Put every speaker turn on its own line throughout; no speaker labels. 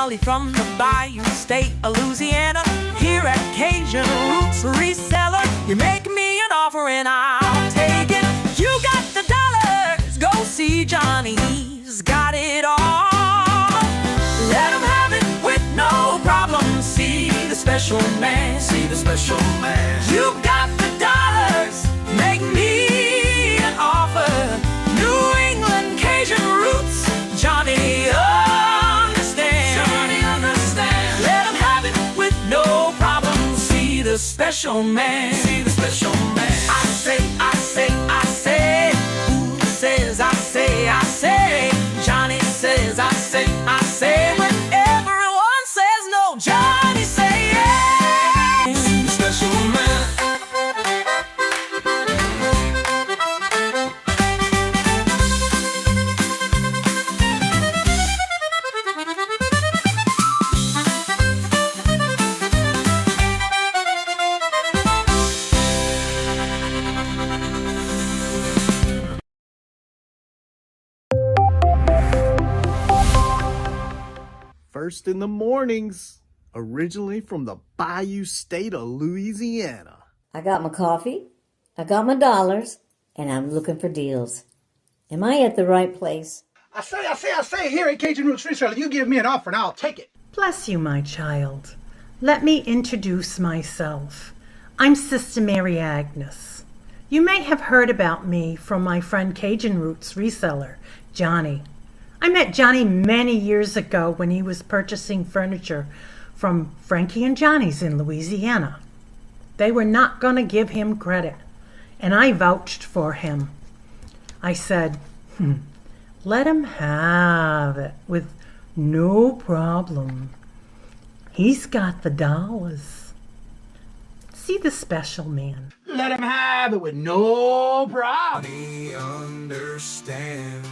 Charlie from the Bayou State of Louisiana. Here at Kajun Roots Reseller, you make me an offer and I'll take it. You got the dollars, go see Johnny, he's got it all. Let him have it with no problem. See the special man, see the special man. You got the dollars, make me an offer. New England Cajun Roots, Johnny understands. Johnny understands. Let him have it with no problem. See the special man, see the special man. I say, I say, I say. Who says I say, I say? Johnny says I say, I say. When everyone says no, Johnny say yeah. See the special man.
First in the mornings, originally from the Bayou State of Louisiana.
I got my coffee, I got my dollars, and I'm looking for deals. Am I at the right place?
I say, here at Kajun Roots Reseller, you give me an offer and I'll take it.
Bless you, my child. Let me introduce myself. I'm Sister Mary Agnes. You may have heard about me from my friend Kajun Roots Reseller, Johnny. I met Johnny many years ago when he was purchasing furniture from Frankie and Johnny's in Louisiana. They were not going to give him credit, and I vouched for him. I said, let him have it with no problem. He's got the dollars. See the special man.
Let him have it with no problem.
Johnny understand.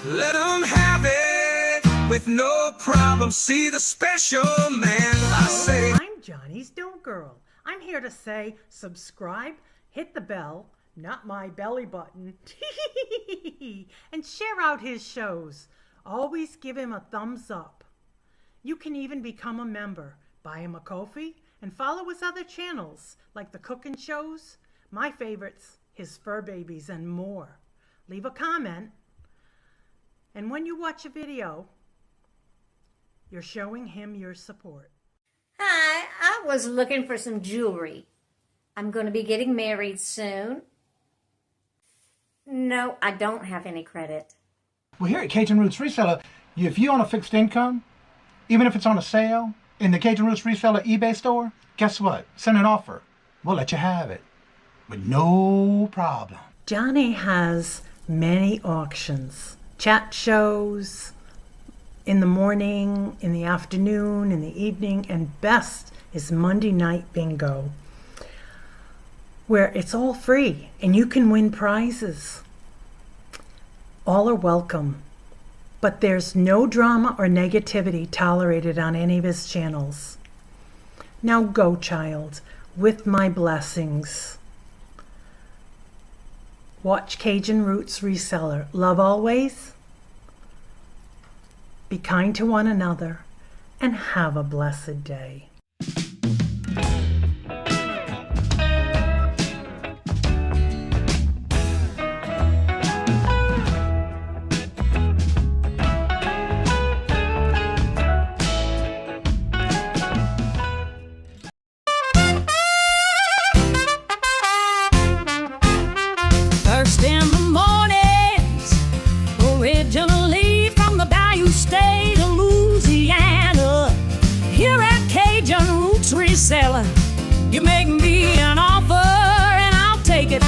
Let him have it with no problem. See the special man. I say,
I'm Johnny's do girl. I'm here to say subscribe, hit the bell, not my belly button, and share out his shows. Always give him a thumbs up. You can even become a member. Buy him a coffee and follow his other channels like the cooking shows, my favorites, his fur babies, and more. Leave a comment. And when you watch a video, you're showing him your support.
Hi, I was looking for some jewelry. I'm going to be getting married soon. No, I don't have any credit.
Well, here at Kajun Roots Reseller, if you own a fixed income, even if it's on a sale, in the Kajun Roots Reseller eBay store, guess what? Send an offer. We'll let you have it with no problem.
Johnny has many auctions, chat shows, in the morning, in the afternoon, in the evening, and best is Monday night bingo, where it's all free and you can win prizes. All are welcome, but there's no drama or negativity tolerated on any of his channels. Now go, child, with my blessings. Watch Kajun Roots Reseller. Love always. Be kind to one another and have a blessed day.
First in the mornings, originally from the Bayou State of Louisiana. Here at Kajun Roots Reseller, you make me an offer and I'll take it.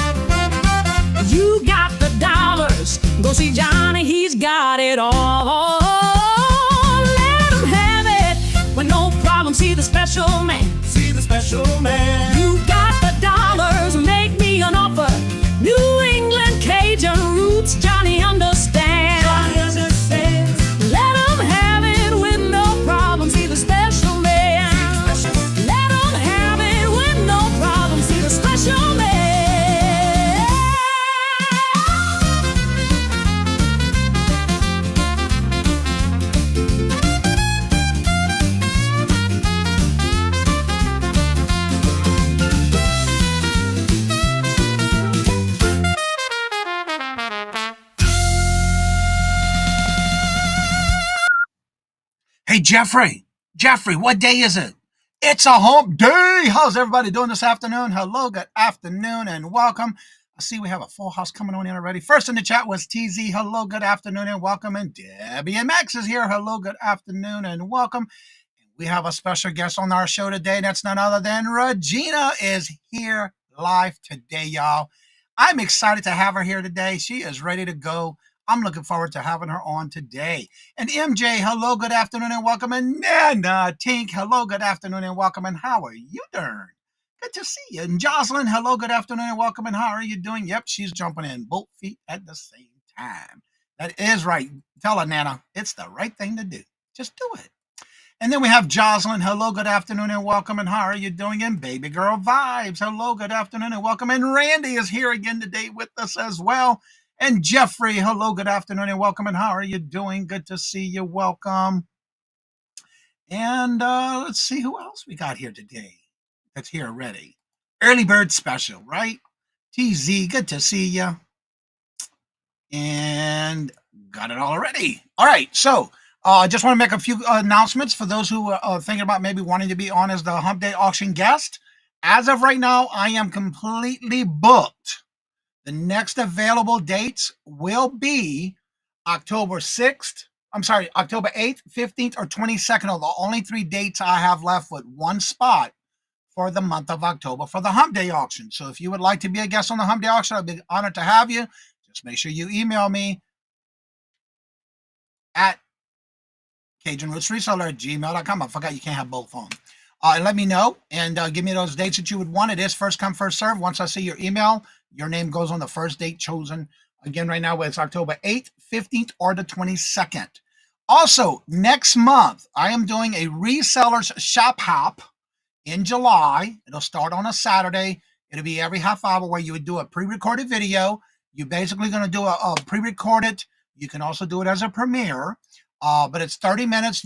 You got the dollars, go see Johnny, he's got it all. Let him have it with no problem. See the special man, see the special man. You got the dollars, make me an offer. New England Cajun Roots, Johnny understands. Johnny understands. Let him have it with no problem. See the special man. Let him have it with no problem. See the special man.
Hey, Jeffrey, what day is it? It's a hump day. How's everybody doing this afternoon? Hello, good afternoon, and welcome. I see we have a full house coming on in already. First in the chat was TZ. Hello, good afternoon, and welcome. And Debbie and Max is here. Hello, good afternoon, and welcome. We have a special guest on our show today. That's none other than Regina is here live today, y'all. I'm excited to have her here today. She is ready to go. I'm looking forward to having her on today. And MJ, hello, good afternoon, and welcome. And Nana Tink, hello, good afternoon, and welcome. And how are you doing? Good to see you. And Jocelyn, hello, good afternoon, and welcome. And how are you doing? Yep, she's jumping in both feet at the same time. That is right. Tell her, Nana, it's the right thing to do. Just do it. And then we have Jocelyn. Hello, good afternoon, and welcome. And how are you doing? And Baby Girl Vibes. Hello, good afternoon, and welcome. And Randy is here again today with us as well. And Jeffrey, hello, good afternoon, and welcome. And how are you doing? Good to see you. Welcome. And let's see who else we got here today that's here already. Early Bird Special, right? TZ, good to see you. And got it all already. All right, so I just want to make a few announcements for those who are thinking about maybe wanting to be on as the Hump Day Auction guest. As of right now, I am completely booked. The next available dates will be October 6th, October 8th, 15th, or 22nd are the only 3 dates I have left with one spot for the month of October for the Hump Day Auction. So if you would like to be a guest on the Hump Day Auction, I'd be honored to have you. Just make sure you email me at KajunRootsReseller@gmail.com. I forgot you can't have both on. And let me know and give me those dates that you would want. It is first come, first serve. Once I see your email, your name goes on the first date chosen. Again, right now it's October 8th, 15th, or the 22nd. Also, next month, I am doing a resellers shop hop in July. It'll start on a Saturday. It'll be every half hour where you would do a pre-recorded video. You're basically going to do a pre-recorded. You can also do it as a premiere. But it's 30 minutes.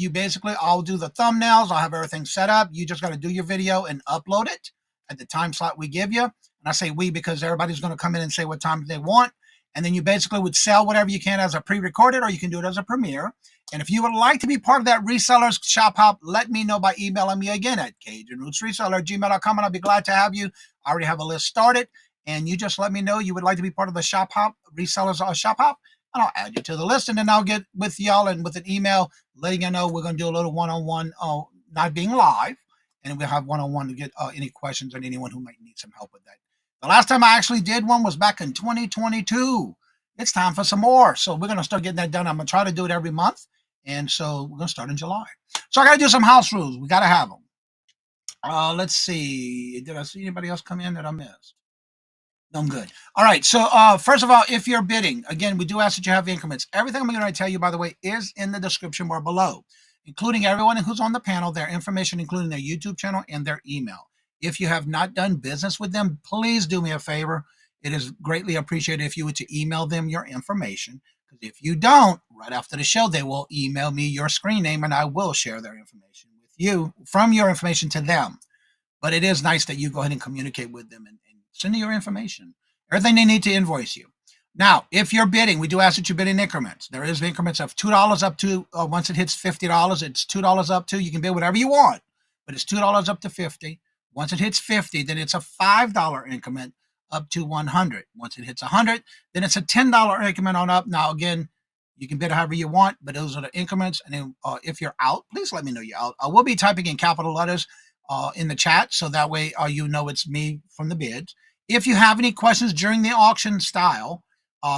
I'll do the thumbnails. I'll have everything set up. You just got to do your video and upload it at the time slot we give you. And I say we because everybody's going to come in and say what time they want. And then you basically would sell whatever you can as a pre-recorded, or you can do it as a premiere. And if you would like to be part of that resellers shop hop, let me know by emailing me again at KajunRootsReseller@gmail.com, and I'll be glad to have you. I already have a list started, and you just let me know you would like to be part of the shop hop, resellers shop hop, and I'll add you to the list, and then I'll get with y'all and with an email letting you know we're going to do a little one-on-one, not being live, and we'll have one-on-one to get any questions on anyone who might need some help with that. The last time I actually did one was back in 2022. It's time for some more, so we're going to start getting that done. I'm going to try to do it every month, and so we're going to start in July. So I got to do some house rules. We got to have them. Let's see. Did I see anybody else come in that I missed? I'm good. All right. So first of all, if you're bidding, again, we do ask that you have increments. Everything I'm going to tell you, by the way, is in the description bar below, including everyone who's on the panel, their information, including their YouTube channel and their email. If you have not done business with them, please do me a favor. It is greatly appreciated if you were to email them your information. Because if you don't, right after the show, they will email me your screen name and I will share their information with you, from your information to them. But it is nice that you go ahead and communicate with them and send your information, everything they need to invoice you. Now, if you're bidding, we do ask that you bid in increments. There is increments of $2 up to, once it hits $50, it's $2 up to, you can bid whatever you want, but it's $2 up to $50. Once it hits $50, then it's a $5 increment up to $100. Once it hits $100, then it's a $10 increment on up. Now, again, you can bid however you want, but those are the increments. And then if you're out, please let me know you're out. I will be typing in capital letters in the chat, so that way you know it's me from the bids. If you have any questions during the auction style,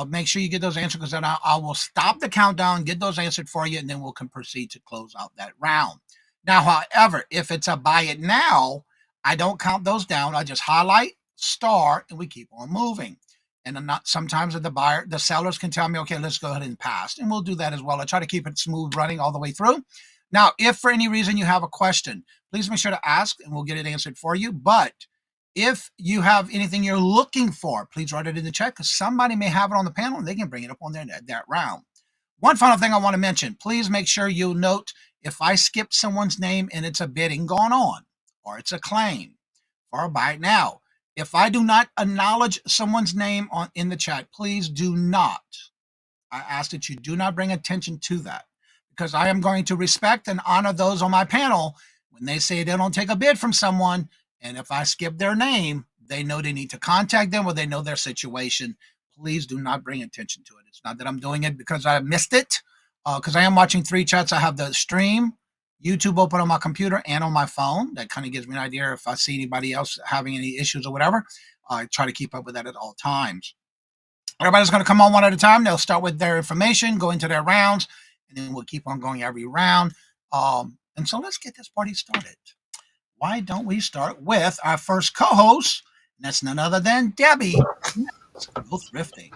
make sure you get those answered, because then I will stop the countdown, get those answered for you, and then we'll proceed to close out that round. Now, however, if it's a buy it now, I don't count those down. I just highlight, star, and we keep on moving. And sometimes the sellers can tell me, okay, let's go ahead and pass. And we'll do that as well. I try to keep it smooth running all the way through. Now, if for any reason you have a question, please make sure to ask and we'll get it answered for you. But if you have anything you're looking for, please write it in the chat, because somebody may have it on the panel and they can bring it up on there that round. One final thing I want to mention, please make sure you note if I skip someone's name and it's a bidding going on, or it's a claim, or a buy it now. If I do not acknowledge someone's name in the chat, please do not. I ask that you do not bring attention to that, because I am going to respect and honor those on my panel when they say they don't take a bid from someone. And if I skip their name, they know they need to contact them or they know their situation. Please do not bring attention to it. It's not that I'm doing it because I missed it, because I am watching 3 chats. I have the stream, YouTube open on my computer and on my phone. That kind of gives me an idea if I see anybody else having any issues or whatever. I try to keep up with that at all times. Everybody's going to come on one at a time. They'll start with their information, go into their rounds, and then we'll keep on going every round. And so let's get this party started. Why don't we start with our first co-host? That's none other than Debbie. Let's go thrifting.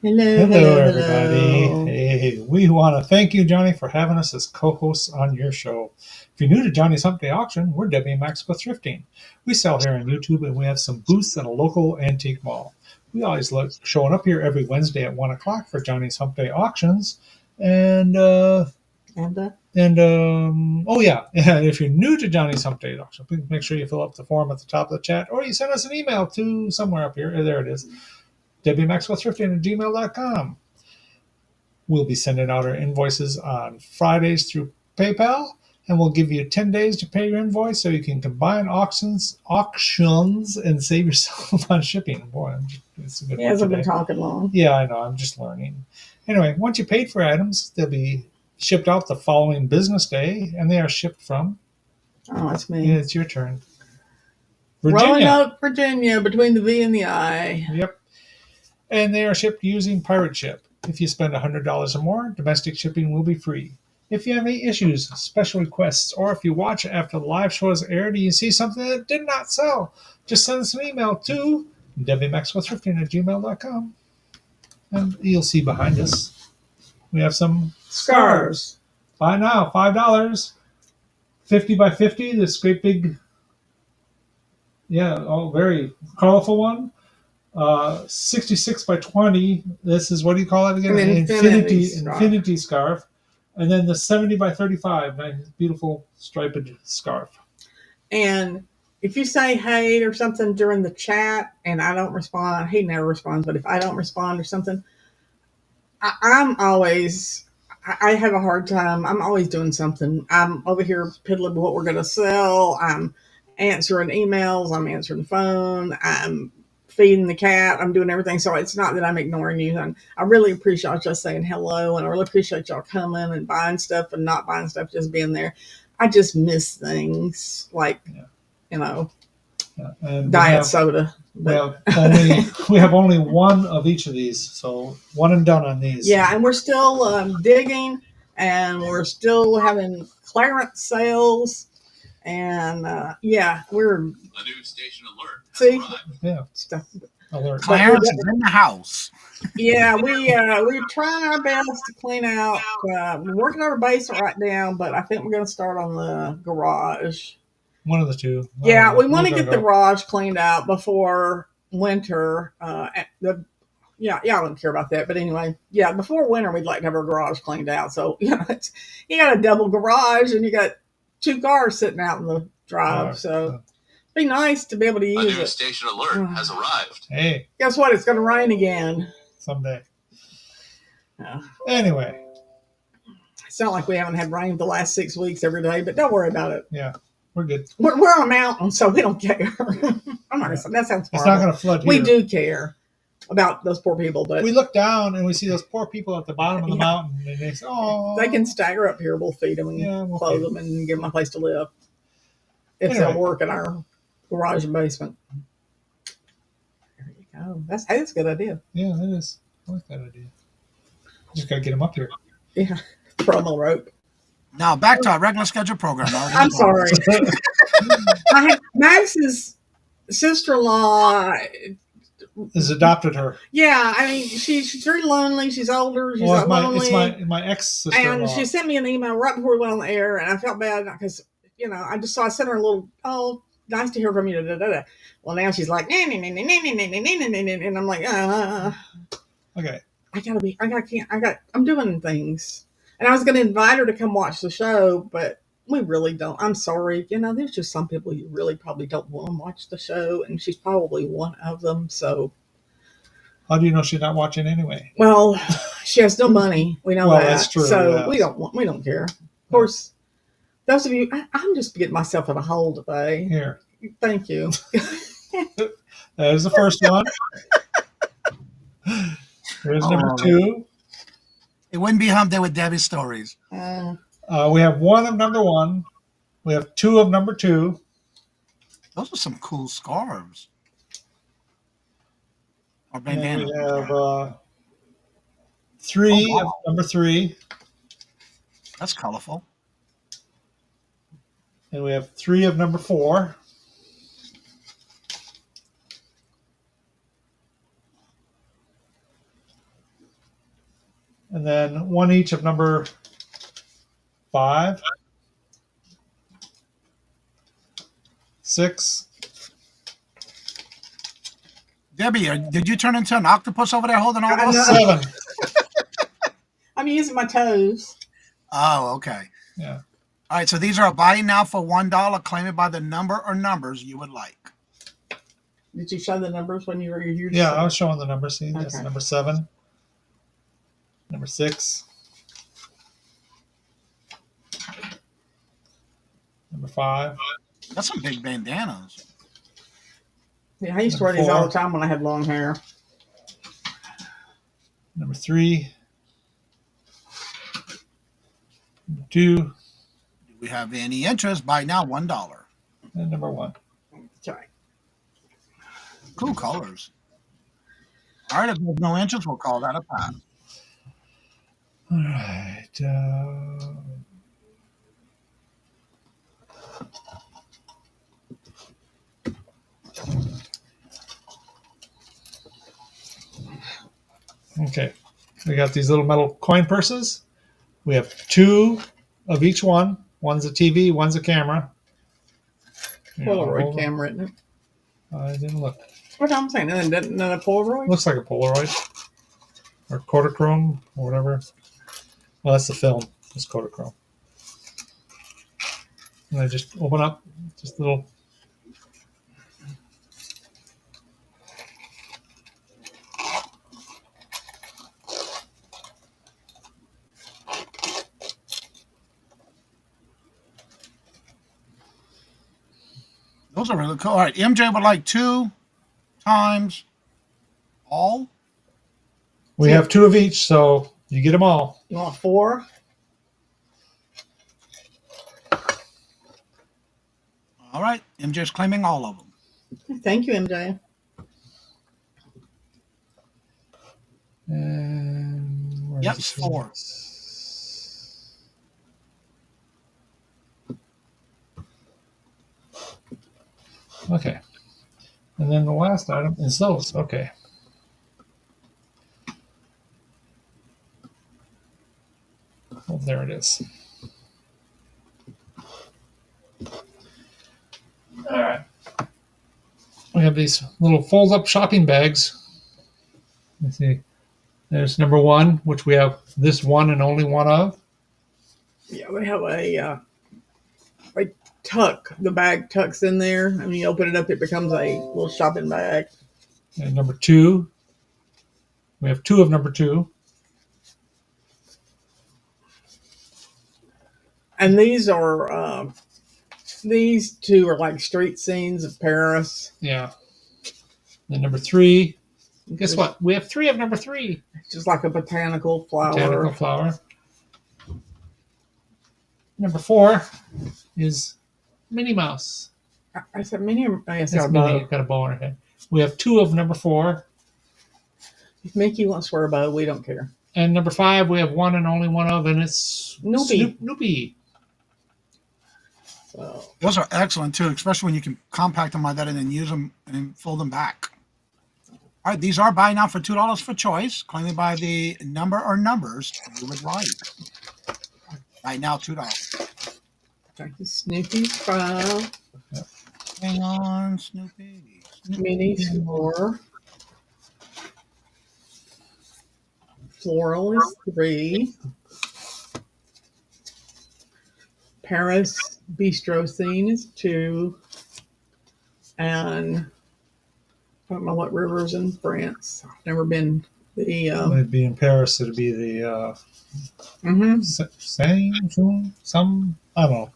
Hello, everybody. Hey, we want to thank you, Johnny, for having us as co-hosts on your show. If you're new to Johnny's Hump-Day Auction, we're Debbie and Maxx with Thrifting. We sell here on YouTube, and we have some booths at a local antique mall. We always look showing up here every Wednesday at 1 o'clock for Johnny's Hump-Day Auctions. And oh yeah, if you're new to Johnny's Hump-Day Auction, please make sure you fill up the form at the top of the chat, or you send us an email to somewhere up here. There it is. DebbieMaxwellThrifting@gmail.com. We'll be sending out our invoices on Fridays through PayPal, and we'll give you 10 days to pay your invoice so you can combine auctions and save yourself on shipping. Boy, it's a good
He hasn't been talking long.
Yeah, I know. I'm just learning. Anyway, once you paid for items, they'll be shipped out the following business day, and they are shipped from...
Oh, that's me.
Yeah, it's your turn. Virginia.
Roanoke, Virginia, between the V and the I.
Yep. And they are shipped using Pirate Ship. If you spend $100 or more, domestic shipping will be free. If you have any issues, special requests, or if you watch after the live show is aired and you see something that did not sell, just send us an email to DebbieMaxwellThrifting@gmail.com. And you'll see behind us, we have some scarves. Buy now, $5. 50 by 50, this great big, very colorful one. 66 by 20. This is, what do you call it again?
An
infinity scarf. And then the 70 by 35, nice, beautiful striped scarf.
And if you say hey or something during the chat and I don't respond, he never responds, but if I don't respond or something, I have a hard time. I'm always doing something. I'm over here piddling what we're going to sell. I'm answering emails. I'm answering the phone. I'm feeding the cat. I'm doing everything. So it's not that I'm ignoring you. And I really appreciate y'all saying hello. And I really appreciate y'all coming and buying stuff and not buying stuff, just being there. I just miss things like, diet soda.
We have only one of each of these. So one and done on these.
Yeah. And we're still digging, and we're still having clearance sales. And we're
A new station alert.
see,
Yeah.
stuff.
Alert.
Clarence is in the house.
Yeah, we're trying our best to clean out. We're working on our basement right now, but I think we're going to start on the garage.
One of the two.
Yeah, we want to get the garage cleaned out before winter. I don't care about that, but anyway, before winter we'd like to have our garage cleaned out. So you got a double garage and you got 2 cars sitting out in the drive. So it'd be nice to be able to use it.
A new station alert has arrived.
Hey,
Guess what? It's going to rain again.
someday.
Yeah.
Anyway,
It's not like we haven't had rain the last 6 weeks every day, but don't worry about it.
yeah, we're good.
We're on a mountain, so we don't care. I'm not gonna say that sounds horrible.
It's not going to flood here.
We do care about those poor people, but
We look down and we see those poor people at the bottom of the mountain, and they say, "Oh,
they can stagger up here. We'll feed them and
we'll
clothe
feed
them and give them a place to live if
Anyway.
they'll work in our garage and basement." There you go. That's a good idea.
Yeah, it is. I like that idea. Just got to get them up here.
Yeah, promo rope.
Now back to our regular scheduled program.
I'm sorry. Max's sister-in-law.
Has adopted her.
Yeah, I mean, she's very lonely. She's older. She's
Well,
lonely.
it's my ex sister-in-law.
And she sent me an email right before we went on the air, and I felt bad because, I sent her a little, nice to hear from you. Da, da, da. Well, now she's like, nah, nah, nah, nah, nah, nah, nah, nah, nah, nah, and I'm like,
Okay.
I'm doing things. And I was going to invite her to come watch the show, but we really don't. I'm sorry. There's just some people you really probably don't want to watch the show, and she's probably one of them. So
How do you know she's not watching anyway?
Well, she has no money. We know
Well,
that.
that's true,
So
yes.
we don't care. Of course, those of you, I'm just getting myself in a hole today.
Here.
Thank you.
There's the first one. Here's number 2.
It wouldn't be Hump Day with Debbie's stories.
We have 1 of number 1. We have 2 of number 2.
Those are some cool scarves. Or
And
bandanas.
we have 3 of number 3.
That's colorful.
And we have 3 of number 4. And then 1 each of number 5, 6.
Debbie, did you turn into an octopus over there holding all those?
7.
I'm using my toes.
Oh, okay.
Yeah.
All right, so these are a buy now for $1. Claim it by the number or numbers you would like.
Did you show the numbers when you were here?
Yeah, I was showing the numbers. See, that's
Okay.
number 7, number 6, number 5.
That's some big bandanas.
Yeah, I used to wear these all the time when I had long hair.
Number 3, number 2,
Do we have any interest? Buy now, $1.
and number 1.
Sorry.
Cool colors. All right, if there's no interest, we'll call that a pass.
All right. Okay. We got these little metal coin purses. We have 2 of each one. One's a TV, one's a camera. Here,
Polaroid camera, isn't it?
I didn't look.
What I'm saying, none of Polaroid?
Looks like a Polaroid or Kodachrome or whatever. Well, that's the film. It's Kodachrome. And I just open up just a little.
Those are really cool. All right, MJ would like 2 times all.
We have 2 of each, so you get them all.
You want 4?
All right, MJ's claiming all of them.
Thank you, MJ.
And where's
Yep,
this
4.
one? Okay. And then the last item is those. Okay. Oh, there it is. All right. We have these little fold-up shopping bags. Let's see. There's number 1, which we have this one and only one of.
Yeah, we have a tuck. The bag tucks in there. And when you open it up, it becomes a little shopping bag.
And number 2. We have 2 of number 2.
And these are these 2 are like street scenes of Paris.
Yeah. Then number 3. Guess what? We have 3 of number 3.
It's just like a botanical flower.
Botanical flower. Number 4 is Minnie Mouse.
I said Minnie. I said
That's Minnie. Got a bow on her head. We have 2 of number 4.
If Mickey wants to wear a bow, we don't care.
And number 5, we have 1 and only one of, and it's
Snoopy.
Snoopy.
So
Those are excellent too, especially when you can compact them like that and then use them and then fold them back. All right, these are buy now for $2 for choice. Claim it by the number or numbers you would like. Buy now, $2.
like the Snoopy file.
Hang on, Snoopy.
Mini floor. Floral is 3. Paris bistro scene is 2. And I don't know what river is in France. I've never been. The
It'd be in Paris. It'd be the Seine, some, I don't know.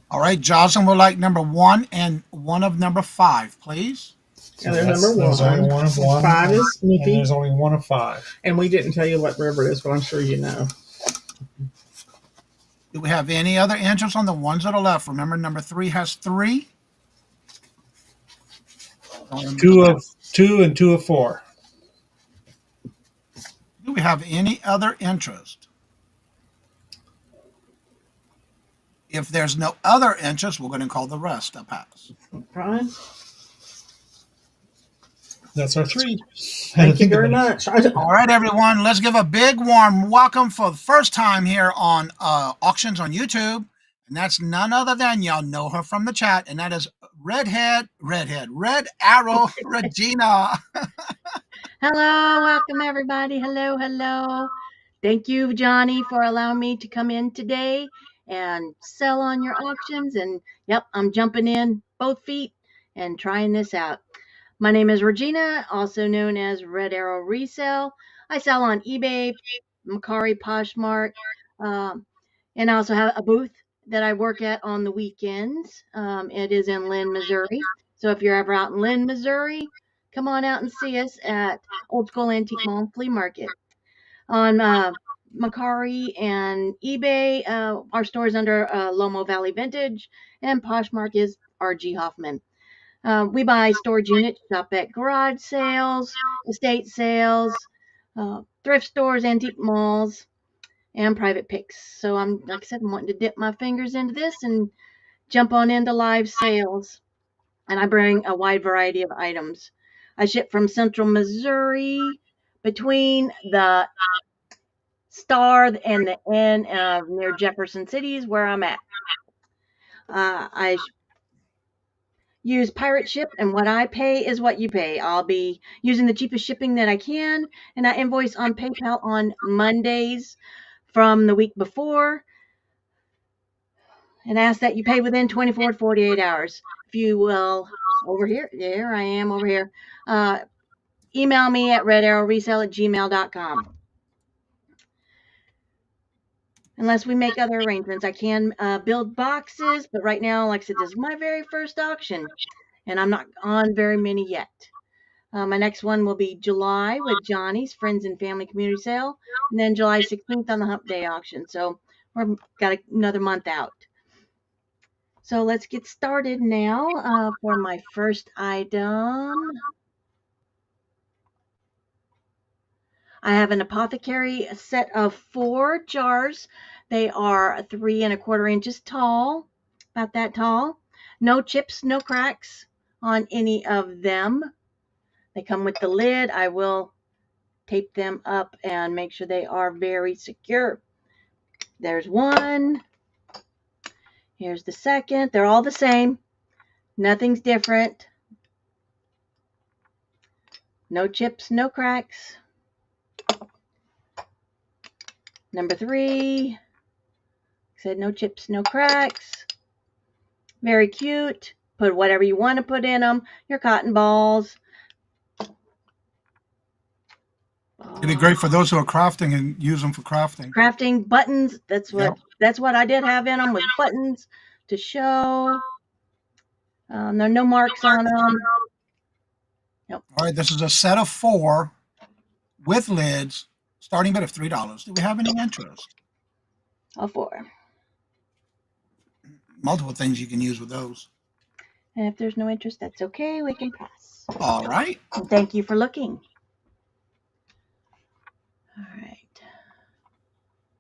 All right, Jocelyn would like number 1 and one of number 5, please.
yeah, there's number
There's only
one.
one of one.
5 is
And
Nippy,
there's only one of 5.
and we didn't tell you what river it is, but I'm sure you know.
Do we have any other interest on the ones that are left? Remember, number 3 has 3.
2 and 2 of 4.
Do we have any other interest? If there's no other interest, we're going to call the rest a pass.
Brian,
That's our 3.
thank you very much.
All right, everyone, let's give a big warm welcome for the first time here on Auctions on YouTube. And that's none other than, y'all know her from the chat, and that is Red Arrow Regina.
Hello, welcome everybody. Hello. Thank you, Johnny, for allowing me to come in today and sell on your auctions. And yep, I'm jumping in both feet and trying this out. My name is Regina, also known as Red Arrow Resale. I sell on eBay, Mercari, Poshmark, and I also have a booth that I work at on the weekends. It is in Lynn, Missouri. So if you're ever out in Lynn, Missouri, come on out and see us at Old School Antique Mall Flea Market. On Mercari and eBay, our store is under Lomo Valley Vintage, and Poshmark is RG Hoffman. We buy storage units, shop at garage sales, estate sales, thrift stores, antique malls, and private picks. So like I said, I'm wanting to dip my fingers into this and jump on into live sales. And I bring a wide variety of items. I ship from central Missouri between the Star and the N near Jefferson City is where I'm at. I use pirate ship, and what I pay is what you pay. I'll be using the cheapest shipping that I can, and I invoice on PayPal on Mondays from the week before, and ask that you pay within 24 to 48 hours. If you will, over here, there I am over here. Email me at redarrowresale@gmail.com. Unless we make other arrangements, I can build boxes, but right now, like I said, this is my very first auction, and I'm not on very many yet. My next one will be July with Johnny's Friends and Family Community Sale, and then July 16th on the Hump-Day Auction. So we've got another month out. So let's get started now for my first item. I have an apothecary set of 4 jars. They are 3 1/4 inches tall, about that tall. No chips, no cracks on any of them. They come with the lid. I will tape them up and make sure they are very secure. There's one. Here's the second. They're all the same. Nothing's different. No chips, no cracks. Number 3. Said no chips, no cracks. Very cute. Put whatever you want to put in them. Your cotton balls.
It'd be great for those who are crafting and use them for crafting.
Crafting buttons. That's what I did have in them, was buttons to show. There are no marks on them. Nope.
All right, this is a set of 4 with lids, starting bid of $3. Do we have any interest?
All 4.
Multiple things you can use with those.
And if there's no interest, that's okay. We can pass.
All right.
And thank you for looking. All right.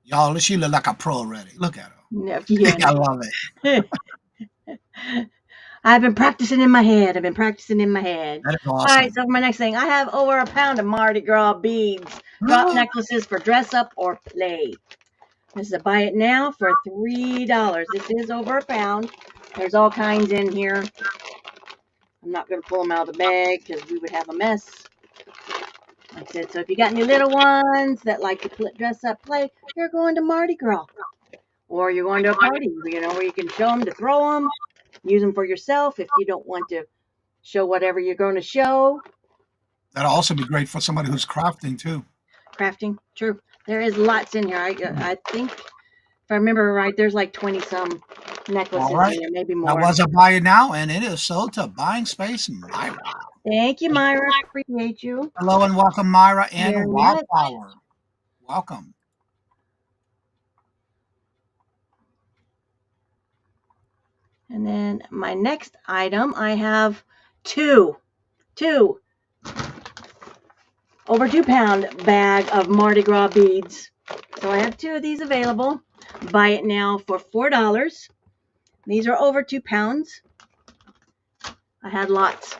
Y'all, she look like a pro already. Look at her.
No, yeah.
I love it.
I've been practicing in my head. That is awesome. All right, so for my next thing, I have over a pound of Mardi Gras beads. Drop necklaces for dress up or play. This is a buy it now for $3. This is over a pound. There's all kinds in here. I'm not going to pull them out of the bag because we would have a mess. Like I said, so if you got any little ones that like to dress up, play, you're going to Mardi Gras. Or you're going to a party, where you can show them, to throw them, use them for yourself if you don't want to show whatever you're going to show.
That'll also be great for somebody who's crafting too.
Crafting, true. There is lots in here. I think, if I remember right, there's like 20 some necklaces
All right.
in there, maybe
That
more.
was a buy it now, and it is sold to Buying Space Myra.
Thank you, Myra. Appreciate you.
Hello and welcome, Myra and
Very much.
Wildflower. Welcome.
And then my next item, I have two over 2 pound bag of Mardi Gras beads. So I have 2 of these available. Buy it now for $4. These are over 2 pounds. I had lots.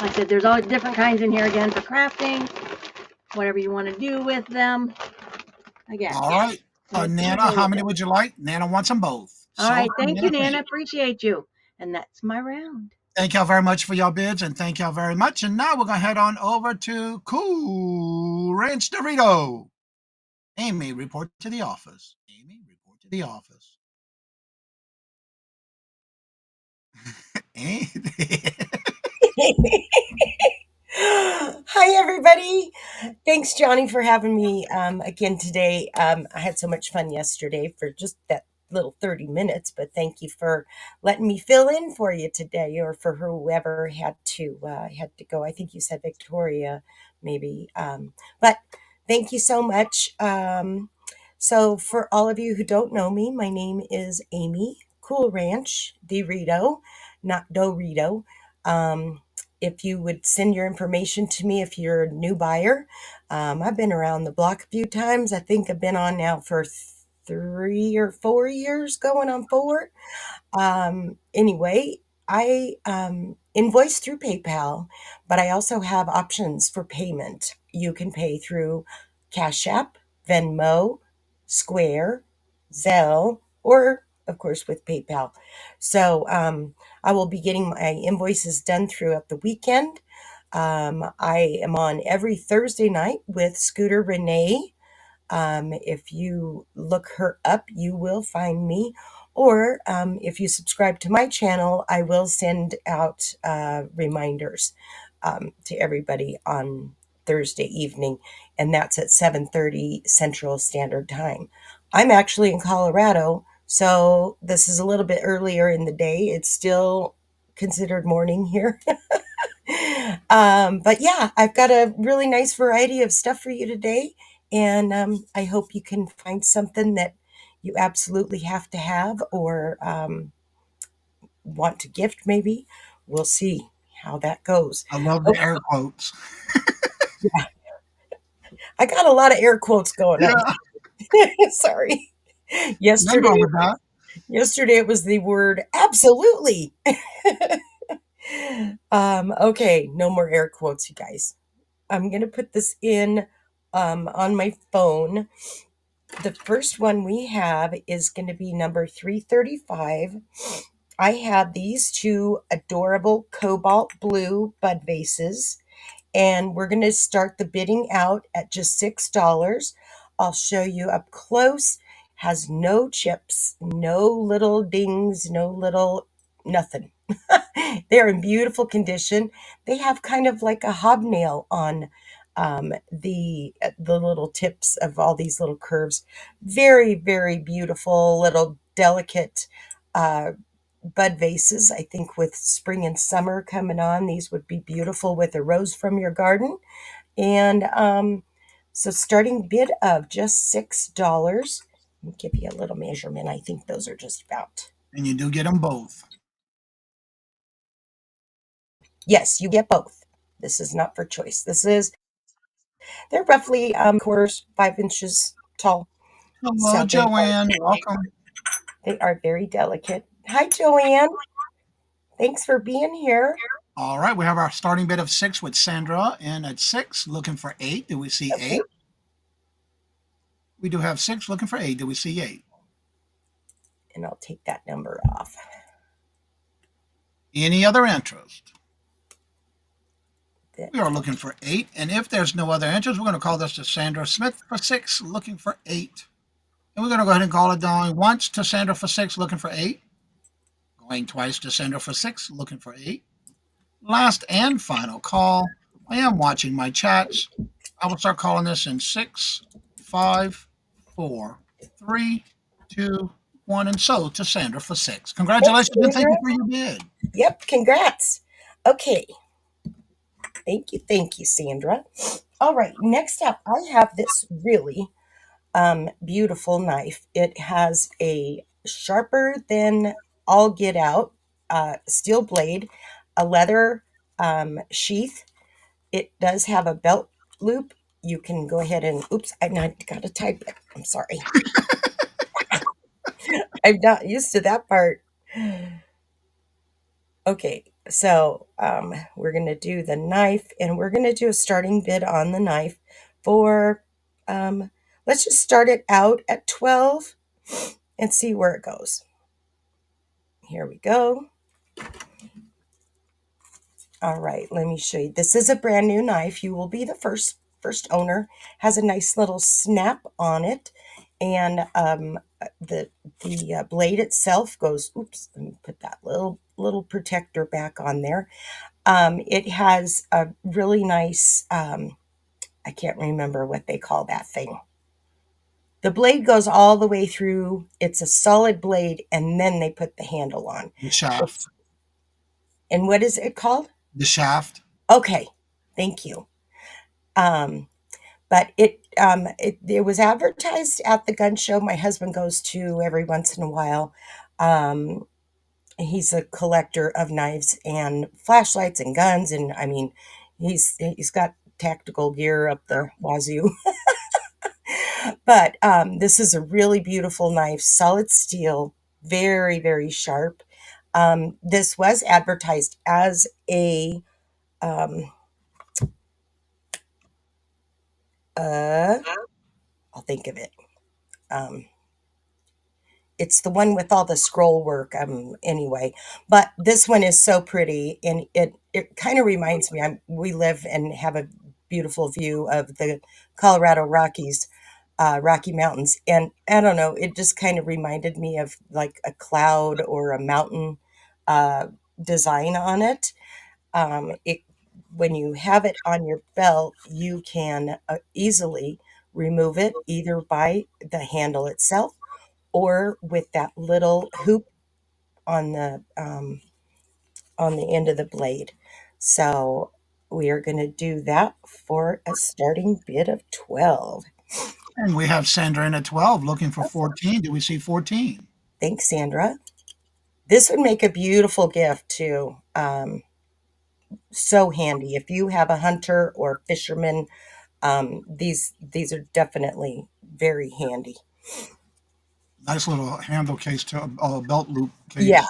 Like I said, there's all different kinds in here again for crafting, whatever you want to do with them. Again.
All right. Nana, how many would you like? Nana wants them both.
All right. Thank you, Nana. Appreciate you. And that's my round.
Thank y'all very much for your bids, and thank y'all very much. And now we're going to head on over to Cool Ranch Dorito. Amy, report to the office. Amy, report to the office.
Hi, everybody. Thanks, Johnny, for having me again today. I had so much fun yesterday for just that little 30 minutes, but thank you for letting me fill in for you today, or for whoever had to go. I think you said Victoria, maybe. But thank you so much. So for all of you who don't know me, my name is Amy Cool Ranch Dorito, not Dorito. If you would send your information to me if you're a new buyer. I've been around the block a few times. I think I've been on now for 3 or 4 years, going on 4. Anyway, I invoice through PayPal, but I also have options for payment. You can pay through Cash App, Venmo, Square, Zelle, or of course with PayPal. So I will be getting my invoices done throughout the weekend. I am on every Thursday night with Scooter Renee. If you look her up, you will find me. Or if you subscribe to my channel, I will send out reminders to everybody on Thursday evening, and that's at 7:30 Central Standard Time. I'm actually in Colorado, so this is a little bit earlier in the day. It's still considered morning here. But yeah, I've got a really nice variety of stuff for you today, and I hope you can find something that you absolutely have to have, or want to gift maybe. We'll see how that goes.
I love the air quotes.
Yeah. I got a lot of air quotes going on. Sorry. Yesterday it was the word absolutely. Okay, no more air quotes, you guys. I'm going to put this in on my phone. The first one we have is going to be number 335. I have these 2 adorable cobalt blue bud vases, and we're going to start the bidding out at just $6. I'll show you up close. Has no chips, no little dings, no little nothing. They're in beautiful condition. They have kind of like a hobnail on the little tips of all these little curves. Very, very beautiful, little delicate bud vases. I think with spring and summer coming on, these would be beautiful with a rose from your garden. And so starting bid of just $6. Let me give you a little measurement. I think those are just about.
And you do get them both.
Yes, you get both. This is not for choice. They're roughly quarters, 5 inches tall.
Hello,
So
Joanne. Welcome.
They are very delicate. Hi, Joanne. Thanks for being here.
All right, we have our starting bid of 6 with Sandra, and at 6, looking for 8. Do we see 8? We do have 6 looking for 8. Do we see 8?
And I'll take that number off.
Any other interest? We are looking for 8, and if there's no other interest, we're going to call this to Sandra Smith for 6, looking for 8. And we're going to go ahead and call it going once to Sandra for 6, looking for 8. Going twice to Sandra for 6, looking for 8. Last and final call I am watching my chats. I will start calling this in 6, 5, 4, 3, 2, 1, and so to Sandra for 6.
Thanks,
Congratulations and thank
Sandra.
you for your bid.
Yep, congrats. Okay, thank you, Sandra. All right, next up, I have this really beautiful knife. It has a sharper than all get out steel blade, a leather sheath. It does have a belt loop. You can go ahead and, oops, I got to type it. I'm sorry. I'm not used to that part. Okay, so we're going to do the knife and we're going to do a starting bid on the knife for, let's just start it out at 12 and see where it goes. Here we go. All right, let me show you. This is a brand new knife. You will be the first owner. Has a nice little snap on it, and the blade itself goes. Oops, let me put that little protector back on there. It has a really nice. I can't remember what they call that thing. The blade goes all the way through. It's a solid blade, and then they put the handle on.
The shaft.
And what is it called?
The shaft.
Okay, thank you. But it was advertised at the gun show my husband goes to every once in a while. He's a collector of knives and flashlights and guns, and I mean, he's got tactical gear up the wazoo. But this is a really beautiful knife, solid steel, very, very sharp. This was advertised as a I'll think of it. It's the one with all the scroll work. Anyway, but this one is so pretty, and it kind of reminds me. We live and have a beautiful view of the Colorado Rockies, Rocky Mountains, and I don't know. It just kind of reminded me of like a cloud or a mountain design on it. It when you have it on your belt, you can easily remove it either by the handle itself or with that little hoop on the end of the blade. So we are going to do that for a starting bid of 12.
And we have Sandra in at 12 looking for 14. Do we see 14?
Thanks, Sandra. This would make a beautiful gift too. So handy if you have a hunter or fisherman. These are definitely very handy.
Nice little handle case to a belt loop case.
Yeah.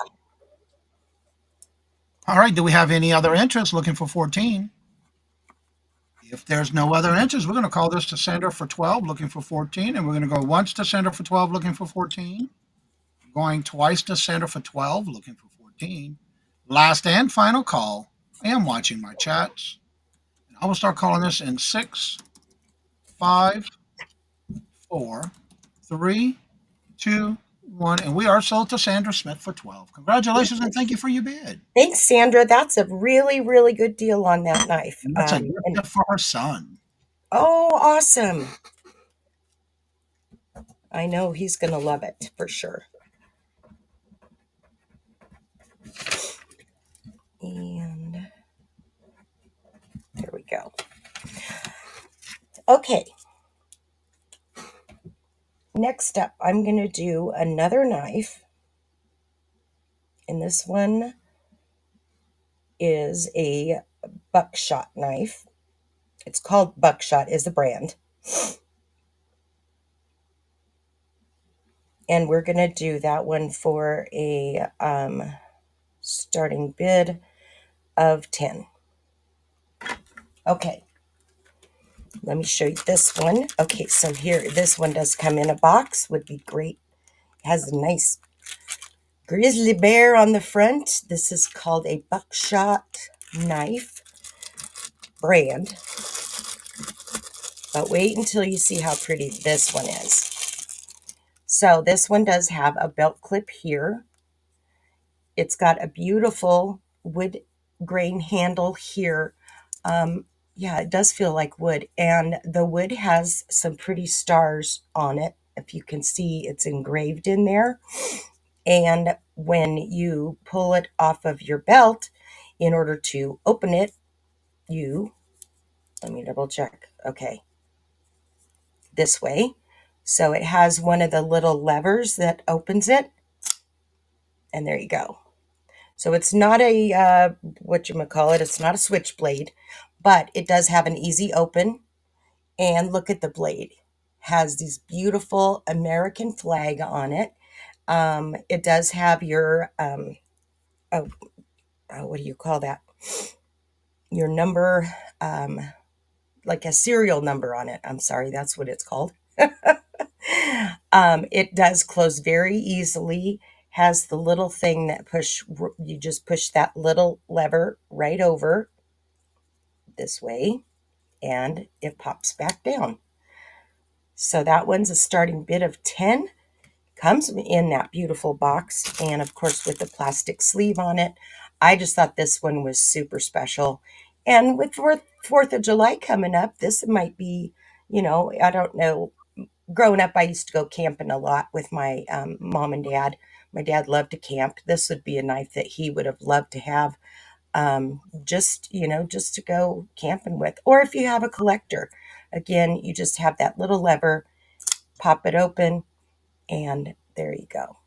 All right. Do we have any other interest looking for 14? If there's no other interest, we're going to call this to Sandra for 12 looking for 14. And we're going to go once to Sandra for 12 looking for 14. Going twice to Sandra for 12 looking for 14. Last and final call. I am watching my chats. I will start calling this in 6, 5, 4, 3, 2, 1. And we are sold to Sandra Smith for 12. Congratulations and thank you for your bid.
Thanks, Sandra. That's a really, really good deal on that knife.
And that's a gift for her son.
Oh, awesome. I know he's going to love it for sure. And there we go. Okay. Next up, I'm going to do another knife. And this one is a buckshot knife. It's called Buckshot is the brand. And we're going to do that one for a starting bid of 10. Okay. Let me show you this one. Okay, so here, this one does come in a box. Would be great. It has a nice grizzly bear on the front. This is called a Buckshot knife brand. But wait until you see how pretty this one is. So this one does have a belt clip here. It's got a beautiful wood grain handle here. Yeah, it does feel like wood. And the wood has some pretty stars on it. If you can see, it's engraved in there. And when you pull it off of your belt, in order to open it, let me double check. Okay, this way. So it has one of the little levers that opens it. And there you go. So it's not a, whatchamacallit, it's not a switchblade, but it does have an easy open. And look at the blade. Has these beautiful American flag on it. It does have your, what do you call that? Your number, like a serial number on it. I'm sorry, that's what it's called. It does close very easily. Has the little thing that you just push that little lever right over this way, and it pops back down. So that one's a starting bid of 10. Comes in that beautiful box, and of course with the plastic sleeve on it. I just thought this one was super special. And with 4th of July coming up, this might be, I don't know. Growing up, I used to go camping a lot with my mom and dad. My dad loved to camp. This would be a knife that he would have loved to have, just to go camping with. Or if you have a collector, again, you just have that little lever, pop it open, and there you go.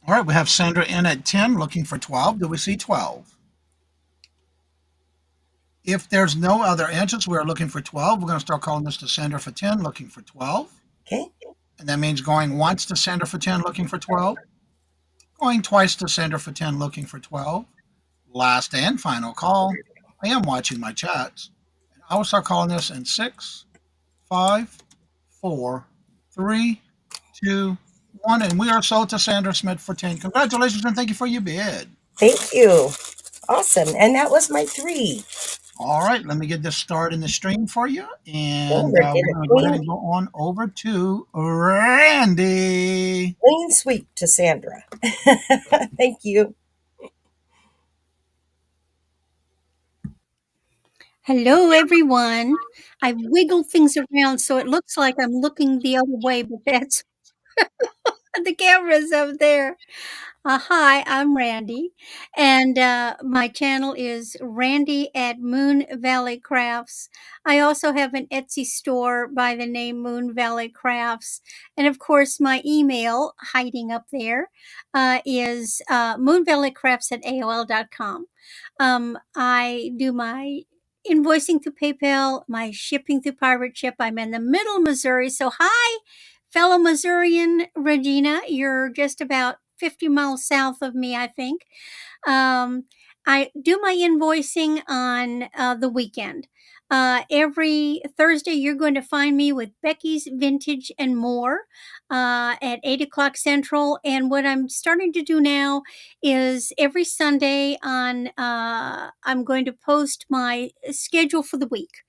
All right, we have Sandra in at 10, looking for 12. Do we see 12? If there's no other answers, we're looking for 12. We're going to start calling this to Sandra for 10, looking for 12.
Okay.
And that means going once to Sandra for 10, looking for 12. Going twice to Sandra for 10, looking for 12. Last and final call. I am watching my chats. And I will start calling this in 6, 5, 4, 3, 2, 1. And we are sold to Sandra Smith for 10. Congratulations and thank you for your bid.
Thank you. Awesome. And that was my 3.
All right, let me get this started in the stream for you. And
Sandra
we're
did
going
a
to go ahead and go on over to Randy.
clean sweep to Sandra. Thank you.
Hello, everyone. I've wiggled things around so it looks like I'm looking the other way, but that's the camera's up there. Hi, I'm Randy, and my channel is Randy at Moon Valley Crafts. I also have an Etsy store by the name Moon Valley Crafts, and of course, my email hiding up there is moonvalleycrafts at AOL.com. I do my invoicing through PayPal, my shipping through Pirate Ship. I'm in the middle of Missouri, so hi, fellow Missourian Regina. You're just about 50 miles south of me, I think. I do my invoicing on the weekend. Every Thursday, you're going to find me with Becky's Vintage and More at 8 o'clock Central. And what I'm starting to do now is every Sunday I'm going to post my schedule for the week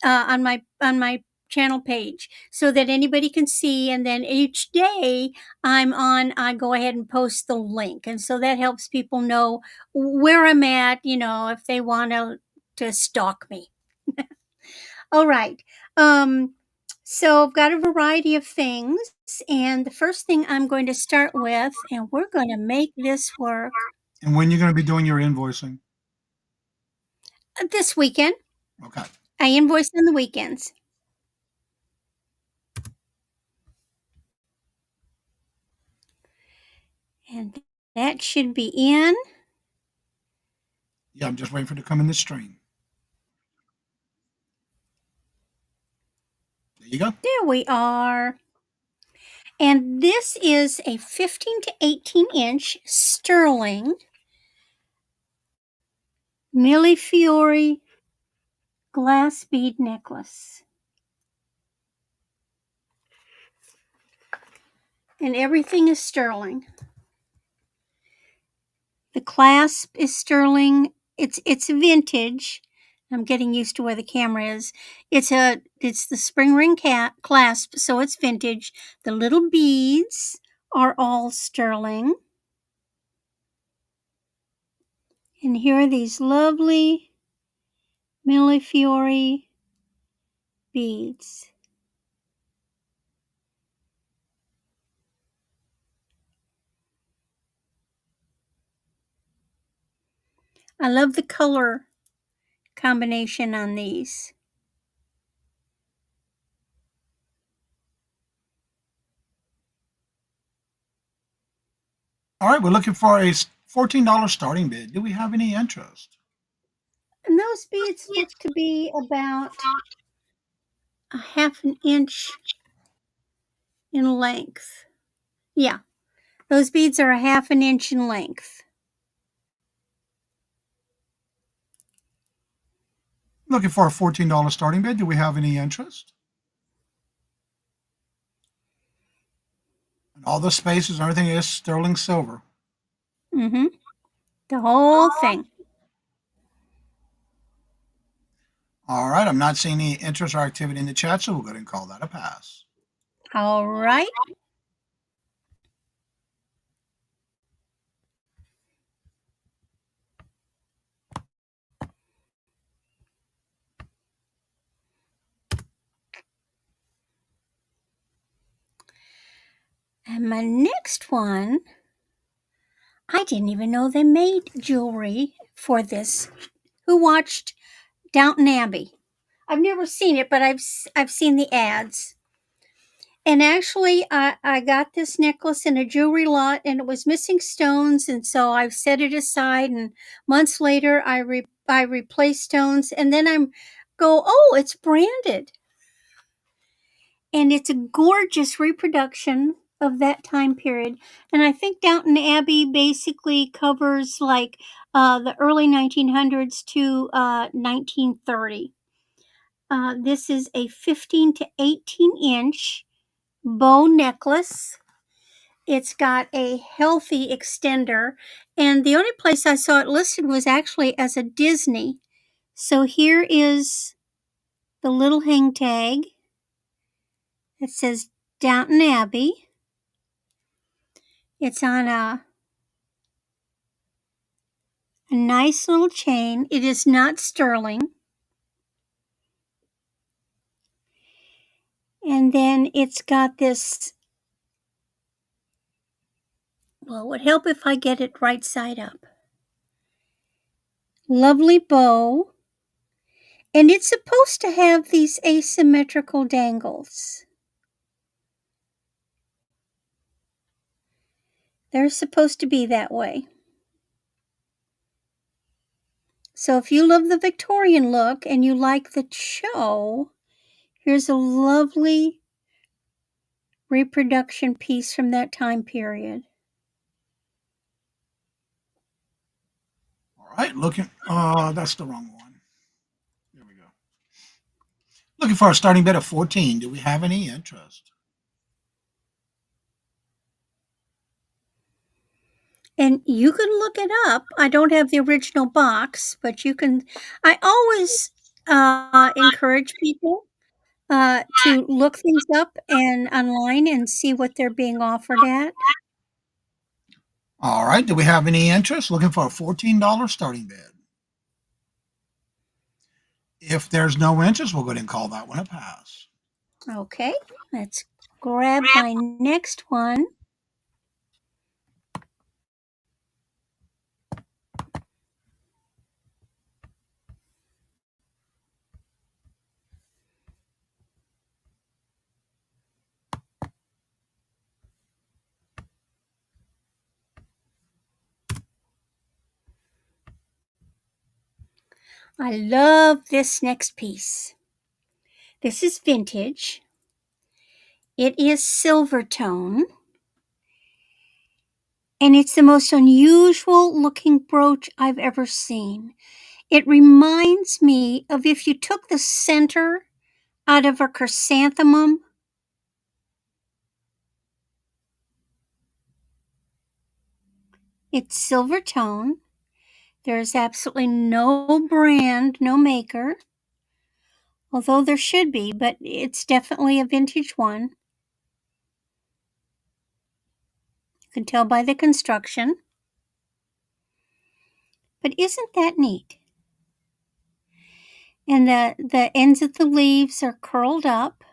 on my channel page so that anybody can see, and then each day I go ahead and post the link, and so that helps people know where I'm at, if they want to stalk me. All right. So I've got a variety of things, and the first thing I'm going to start with, and we're going to make this work
And when you're going to be doing your invoicing?
this weekend.
Okay.
I invoice on the weekends. And that should be in.
Yeah, I'm just waiting for it to come in the stream. There you go.
There we are. And this is a 15 to 18 inch sterling Millefiori glass bead necklace. And everything is sterling. The clasp is sterling. It's vintage. I'm getting used to where the camera is. It's the spring ring clasp, so it's vintage. The little beads are all sterling. And here are these lovely Millefiori beads. I love the color combination on these.
All right, we're looking for a $14 starting bid. Do we have any interest?
And those beads look to be about a half an inch in length. Yeah, those beads are a half an inch in length.
Looking for a $14 starting bid. Do we have any interest? And all the spaces and everything is sterling silver.
Mm-hmm. The whole thing.
All right, I'm not seeing any interest or activity in the chat, so we'll go ahead and call that a pass.
All right. And my next one, I didn't even know they made jewelry for this. Who watched Downton Abbey? I've never seen it, but I've seen the ads. And actually, I got this necklace in a jewelry lot, and it was missing stones, and so I've set it aside. And months later, I replaced stones, and then oh, it's branded, and it's a gorgeous reproduction of that time period. And I think Downton Abbey basically covers like the early 1900s to 1930. This is a 15 to 18 inch bow necklace. It's got a healthy extender, and the only place I saw it listed was actually as a Disney. So here is the little hang tag. It says Downton Abbey. It's on a nice little chain. It is not sterling. And then it's got this, well, it would help if I get it right side up. Lovely bow. And it's supposed to have these asymmetrical dangles. They're supposed to be that way. So if you love the Victorian look and you like the show, here's a lovely reproduction piece from that time period.
All right, looking, that's the wrong one. There we go. Looking for a starting bid of 14. Do we have any interest?
And you can look it up. I don't have the original box, but you can. I always encourage people to look things up and online and see what they're being offered at.
All right, do we have any interest? Looking for a $14 starting bid. If there's no interest, we'll go ahead and call that one a pass.
Okay, let's grab my next one. I love this next piece. This is vintage. It is silver tone. And it's the most unusual looking brooch I've ever seen. It reminds me of if you took the center out of a chrysanthemum. It's silver tone. There's absolutely no brand, no maker. Although there should be, but it's definitely a vintage one. You can tell by the construction. But isn't that neat? And the ends of the leaves are curled up.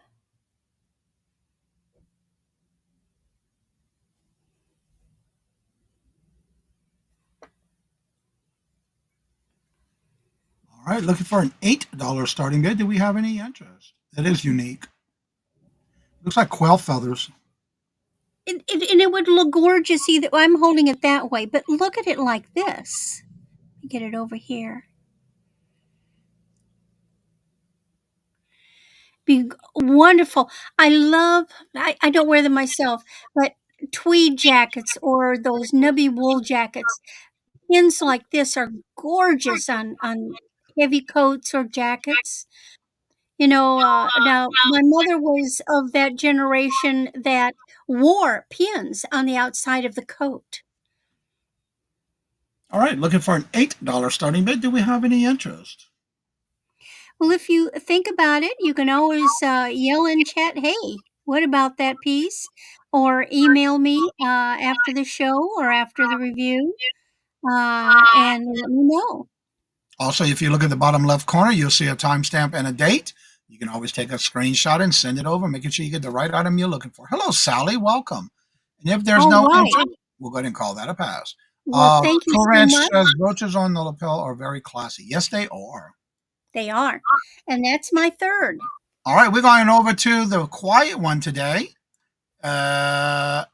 All right, looking for an $8 starting bid. Do we have any interest? That is unique. Looks like quail feathers.
And it would look gorgeous either. I'm holding it that way, but look at it like this. Let me get it over here. Be wonderful. I don't wear them myself, but tweed jackets or those nubby wool jackets, pins like this are gorgeous on heavy coats or jackets. Now my mother was of that generation that wore pins on the outside of the coat.
All right, looking for an $8 starting bid. Do we have any interest?
Well, if you think about it, you can always yell in chat, "Hey, what about that piece?" Or email me after the show or after the review, and let me know.
Also, if you look at the bottom left corner, you'll see a timestamp and a date. You can always take a screenshot and send it over, making sure you get the right item you're looking for. Hello, Sally. Welcome. And if there's
All
no
right.
interest, we'll go ahead and call that a pass.
Well, thank you
Cool
so
Ranch
much.
says brooches on the lapel are very classy. Yes, they are.
They are, and that's my third.
All right, we're going over to the quiet one today. Ella.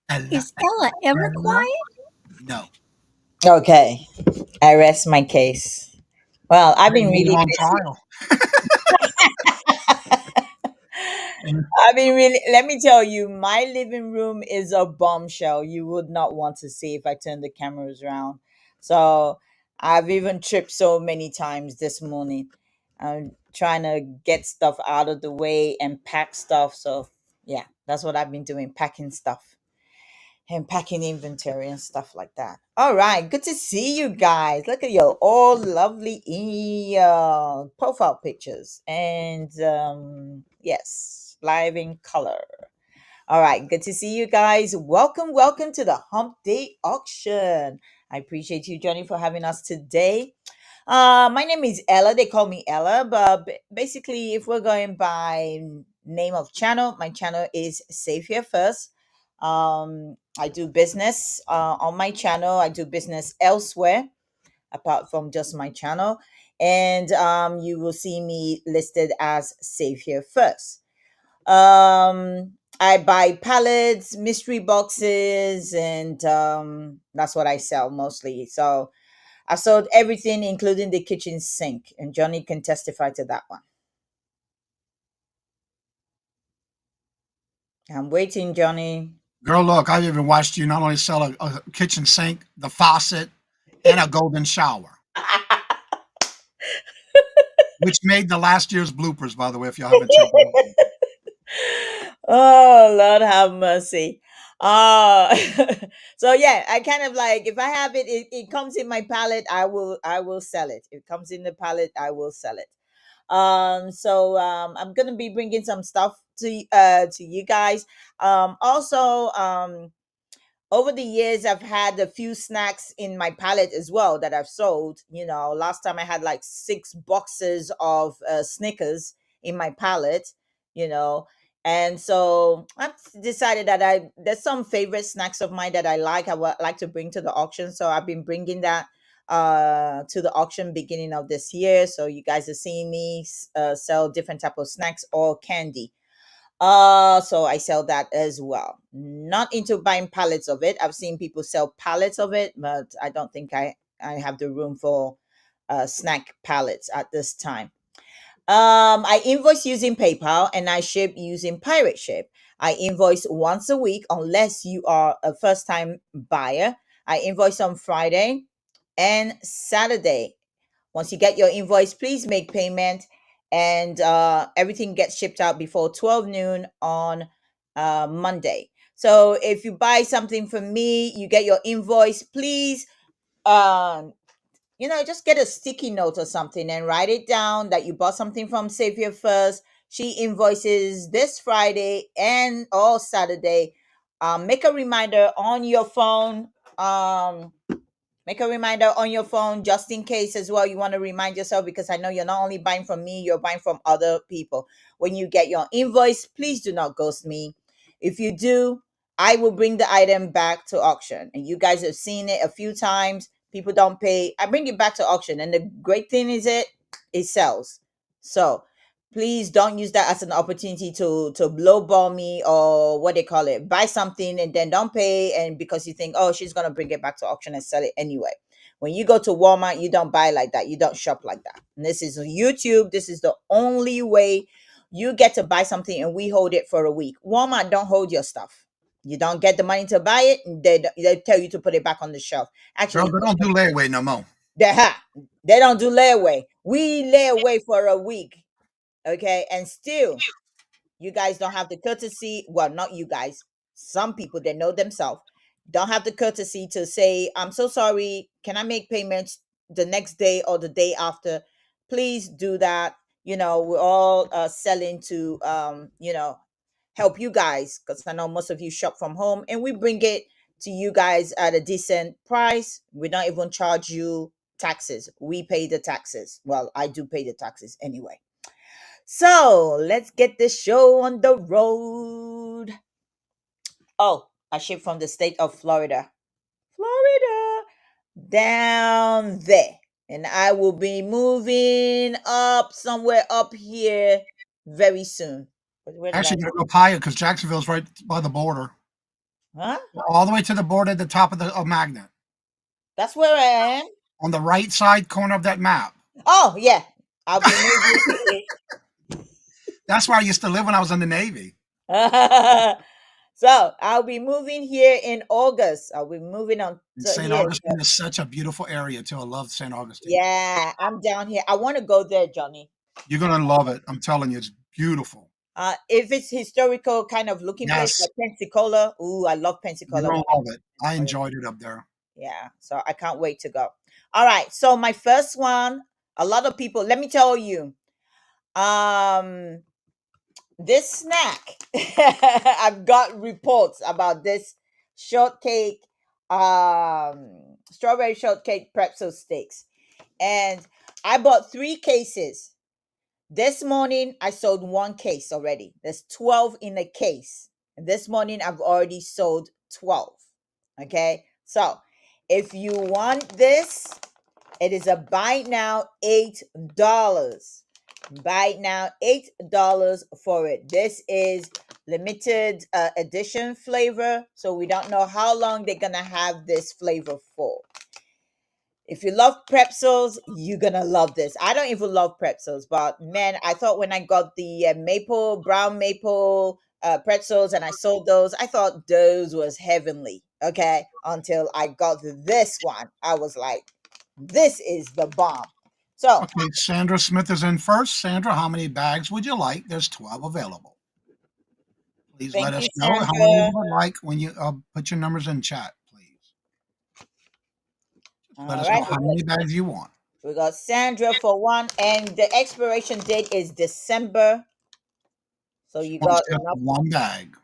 Is Ella ever quiet?
No.
Okay, I rest my case. Well, I've been
Maybe
really
on
busy.
trial. And
I've been really, let me tell you, my living room is a bombshell. You would not want to see if I turn the cameras around. So I've even tripped so many times this morning. I'm trying to get stuff out of the way and pack stuff. So yeah, that's what I've been doing, packing stuff and packing inventory and stuff like that. All right, good to see you guys. Look at your all lovely profile pictures, and yes, live in color. All right, good to see you guys. Welcome to the Hump Day Auction. I appreciate you, Johnny, for having us today. My name is Ella. They call me Ella, but basically, if we're going by name of channel, my channel is Save Here First. I do business on my channel. I do business elsewhere apart from just my channel, and you will see me listed as Save Here First. I buy pallets, mystery boxes, and that's what I sell mostly. So I sold everything, including the kitchen sink, and Johnny can testify to that one. I'm waiting, Johnny.
girl, look, I've even watched you not only sell a kitchen sink, the faucet, and a golden shower, which made the last year's bloopers, by the way, if you haven't checked it out.
Oh, Lord have mercy. Uh so yeah, I kind of like, if I have it comes in my pallet, I will sell it. If it comes in the pallet, I will sell it. I'm gonna be bringing some stuff to you guys. Also, over the years, I've had a few snacks in my pallet as well that I've sold. Last time I had like 6 boxes of Snickers in my pallet, you know. And so I've decided that there's some favorite snacks of mine that I would like to bring to the auction. So I've been bringing that to the auction beginning of this year. So you guys are seeing me sell different type of snacks or candy. So I sell that as well. Not into buying pallets of it. I've seen people sell pallets of it, but I don't think I have the room for snack pallets at this time. I invoice using PayPal and I ship using Pirate Ship. I invoice once a week unless you are a first time buyer. I invoice on Friday and Saturday. Once you get your invoice, please make payment, and everything gets shipped out before 12 noon on Monday. So if you buy something from me, you get your invoice, please, um, just get a sticky note or something and write it down that you bought something from Savior First. She invoices this Friday and or Saturday. Make a reminder on your phone. Make a reminder on your phone just in case as well. You want to remind yourself because I know you're not only buying from me, you're buying from other people. When you get your invoice, please do not ghost me. If you do, I will bring the item back to auction. And you guys have seen it a few times. People don't pay. I bring it back to auction. And the great thing is it sells. So please don't use that as an opportunity to lowball me or what they call it, buy something and then don't pay, and because you think, oh, she's gonna bring it back to auction and sell it anyway. When you go to Walmart, you don't buy like that, you don't shop like that. And this is YouTube. This is the only way you get to buy something, and we hold it for a week. Walmart don't hold your stuff. You don't get the money to buy it, and they tell you to put it back on the shelf. Actually,
Girl, they don't do layaway no more.
they don't do layaway. We lay away for a week. Okay, and still you guys don't have the courtesy, well, not you guys, some people that know themselves don't have the courtesy to say, I'm so sorry, can I make payments the next day or the day after? Please do that. We're all selling to help you guys, because I know most of you shop from home, and we bring it to you guys at a decent price. We don't even charge you taxes. We pay the taxes. Well, I do pay the taxes anyway. So let's get this show on the road. Oh, I ship from the state of Florida. Down there. And I will be moving up somewhere up here very soon. Where did I
Actually,
go?
you gotta go higher because Jacksonville's right by the border.
Huh?
All the way to the border at the top of Magnet.
That's where I am.
On the right side corner of that map.
Oh, yeah. I'll be moving.
That's where I used to live when I was in the Navy.
So I'll be moving here in August. I'll be moving on to
St.
here.
Augustine is such a beautiful area too. I love St. Augustine.
Yeah, I'm down here. I want to go there, Johnny.
You're gonna love it. I'm telling you, it's beautiful.
If it's historical kind of looking place
Yes.
like Pensacola, ooh, I love
You're
Pensacola.
gonna love it. I enjoyed it up there.
Yeah, so I can't wait to go. All right, so my first one, a lot of people, let me tell you, this snack, I've got reports about this shortcake, strawberry shortcake pretzel sticks, and I bought 3 cases. This morning I sold 1 case already. There's 12 in a case. And this morning I've already sold 12. Okay, so if you want this, it is a buy now $8. Buy now $8 for it. This is limited edition flavor, so we don't know how long they're gonna have this flavor for. If you love pretzels, you're gonna love this. I don't even love pretzels, but man, I thought when I got the brown maple pretzels and I sold those, I thought those was heavenly. Okay, until I got this one, I was like, this is the bomb. So,
okay, Sandra Smith is in first. Sandra, how many bags would you like? There's 12 available. Please let us know how many you would like when you put your numbers in chat, please. Let us know how many bags you want.
We got Sandra for 1, and the expiration date is December. So you got enough
1 bag.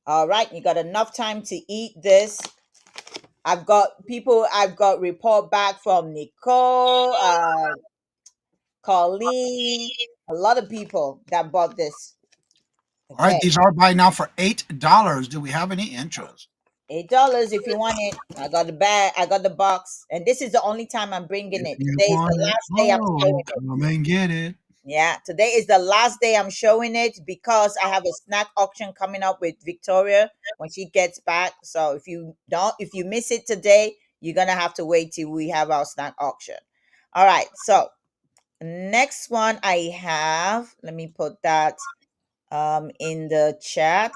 All right, you got enough time to eat this. I've got report back from Nicole, Colleen, a lot of people that bought this.
All right, these are by now for $8. Do we have any interest?
$8 if you want it. I got the bag, I got the box, and this is the only time I'm bringing it. Today is the last day I'm showing it.
Come and get it.
Yeah, today is the last day I'm showing it because I have a snack auction coming up with Victoria when she gets back. So if you miss it today, you're gonna have to wait till we have our snack auction. All right, so next one I have, let me put that in the chat.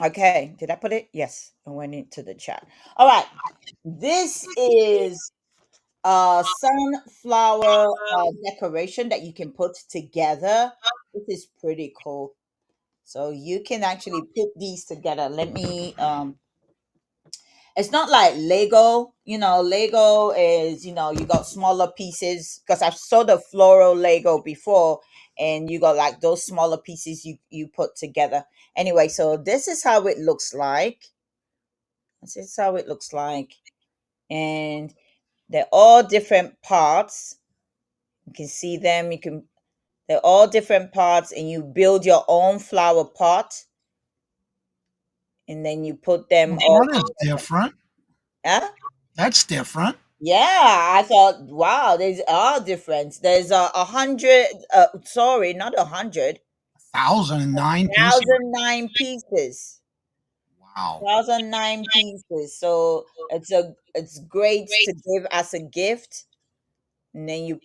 Okay, did I put it? Yes, I went into the chat. All right, this is sunflower decoration that you can put together. This is pretty cool. So you can actually put these together. Let me it's not like Lego. Lego is, you got smaller pieces, because I've saw the floral Lego before, and you got like those smaller pieces you put together. Anyway, so this is how it looks like. This is how it looks like. And they're all different parts. You can see them. They're all different parts, and you build your own flower pot, and then you put them all.
That is different.
Huh?
That's different.
Yeah, I thought, wow, there's all different. There's 100. Sorry, not 100.
1,009 pieces.
1,009 pieces.
Wow.
1,009 pieces. So it's great to give as a gift, and then you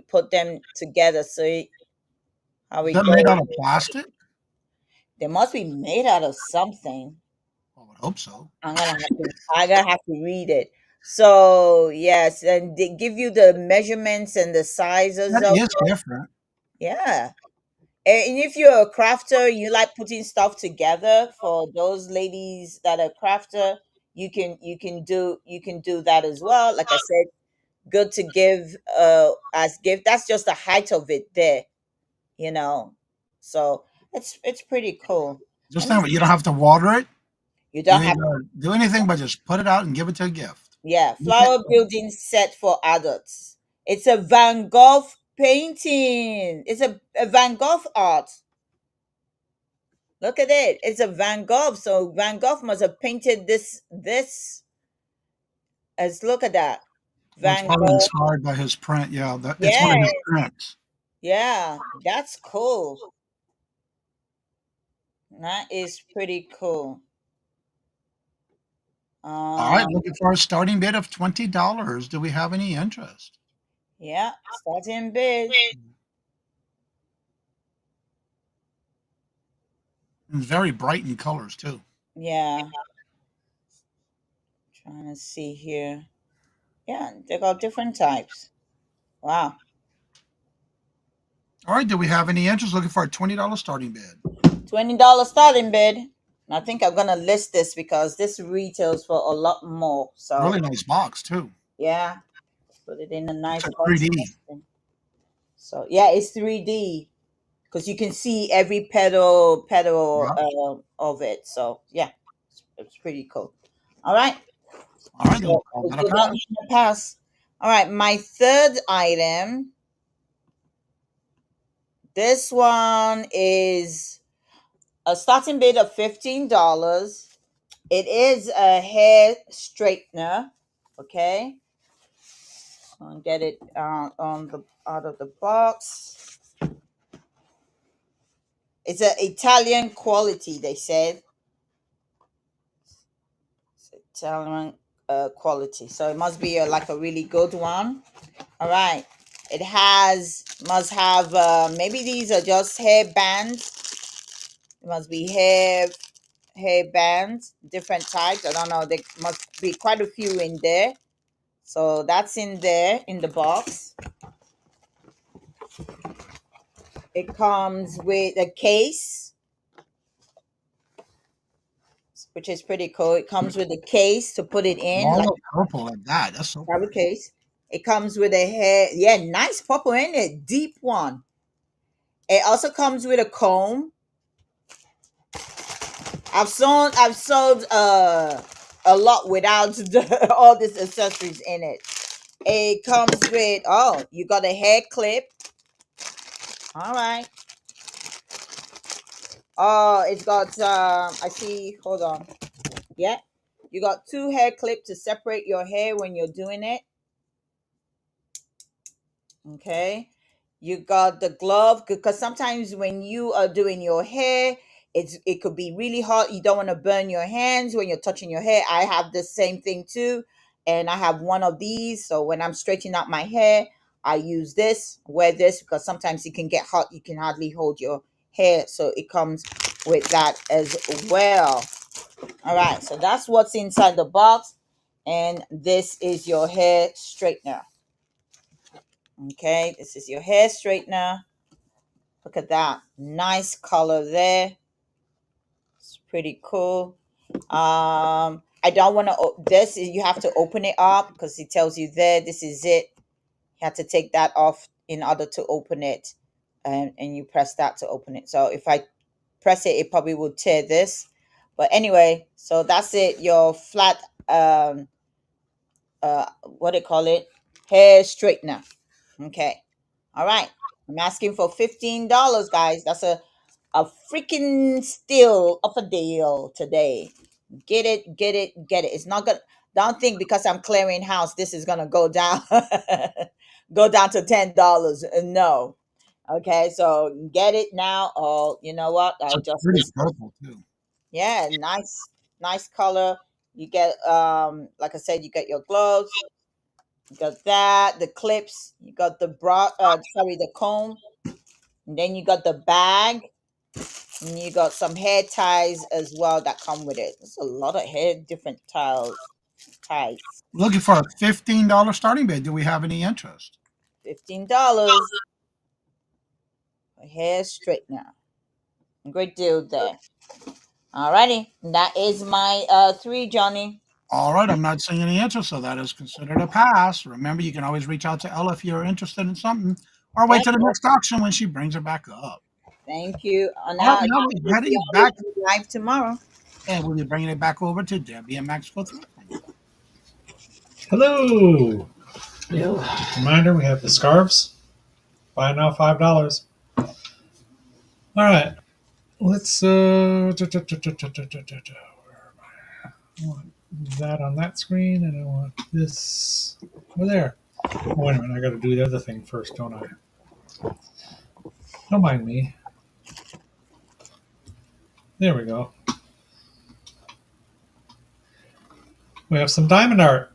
put them together. So how it
They're made out
goes.
of plastic?
They must be made out of something.
I would hope so.
I gotta have to read it. So yes, and they give you the measurements and the sizes
That
of
is
it.
different.
Yeah. And if you're a crafter, you like putting stuff together. For those ladies that are crafter, you can do that as well. Like I said, good to give as gift. That's just the height of it there, you know. So it's pretty cool.
Just
Let me
think, you
see.
don't have to water it.
You
You
don't
ain't
have
gotta do anything but just put it out and give it to a gift.
Yeah,
Look at
flower building set for adults. It's a Van Gogh painting. It's a Van Gogh art. Look at it. It's a Van Gogh. So Van Gogh must have painted this. As look at that.
Well, it's
Van
probably
Gogh.
inspired by his print. Yeah, it's one
Yeah,
of his prints.
yeah. That's cool. That is pretty cool.
All right,
Um,
looking for a starting bid of $20. Do we have any interest?
yeah, starting bid.
And very bright in colors too.
Yeah. Trying to see here. Yeah, they got different types. Wow.
All right, do we have any interest? Looking for a $20 starting bid.
$20 starting bid. I think I'm gonna list this because this retails for a lot more. So
Really nice box too.
yeah, put it in a
It's
nice
a
box.
3D.
So yeah, it's 3D because you can see every petal
Yeah.
of it. So yeah, it's pretty cool. All right,
All right, then we'll
so
call
we'll
that a
give that
pass.
one a pass. All right, my third item. This one is a starting bid of $15. It is a hair straightener. Okay, I'll get it out of the box. It's an Italian quality. They said it's Italian quality, so it must be like a really good one. All right, it must have maybe these are just hair bands. It must be hair bands, different types. I don't know. There must be quite a few in there. So that's in there in the box. It comes with a case, which is pretty cool. It comes with a case to put it in,
All
like
the purple like that. That's so
a
pretty.
case. It comes with a hair, yeah, nice purple in it, deep one. It also comes with a comb. I've sold a lot without all these accessories in it. It comes with you got a hair clip. All right. Oh, it's got I see. Hold on. Yeah, you got two hair clips to separate your hair when you're doing it. Okay. You got the glove because sometimes when you are doing your hair, it could be really hot. You don't want to burn your hands when you're touching your hair. I have the same thing too, and I have one of these. So when I'm straightening out my hair, I use this, wear this because sometimes it can get hot. You can hardly hold your hair, so it comes with that as well. All right, so that's what's inside the box, and this is your hair straightener. Okay, this is your hair straightener. Look at that. Nice color there. It's pretty cool. I don't want to, you have to open it up because it tells you there, this is it. You have to take that off in order to open it. And you press that to open it. So if I press it, it probably will tear this. But anyway, so that's it. Your flat, what do you call it? Hair straightener. Okay. All right. I'm asking for $15, guys. That's a freaking steal of a deal today. Get it, get it, get it. It's not gonna. Don't think because I'm clearing house, this is gonna go down, go down to $10. No. Okay, so get it now. Oh, you know what?
It's
I'll
a
just
pretty
list it.
purple too.
Yeah, nice color. You get like I said, you get your gloves, you got that, the clips, you got the the comb, and then you got the bag, and you got some hair ties as well that come with it. There's a lot of hair different ties.
Looking for a $15 starting bid. Do we have any interest?
$15 a hair straightener. Great deal there. Alrighty, that is my 3, Johnny.
All right, I'm not seeing any interest, so that is considered a pass. Remember, you can always reach out to Ella if you're interested in something, or wait
Thank
till the
you.
next auction when she brings it back up.
Thank you.
All right,
Now
now
you
we're
will see
heading
all
back,
this live tomorrow.
and we'll be bringing it back over to Debbie and Maxx Thrifting.
Hello. Reminder: we have the scarves. Buy now, $5. All right. Let's I want that on that screen, and I want this over there. Oh, wait a minute, I got to do the other thing first, don't I? Don't mind me. There we go. We have some diamond art.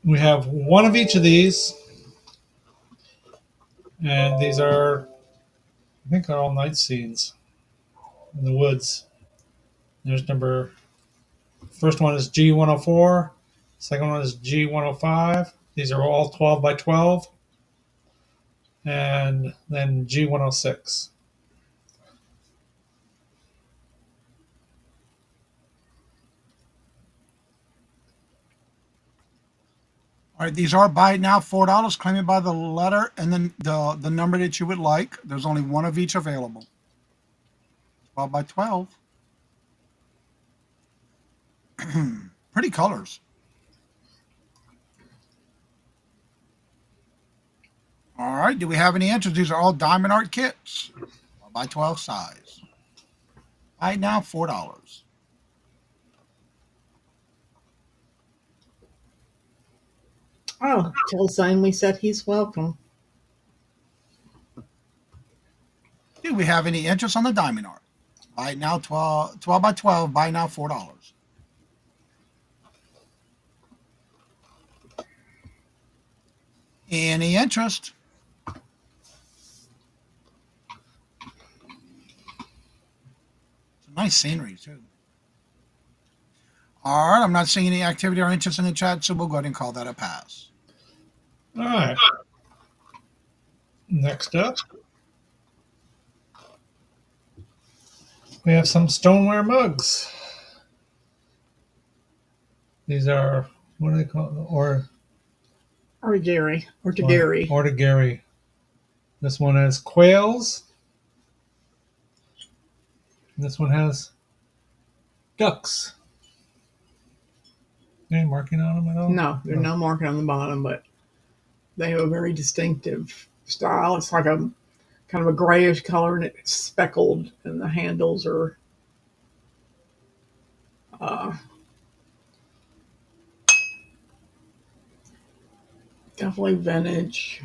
We have one of each of these, and these are, I think, they're all night scenes in the woods. There's first one is G104, second one is G105. These are all 12 by 12, and then G106.
All right, these are buy it now $4. Claim it by the letter and then the number that you would like. There's only one of each available. 12 by 12. Pretty colors. All right, do we have any interest? These are all diamond art kits. 12 by 12 size. Buy it now $4.
Oh, tell Zane we said he's welcome.
Do we have any interest on the diamond art? Buy it now 12 by 12. Buy now $4. Any interest? Some nice scenery too. All right, I'm not seeing any activity or interest in the chat, so we'll go ahead and call that a pass.
All right. Next up, we have some stoneware mugs. These are, what do they call it?
Origami.
Origami. This one has quails. And this one has ducks. Any marking on them at all?
No, there's no marking on the bottom, but they have a very distinctive style. It's like a kind of a grayish color, and it's speckled, and the handles are definitely vintage.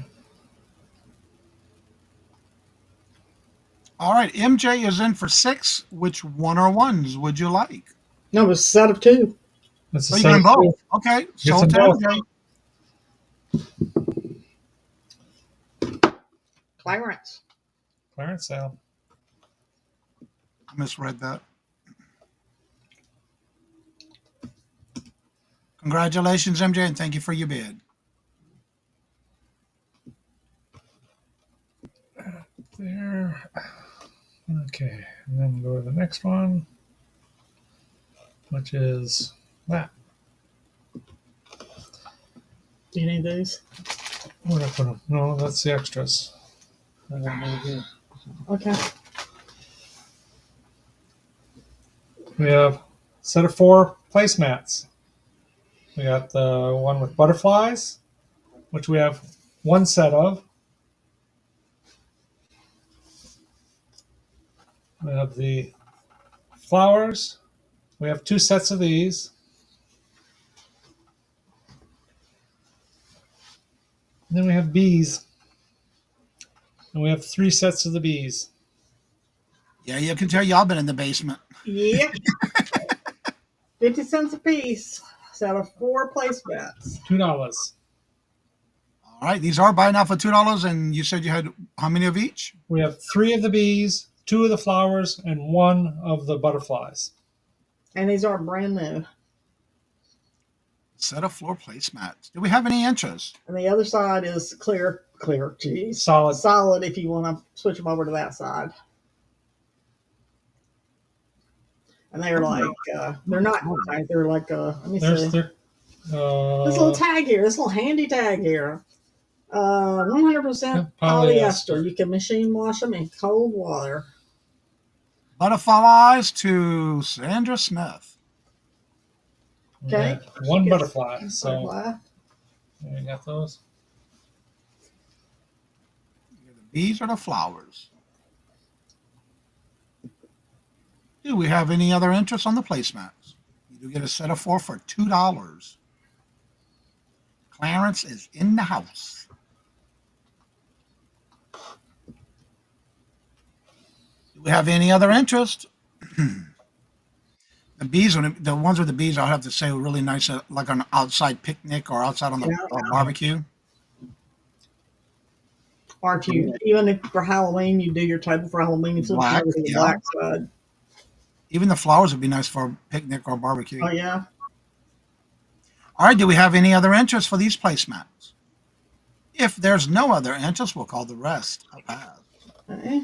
All right, MJ is in for 6. Which one or ones would you like?
No, it's a set of 2.
That's
So you can both. Okay,
Get
sold to
some both.
MJ.
Clarence.
Clearance sale.
I misread that. Congratulations, MJ, and thank you for your bid.
There. Okay, and then go to the next one, which is that.
Do you need these?
Where'd I put them? No, that's the extras. I got them over here.
Okay.
We have set of 4 placemats. We got the one with butterflies, which we have 1 set of. We have the flowers. We have 2 sets of these. And then we have bees. And we have 3 sets of the bees.
Yeah, you can tell y'all been in the basement.
Yep. 50 cents a piece. Set of 4 placemats.
$2.
All right, these are buying now for $2, and you said you had how many of each?
We have 3 of the bees, 2 of the flowers, and 1 of the butterflies.
And these are brand new.
Set of 4 placemats. Do we have any interest?
And the other side is clear, geez.
Solid.
Solid if you want to switch them over to that side. And they're like, they're not, they're like, let me see. This little tag here, this little handy tag here. 100% polyester. You can machine wash them in cold water.
Butterflies to Sandra Smith.
Okay.
1 butterfly. So you got those.
The bees or the flowers? Do we have any other interest on the placemats? You do get a set of 4 for $2. Clarence is in the house. Do we have any other interest? The bees, the ones with the bees, I'll have to say, were really nice, like on an outside picnic or outside on the barbecue.
Or if you, even if for Halloween, you do your table for Halloween, you
Black,
the
yeah.
black side.
Even the flowers would be nice for a picnic or barbecue.
Oh, yeah.
All right, do we have any other interest for these placemats? If there's no other interest, we'll call the rest a pass.
Okay.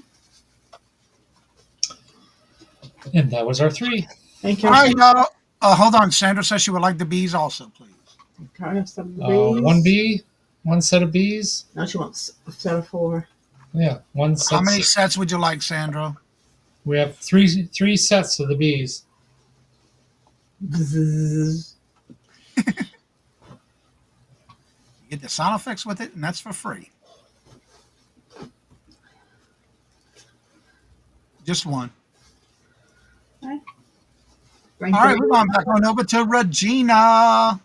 And that was our 3.
Thank you.
All right, y'all. Hold on. Sandra says she would like the bees also, please.
Okay, some of the bees.
1 bee, 1 set of bees.
Now she wants a set of 4.
Yeah, 1 set.
How many sets would you like, Sandra?
We have 3 sets of the bees.
You get the sound effects with it, and that's for free. Just 1.
Okay.
All right, we're going back on over to Regina.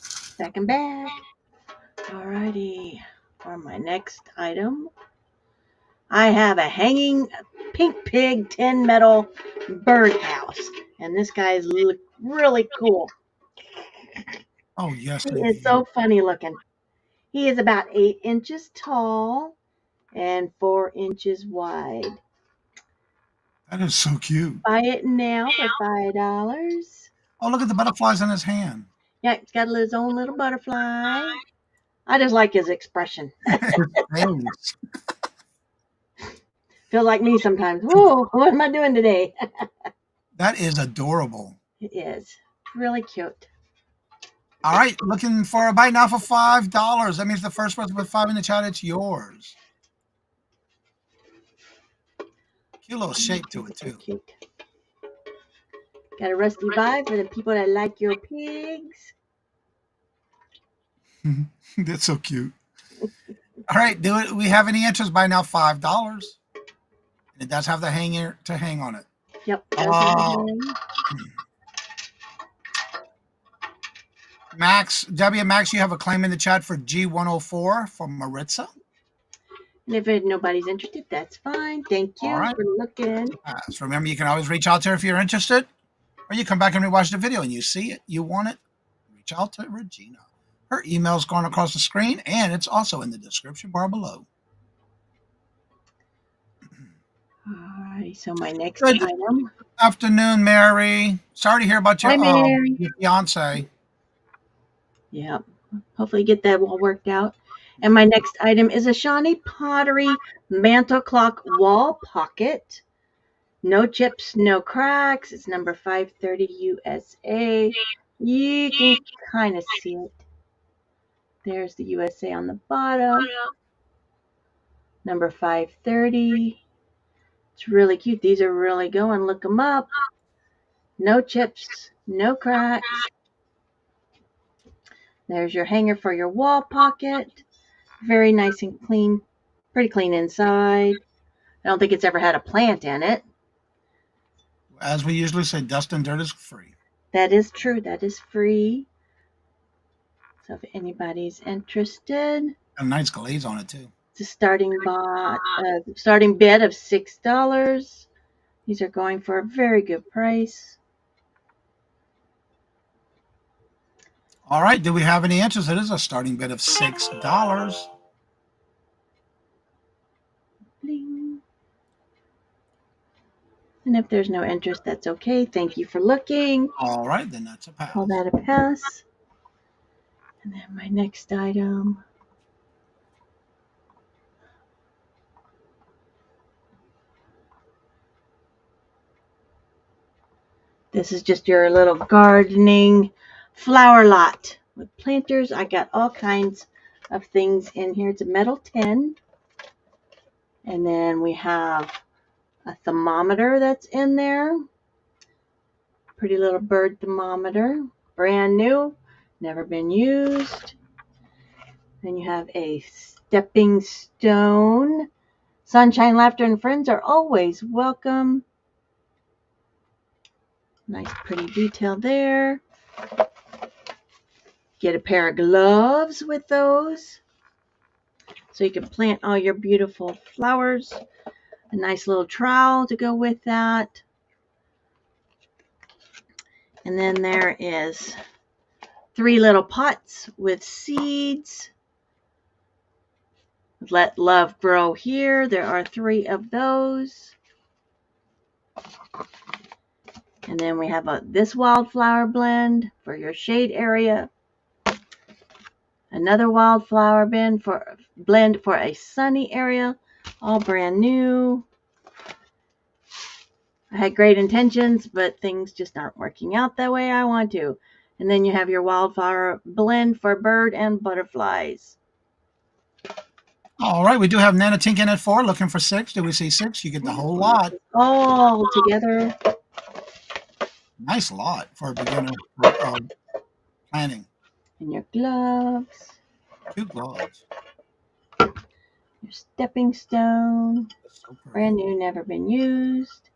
Second back. Alrighty. For my next item, I have a hanging pink pig 10 metal birdhouse. And this guy's look really cool.
Oh, yes.
He is so funny looking. He is about 8 inches tall and 4 inches wide.
That is so cute.
Buy it now for $5.
Oh, look at the butterflies in his hand.
Yeah, he's got his own little butterfly. I just like his expression. Feel like me sometimes. Whoa, what am I doing today?
That is adorable.
It is. Really cute.
All right, looking for a buy now for $5. That means the first person with 5 in the chat, it's yours. Cute little shape to it, too.
Cute. Got a rusty vibe for the people that like your pigs.
That's so cute. All right, do it. We have any interest by now? $5. And it does have the hanger to hang on it.
Yep.
Max, Max, you have a claim in the chat for G104 from Maritza.
And if nobody's interested, that's fine. Thank you for looking.
So remember, you can always reach out to her if you're interested, or you come back and rewatch the video and you see it, you want it, reach out to Regina. Her email's going across the screen, and it's also in the description bar below.
All right, so my next item.
Afternoon, Mary. Sorry to hear about your fiance.
Yeah, hopefully get that all worked out. And my next item is a Shawnee Pottery Mantle Clock Wall Pocket. No chips, no cracks. It's number 530 USA. You can kind of see it. There's the USA on the bottom. Number 530. It's really cute. These are really going. Look them up. No chips, no cracks. There's your hanger for your wall pocket. Very nice and clean. Pretty clean inside. I don't think it's ever had a plant in it.
As we usually say, dust and dirt is free.
That is true. That is free. So if anybody's interested,
Got a nice glaze on it too.
it's a starting bid of $6. These are going for a very good price.
All right. Do we have any interest? It is a starting bid of $6.
Bling. And if there's no interest, that's okay. Thank you for looking.
All right, then that's a pass.
Call that a pass. And then my next item. This is just your little gardening flower lot with planters. I got all kinds of things in here. It's a metal tin. And then we have a thermometer that's in there. Pretty little bird thermometer. Brand new. Never been used. Then you have a stepping stone. Sunshine, laughter, and friends are always welcome. Nice pretty detail there. Get a pair of gloves with those, so you can plant all your beautiful flowers. A nice little trowel to go with that. And then there is 3 little pots with seeds. Let love grow here. There are 3 of those. And then we have this wildflower blend for your shade area. Another wildflower blend for a sunny area. All brand new. I had great intentions, but things just aren't working out the way I want to. And then you have your wildflower blend for bird and butterflies.
All right, we do have Nana Tink in at 4, looking for 6. Do we see 6? You get the whole lot.
All together.
Nice lot for a beginner planting.
And your gloves.
2 gloves.
Your stepping stone.
So
Brand new, never been used.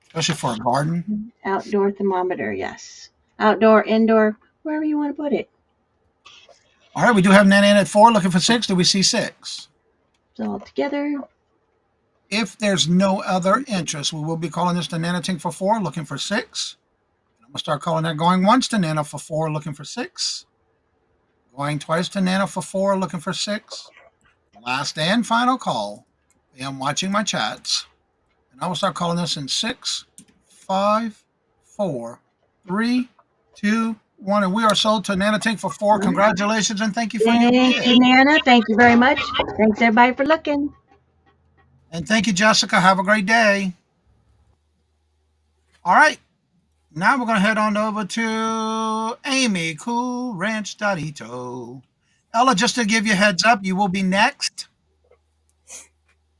Especially for a garden.
Outdoor thermometer, yes. Outdoor, indoor, wherever you want to put it.
All right, we do have Nana in at 4, looking for 6. Do we see 6?
It's all together.
If there's no other interest, we will be calling this the Nana Tink for 4, looking for 6. I'm going to start calling that going once to Nana for 4, looking for 6. Going twice to Nana for 4, looking for 6. Last and final call. I am watching my chats. And I will start calling this in 6, 5, 4, 3, 2, 1. And we are sold to Nana Tink for 4. Congratulations and thank you for your
Thank you, Nana. Thank you very much. Thanks, everybody, for looking.
And thank you, Jessica. Have a great day. All right. Now we're going to head on over to Amy, Cool Ranch Dorito. Ella, just to give you a heads up, you will be next.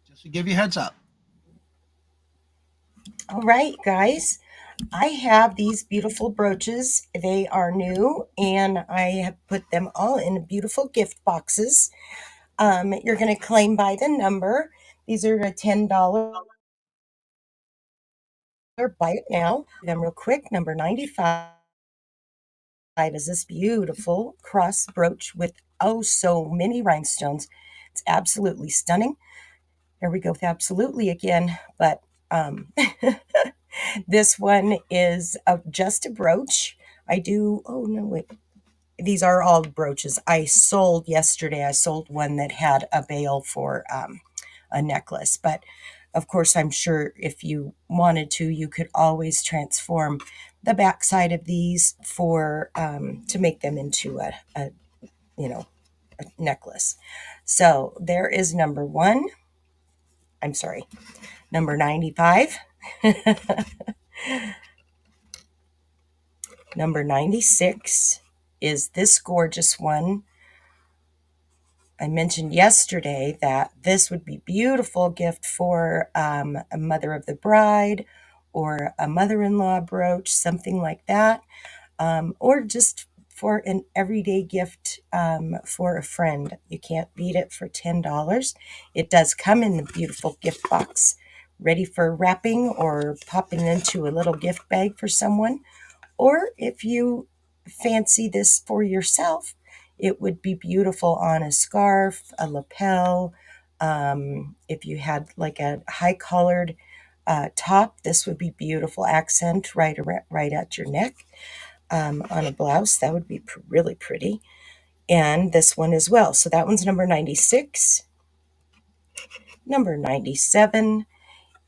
Just to give you a heads up.
All right, guys. I have these beautiful brooches. They are new, and I have put them all in beautiful gift boxes. You're going to claim by the number. These are a $10. Buy it now. Them real quick. Number 95 is this beautiful cross brooch with oh so many rhinestones. It's absolutely stunning. Here we go with absolutely again, but this one is just a brooch. Oh no, wait. These are all brooches. I sold yesterday. I sold one that had a bail for a necklace, but of course, I'm sure if you wanted to, you could always transform the backside of these for to make them into a necklace. So there is number 1. I'm sorry, number 95. Number 96 is this gorgeous one. I mentioned yesterday that this would be beautiful gift for a mother of the bride or a mother-in-law brooch, something like that, or just for an everyday gift for a friend. You can't beat it for $10. It does come in the beautiful gift box, ready for wrapping or popping into a little gift bag for someone. Or if you fancy this for yourself, it would be beautiful on a scarf, a lapel. If you had like a high collared top, this would be beautiful accent right at your neck. On a blouse, that would be really pretty. And this one as well. So that one's number 96. Number 97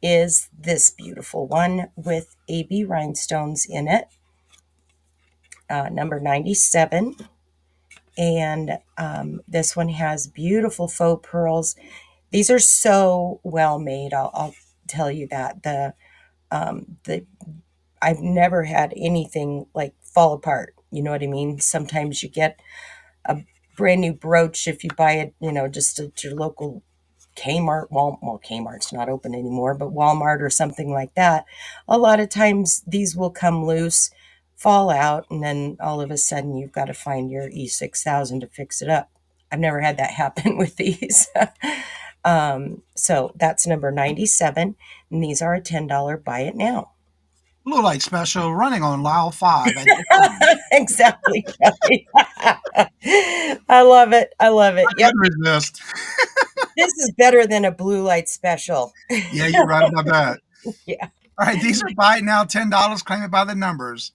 is this beautiful one with AB rhinestones in it. Number 97. And this one has beautiful faux pearls. These are so well made. I'll tell you that. I've never had anything like fall apart. You know what I mean? Sometimes you get a brand new brooch if you buy it, just at your local Kmart. Well, Kmart's not open anymore, but Walmart or something like that. A lot of times these will come loose, fall out, and then all of a sudden you've got to find your E6000 to fix it up. I've never had that happen with these. So that's number 97, and these are a $10 buy it now.
Blue light special running on Lyle 5.
Exactly. I love it. I love it.
I
Yep.
couldn't resist.
This is better than a blue light special.
Yeah, you're right about that.
Yeah.
All right, these are buy it now, $10. Claim it by the numbers.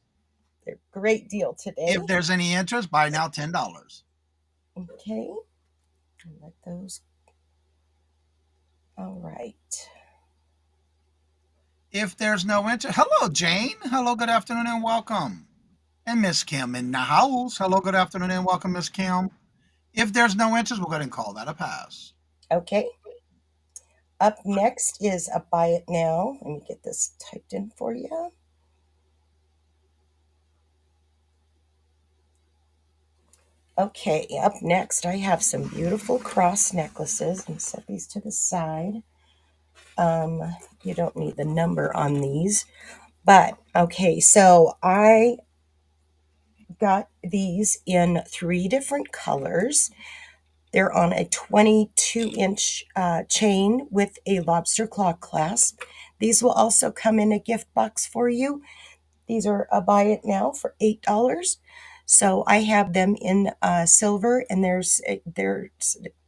They're a great deal today.
If there's any interest, buy now, $10.
Okay. Let those. All right.
If there's no interest, hello, Jane. Hello, good afternoon, and welcome. And Miss Kim in the house. Hello, good afternoon, and welcome, Miss Kim. If there's no interest, we'll go ahead and call that a pass.
Okay. Up next is a buy it now. Let me get this typed in for you. Okay, up next I have some beautiful cross necklaces. Let me set these to the side. You don't need the number on these. But, okay, so I got these in 3 different colors. They're on a 22-inch chain with a lobster claw clasp. These will also come in a gift box for you. These are a buy it now for $8. So I have them in silver, and there's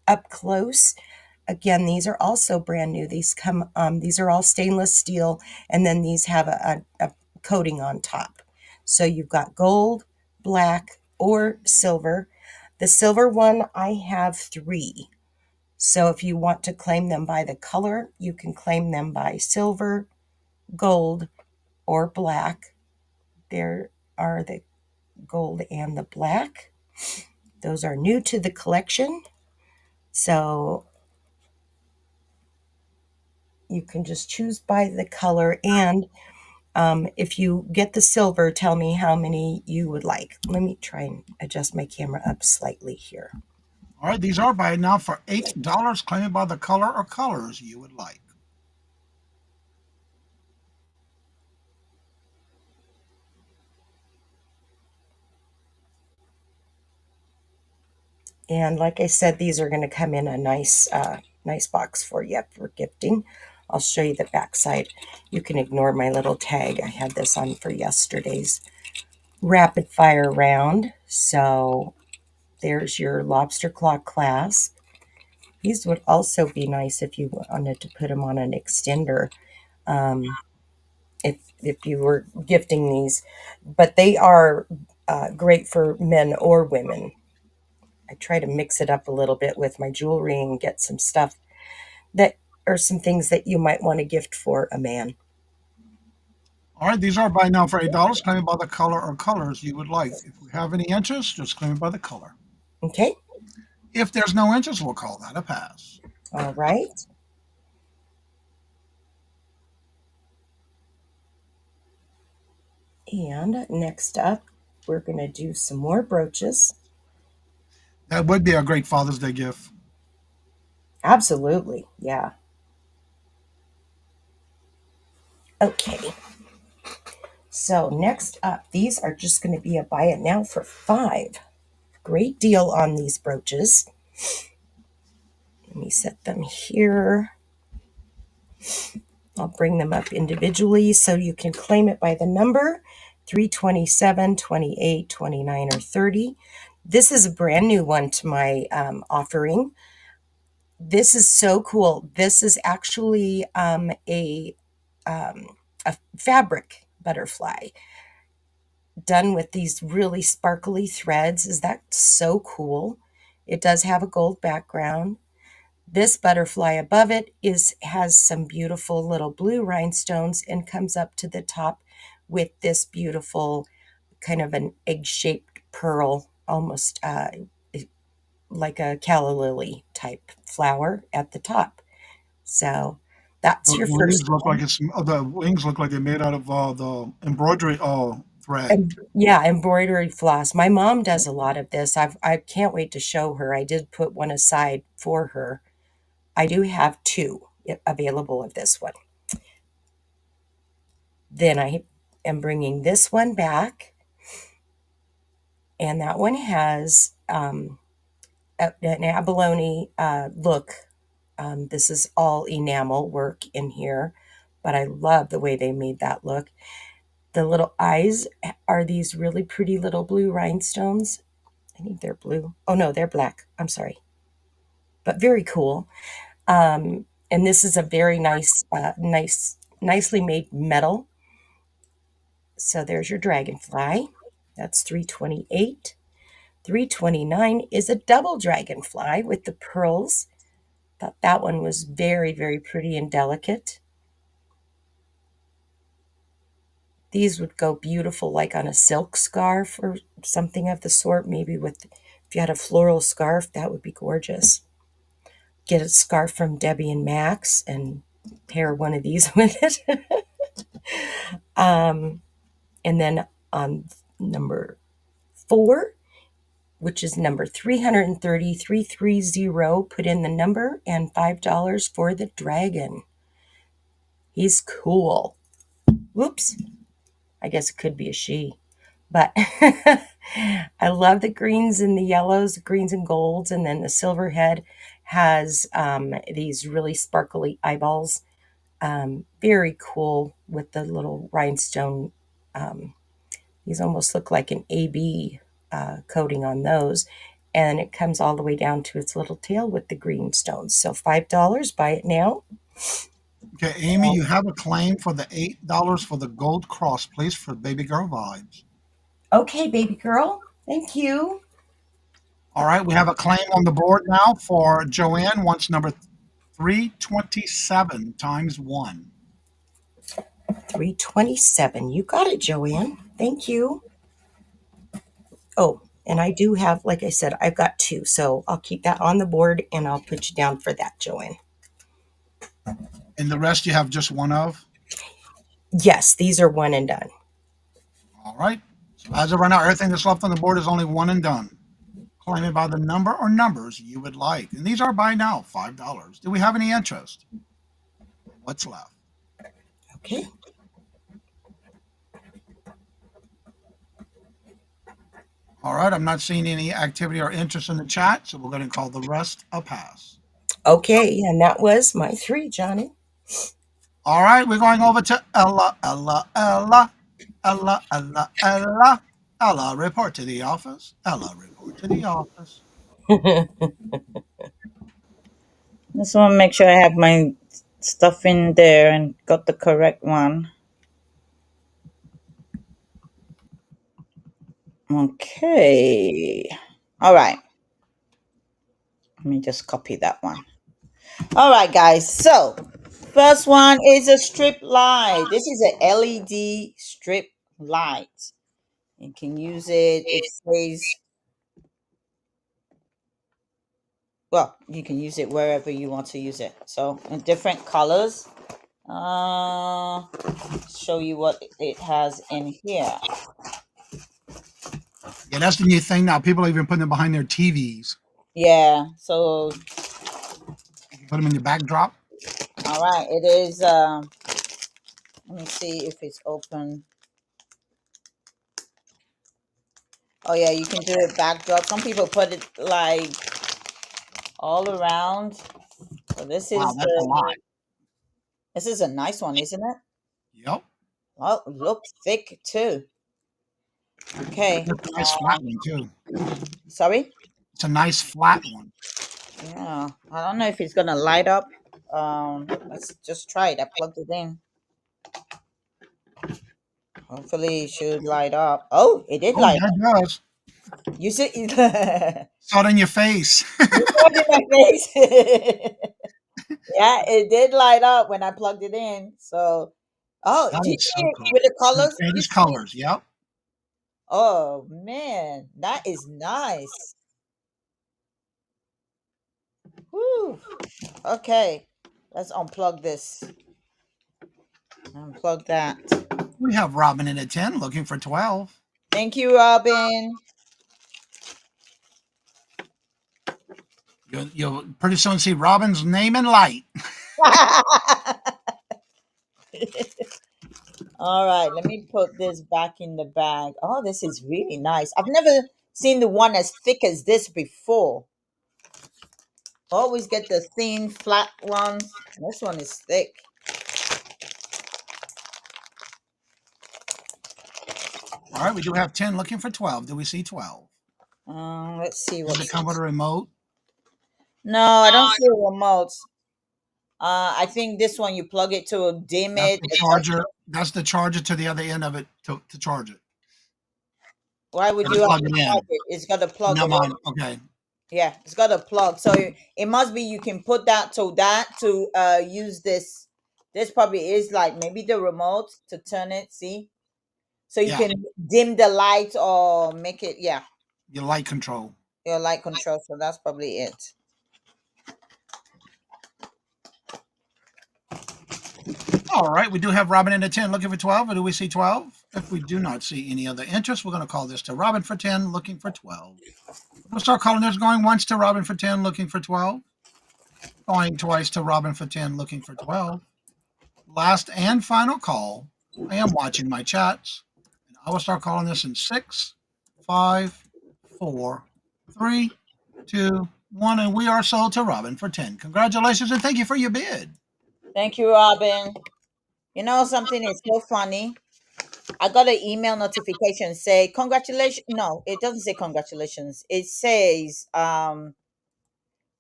up close. Again, these are also brand new. These are all stainless steel, and then these have a coating on top. So you've got gold, black, or silver. The silver one, I have 3. So if you want to claim them by the color, you can claim them by silver, gold, or black. There are the gold and the black. Those are new to the collection. So you can just choose by the color. And if you get the silver, tell me how many you would like. Let me try and adjust my camera up slightly here.
All right, these are buy it now for $8. Claim it by the color or colors you would like.
And like I said, these are going to come in a nice box for you for gifting. I'll show you the back side. You can ignore my little tag. I had this on for yesterday's rapid fire round. So there's your lobster claw clasp. These would also be nice if you wanted to put them on an extender. If you were gifting these, but they are great for men or women. I try to mix it up a little bit with my jewelry and get some stuff that are some things that you might want to gift for a man.
All right, these are buy now for $8. Claim it by the color or colors you would like. If we have any interest, just claim it by the color.
Okay.
If there's no interest, we'll call that a pass.
All right. And next up, we're going to do some more brooches.
That would be a great Father's Day gift.
Absolutely. Yeah. Okay. So next up, these are just going to be a buy it now for 5. Great deal on these brooches. Let me set them here. I'll bring them up individually so you can claim it by the number 327, 28, 29, or 30. This is a brand new one to my offering. This is so cool. This is actually a fabric butterfly done with these really sparkly threads. Is that so cool? It does have a gold background. This butterfly above it has some beautiful little blue rhinestones and comes up to the top with this beautiful kind of an egg-shaped pearl, almost like a calla lily type flower at the top. So that's
The
your
wings
first
look
one.
like the wings look like they're made out of the embroidery thread.
And yeah, embroidery floss. My mom does a lot of this. I can't wait to show her. I did put one aside for her. I do have 2 available of this one. Then I am bringing this one back, and that one has an abalone look. This is all enamel work in here, but I love the way they made that look. The little eyes are these really pretty little blue rhinestones. I think they're blue. Oh no, they're black. I'm sorry. But very cool. And this is a very nicely made metal. So there's your dragonfly. That's 328. 329 is a double dragonfly with the pearls. Thought that one was very, very pretty and delicate. These would go beautiful like on a silk scarf or something of the sort. Maybe if you had a floral scarf, that would be gorgeous. Get a scarf from Debbie and Maxx and pair one of these with it. And then on number 4, which is number 330, 330, put in the number and $5 for the dragon. He's cool. Whoops. I guess it could be a she. But I love the greens and the yellows, the greens and golds, and then the silver head has these really sparkly eyeballs. Very cool with the little rhinestone. These almost look like an AB coating on those. And it comes all the way down to its little tail with the green stones. So $5, buy it now.
Okay, Amy, you have a claim for the $8 for the gold cross, please, for baby girl vibes.
Okay, baby girl. Thank you.
All right, we have a claim on the board now for Joanne. Wants number 327 times 1.
327. You got it, Joanne. Thank you. Oh, and I do have, like I said, I've got 2. So I'll keep that on the board and I'll put you down for that, Joanne.
And the rest you have just one of?
Yes, these are one and done.
All right. So as of right now, everything that's left on the board is only one and done. Claim it by the number or numbers you would like. And these are by now, $5. Do we have any interest? What's left?
Okay.
All right. I'm not seeing any activity or interest in the chat, so we're going to call the rest a pass.
Okay, and that was my 3, Johnny.
All right. We're going over to Ella. Ella, report to the office. Ella, report to the office.
Just want to make sure I have my stuff in there and got the correct one. Okay. All right. Let me just copy that one. All right, guys. So, first one is a strip light. This is an LED strip light. You can use it. It says, well, you can use it wherever you want to use it. So, in different colors. Show you what it has in here.
Yeah, that's the new thing now. People are even putting them behind their TVs.
Yeah, so
Put them in your backdrop.
All right, it is. Let me see if it's open. Oh yeah, you can do it backdrop. Some people put it like all around. So this
Wow,
is
that's a lot.
a nice one, isn't it?
Yep.
Oh, look thick too. Okay.
That's a nice flat one too.
Sorry.
It's a nice flat one.
Yeah, I don't know if it's gonna light up. Let's just try it. I plugged it in. Hopefully, it should light up. Oh, it did
Oh,
light
yeah,
up.
it does.
You see, you
Saw it in your face.
saw it in my face. Yeah, it did light up when I plugged it in. So, oh,
That
do you
is
see
so
it
cool.
with the
It
colors? You
changes
see it?
colors. Yep.
Oh man, that is nice. Woo. Okay, let's unplug this. Unplug that.
We have Robin in at 10 looking for 12.
Thank you, Robin.
You'll pretty soon see Robin's name in light.
All right, let me put this back in the bag. Oh, this is really nice. I've never seen the one as thick as this before. Always get the thin, flat ones. This one is thick.
All right, we do have 10 looking for 12. Do we see 12?
Let's see
Does
what.
it come with a remote?
No, I don't see remotes. I think this one you plug it to dim
That's
it.
the charger. That's the charger to the other end of it to charge it.
Why would
Gotta
you have
plug
to
it
plug
in.
it? It's got a plug
Not
already.
mine. Okay.
Yeah, it's got a plug. So it must be you can put that to use this. This probably is like maybe the remote to turn it. See, so you
Yeah.
can dim the light or make it. Yeah,
Your light control.
your light control. So that's probably it.
All right, we do have Robin in at 10 looking for 12. Or do we see 12? If we do not see any other interest, we're going to call this to Robin for 10 looking for 12. We'll start calling this going once to Robin for 10 looking for 12. Going twice to Robin for 10 looking for 12. Last and final call. I am watching my chats. I will start calling this in 6, 5, 4, 3, 2, 1, and we are sold to Robin for 10. Congratulations and thank you for your bid.
Thank you, Robin. You know something is so funny. I got an email notification say congratulations. No, it doesn't say congratulations. It says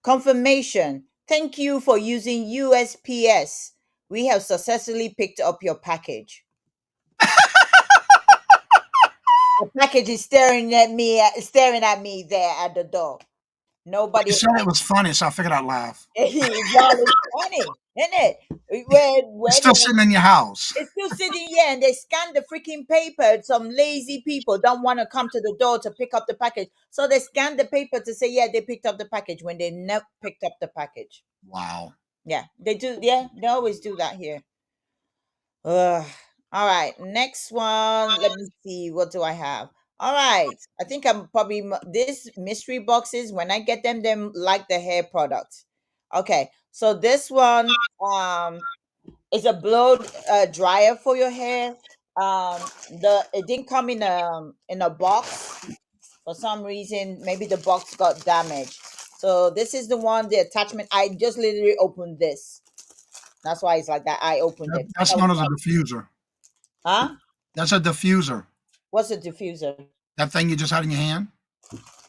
confirmation. Thank you for using USPS. We have successfully picked up your package. The package is staring at me there at the door. Nobody.
You said it was funny, so I figured I'd laugh.
Y'all is funny, isn't it? Where
It's still sitting in your house.
it's still sitting here and they scan the freaking paper. Some lazy people don't want to come to the door to pick up the package. So they scan the paper to say, yeah, they picked up the package when they never picked up the package.
Wow.
Yeah, they do. Yeah, they always do that here. Ugh. All right, next one. Let me see. What do I have? All right, I think I'm probably these mystery boxes. When I get them like the hair product. Okay, so this one is a blow dryer for your hair. It didn't come in a box for some reason. Maybe the box got damaged. So this is the one. The attachment. I just literally opened this. That's why it's like that. I opened it.
That's known as a diffuser.
Huh?
That's a diffuser.
What's a diffuser?
That thing you just had in your hand.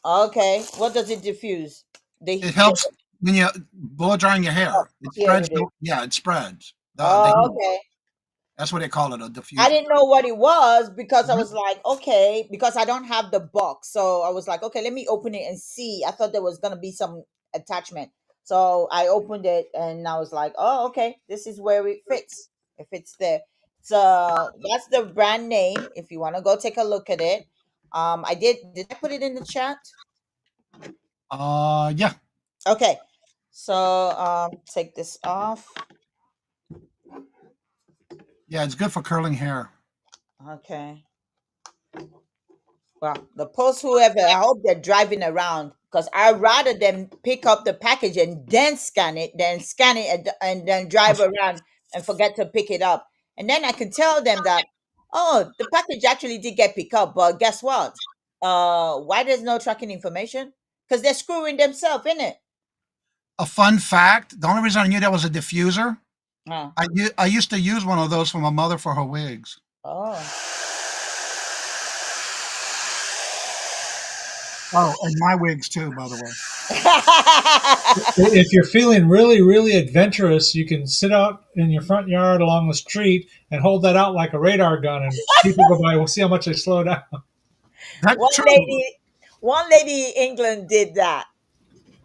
Okay. What does it diffuse?
It helps when you blow drying your hair. It spreads. Yeah, it spreads.
Okay.
That's what they call it, a diffuser.
I didn't know what it was because I was like, okay, because I don't have the box. So I was like, okay, let me open it and see. I thought there was going to be some attachment. So I opened it and I was like, oh, okay, this is where it fits. It fits there. So that's the brand name. If you want to go take a look at it. Did I put it in the chat?
Yeah.
Okay. So take this off.
Yeah, it's good for curling hair.
Okay. Well, the post whoever, I hope they're driving around because I'd rather them pick up the package and then scan it, and then drive around and forget to pick it up. And then I can tell them that, oh, the package actually did get picked up, but guess what? Why there's no tracking information? Because they're screwing themselves, in it.
A fun fact: the only reason I knew that was a diffuser,
Oh.
I used to use one of those for my mother for her wigs.
Oh.
Oh, and my wigs too, by the way.
If you're feeling really, really adventurous, you can sit out in your front yard along the street and hold that out like a radar gun, and people go by. We'll see how much they slow down.
That's
One
true.
lady in England did that.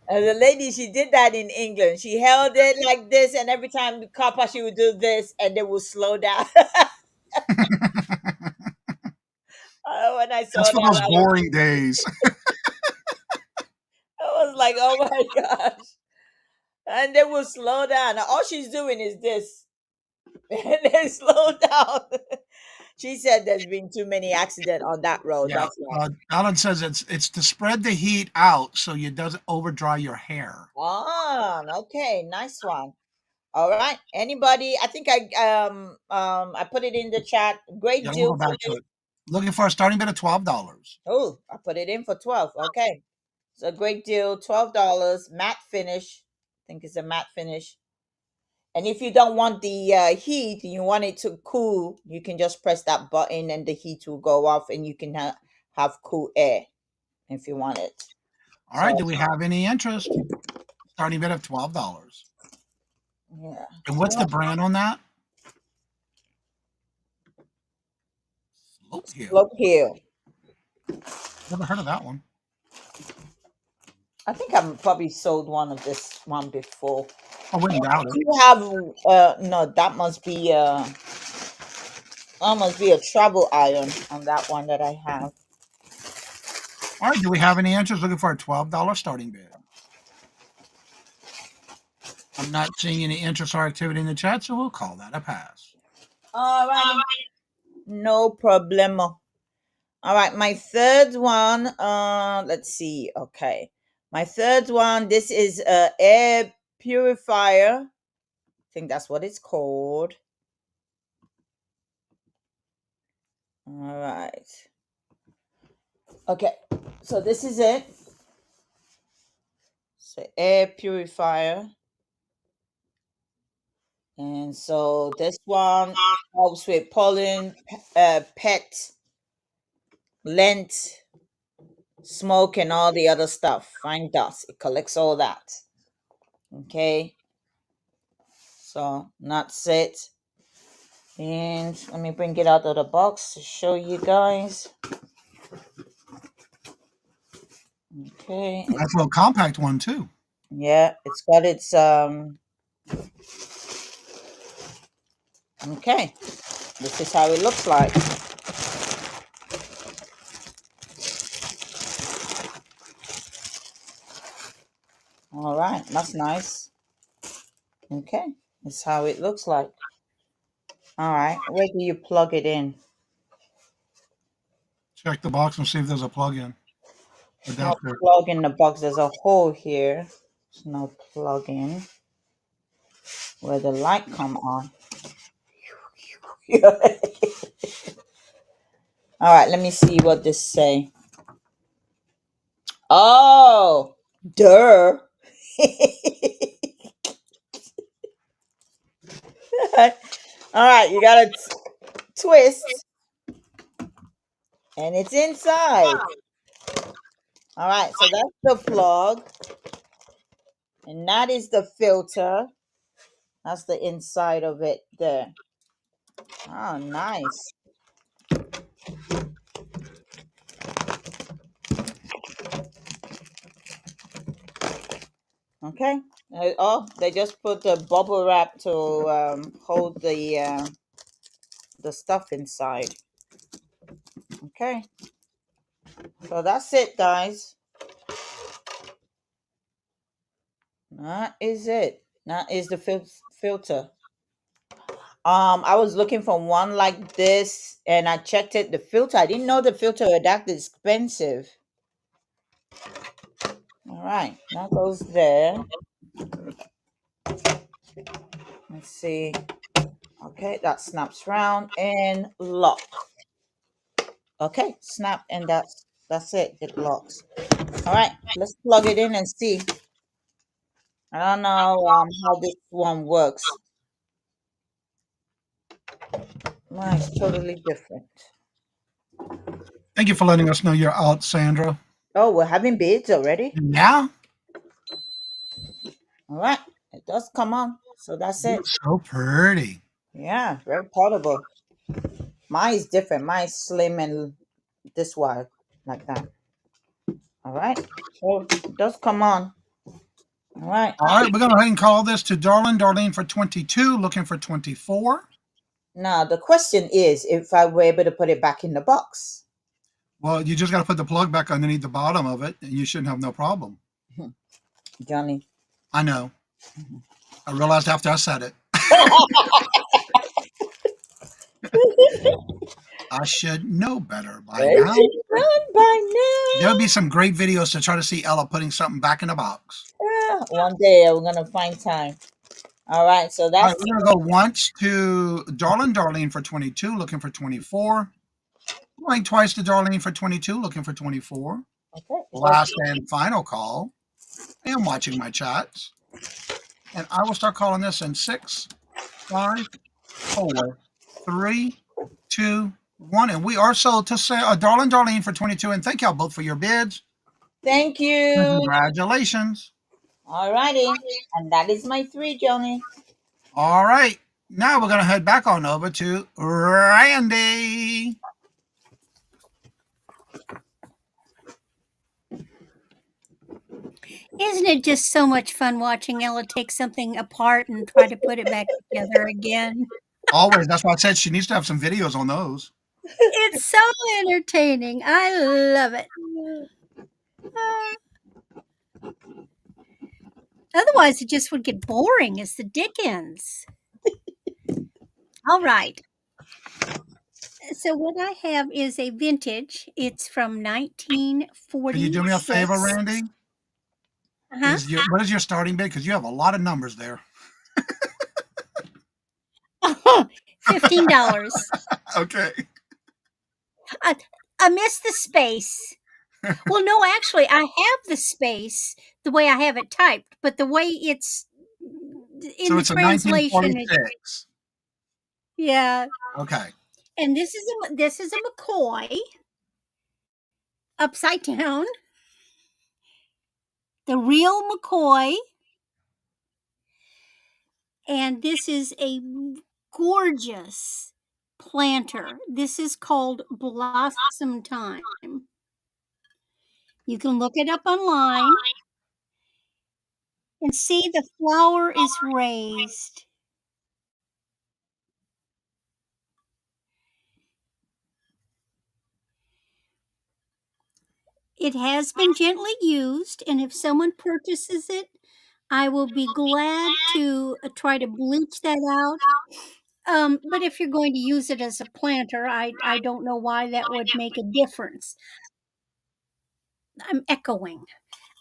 The lady, she did that in England. She held it like this, and every time the car passed, she would do this, and they would slow down. When I saw
That's for those
that,
boring days.
I was like, "Oh my gosh!" And they will slow down. All she's doing is this, and they slow down. She said there's been too many accidents on that road.
Yeah,
That's why.
Alan says it's to spread the heat out so it doesn't over dry your hair.
Ah, okay, nice one. All right. Anybody? I think I put it in the chat. Great
Yeah, we'll
deal
go
for
back to
this.
it. Looking for a starting bid of $12.
Oh, I put it in for 12. Okay. It's a great deal. $12. Matte finish. I think it's a matte finish. And if you don't want the heat, you want it to cool, you can just press that button and the heat will go off and you can have cool air if you want it.
All right. Do we have any interest? Starting bid of $12.
Yeah.
And what's the brand on that? Slope Hill.
Slope Hill.
Never heard of that one.
I think I've probably sold one of this one before.
I wouldn't doubt it.
You have no, that must be a travel iron on that one that I have.
All right. Do we have any interest? Looking for a $12 starting bid. I'm not seeing any interest or activity in the chat, so we'll call that a pass.
All right. No problemo. All right, my third one, let's see. Okay. My third one, this is a air purifier. I think that's what it's called. All right. Okay. So this is it. So air purifier. And so this one helps with pollen, pet, lint, smoke, and all the other stuff. Fine dust. It collects all that. Okay. So that's it. And let me bring it out of the box to show you guys. Okay.
That's a little compact one too.
Yeah, it's got its okay. This is how it looks like. All right, that's nice. Okay, this is how it looks like. All right, where do you plug it in?
Check the box and see if there's a plug-in.
No plug in the box. There's a hole here. There's no plug in. Where the light come on. All right, let me see what this say. Oh, duh. All right, you gotta twist, and it's inside. All right, so that's the plug, and that is the filter. That's the inside of it there. Oh, nice. Okay. Oh, they just put the bubble wrap to hold the stuff inside. Okay. So that's it, guys. That is it. That is the filter. I was looking for one like this, and I checked it. The filter, I didn't know the filter was that expensive. All right, that goes there. Let's see. Okay, that snaps round and lock. Okay, snap, and that's it. It locks. All right, let's plug it in and see. I don't know how this one works. Mine's totally different.
Thank you for letting us know you're out, Sandra.
Oh, we're having bids already?
Yeah,
All right, it does come on. So that's it.
so pretty.
Yeah, very portable. Mine is different. Mine is slim and this wide, like that. All right, so it does come on. All right.
All right, we're going to go ahead and call this to Darlene for 22, looking for 24.
Now, the question is if I were able to put it back in the box.
Well, you just got to put the plug back underneath the bottom of it, and you shouldn't have no problem.
Johnny.
I know. I realized after I said it. I should know better by now. There'll be some great videos to try to see Ella putting something back in the box.
Yeah, one day we're going to find time. All right, so that's...
All right, we're going to go once to Darlene for 22, looking for 24. Going twice to Darlene for 22, looking for 24.
Okay.
Last and final call. I am watching my chats. And I will start calling this in 6, 5, 4, 3, 2, 1. And we are sold to say Darlene for 22. And thank y'all both for your bids.
Thank you.
Congratulations.
All righty. And that is my 3, Johnny.
All right. Now we're going to head back on over to Randy.
Isn't it just so much fun watching Ella take something apart and try to put it back together again?
Always. That's why I said she needs to have some videos on those.
It's so entertaining. I love it. Otherwise, it just would get boring as the dickens. All right. So what I have is a vintage. It's from 1946.
Can you do me a favor, Randy?
Uh-huh.
What is your starting bid? Because you have a lot of numbers there.
$15.
Okay.
I missed the space. Well, no, actually, I have the space the way I have it typed, but the way it's in
So
the
it's a
translation.
1946.
Yeah.
Okay.
And this is a McCoy upside down. The real McCoy. And this is a gorgeous planter. This is called Blossom Time. You can look it up online and see the flower is raised. It has been gently used, and if someone purchases it, I will be glad to try to bleach that out. But if you're going to use it as a planter, I don't know why that would make a difference. I'm echoing.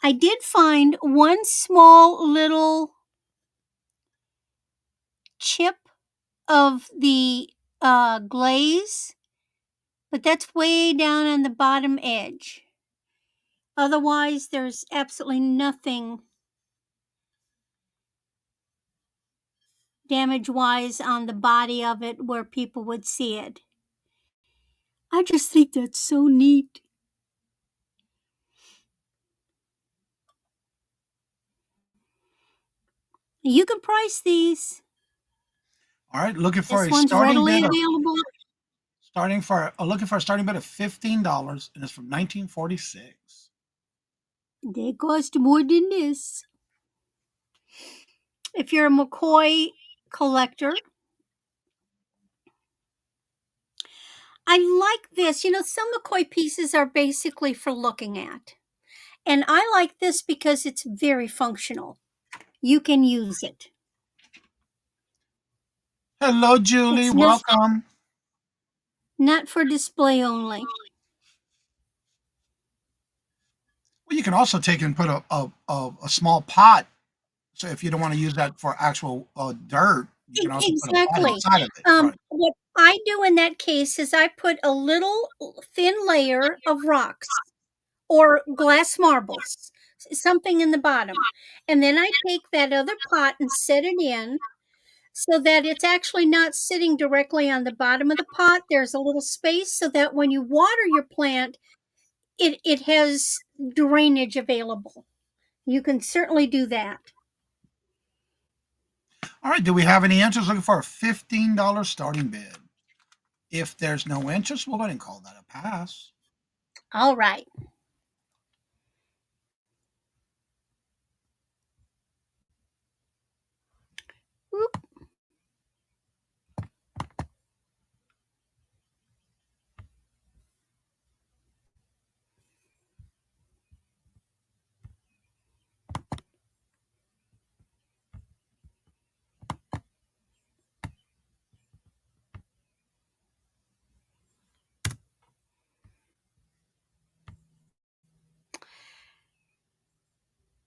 I did find one small little chip of the glaze, but that's way down on the bottom edge. Otherwise, there's absolutely nothing damage-wise on the body of it where people would see it. I just think that's so neat. You can price these.
All right. Looking for
This
a
one's
starting
readily
bid.
available.
Looking for a starting bid of $15, and it's from 1946.
They cost more than this. If you're a McCoy collector, I like this. You know, some McCoy pieces are basically for looking at. And I like this because it's very functional. You can use it.
Hello, Julie.
It's not,
Welcome.
not for display only.
Well, you can also take and put a small pot. So if you don't want to use that for actual dirt, you can also put a pot
Exactly.
inside of it. Right.
What I do in that case is I put a little thin layer of rocks or glass marbles, something in the bottom. And then I take that other pot and set it in so that it's actually not sitting directly on the bottom of the pot. There's a little space so that when you water your plant, it has drainage available. You can certainly do that.
All right. Do we have any interest looking for a $15 starting bid? If there's no interest, we'll go ahead and call that a pass.
All right. Whoop.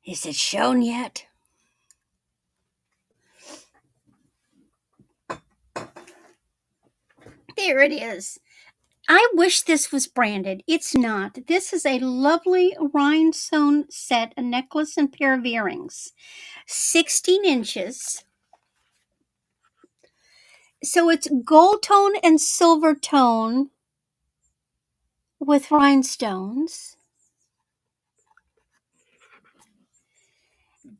Is it shown yet? There it is. I wish this was branded. It's not. This is a lovely rhinestone set, a necklace and pair of earrings. 16 inches. So it's gold tone and silver tone with rhinestones.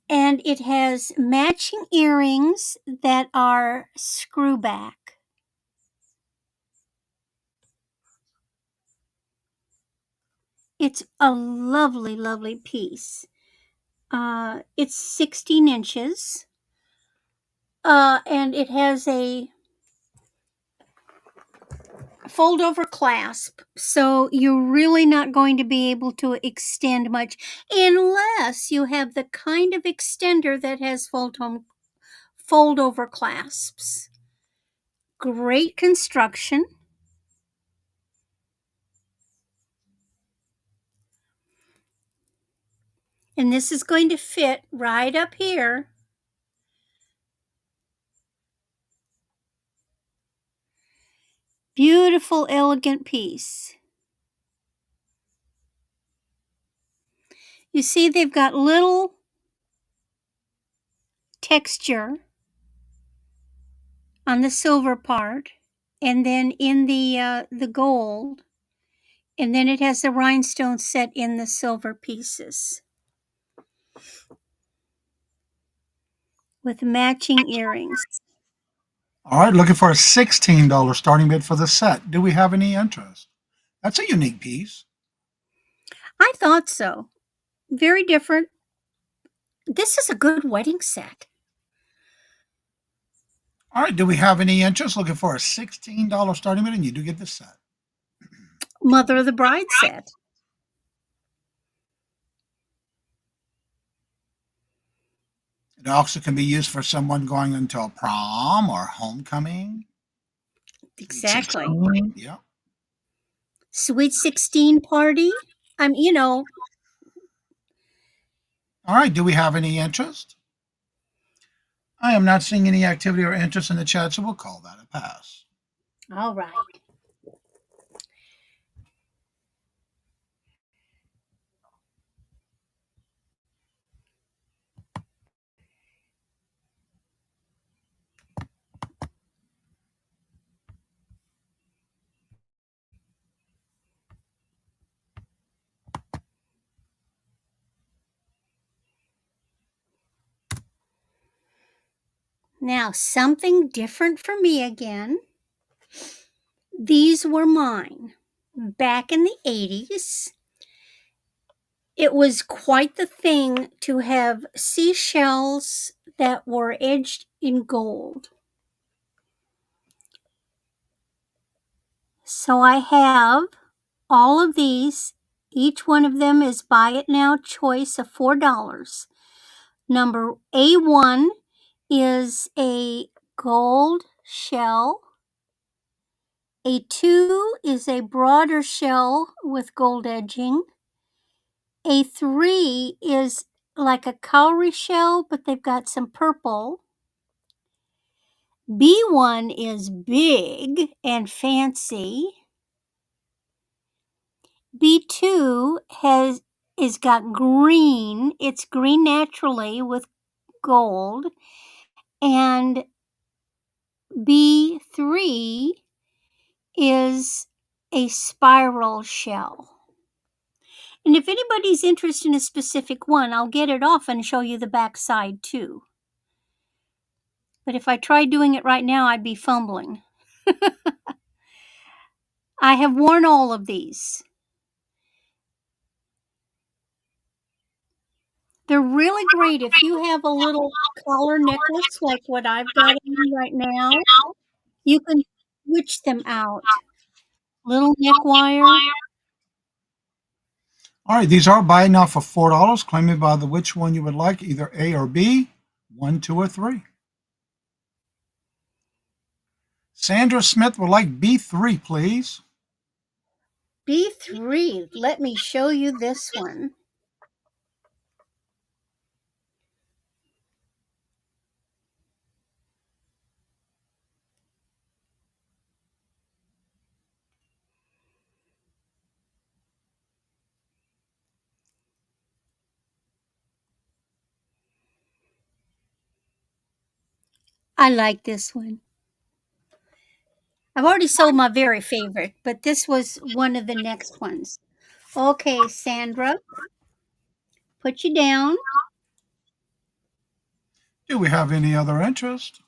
And it has matching earrings that are screw back. It's a lovely, lovely piece. It's 16 inches. And it has a fold over clasp, so you're really not going to be able to extend much unless you have the kind of extender that has fold over clasps. Great construction. And this is going to fit right up here. Beautiful, elegant piece. You see they've got little texture on the silver part, and then in the gold, and then it has the rhinestone set in the silver pieces with matching earrings.
All right. Looking for a $16 starting bid for the set. Do we have any interest? That's a unique piece.
I thought so. Very different. This is a good wedding set.
All right. Do we have any interest looking for a $16 starting bid? And you do get the set.
Mother of the bride set.
It also can be used for someone going into a prom or homecoming.
Exactly.
Yeah.
Sweet 16 party.
All right. Do we have any interest? I am not seeing any activity or interest in the chat, so we'll call that a pass.
All right. Now, something different for me again. These were mine back in the 80s. It was quite the thing to have seashells that were edged in gold. So I have all of these. Each one of them is buy it now choice of $4. Number A1 is a gold shell. A 2 is a broader shell with gold edging. A 3 is like a cowrie shell, but they've got some purple. B1 is big and fancy. B2 is got green. It's green naturally with gold. And B3 is a spiral shell. And if anybody's interested in a specific one, I'll get it off and show you the back side too. But if I tried doing it right now, I'd be fumbling. I have worn all of these. They're really great if you have a little collar necklace like what I've got on right now. You can switch them out. Little neck wire.
All right, these are buy now for $4. Claim me by the which one you would like, either A or B, 1, 2, or 3. Sandra Smith would like B3, please.
B3. Let me show you this one. I like this one. I've already sold my very favorite, but this was one of the next ones. Okay, Sandra, put you down.
Do we have any other interest?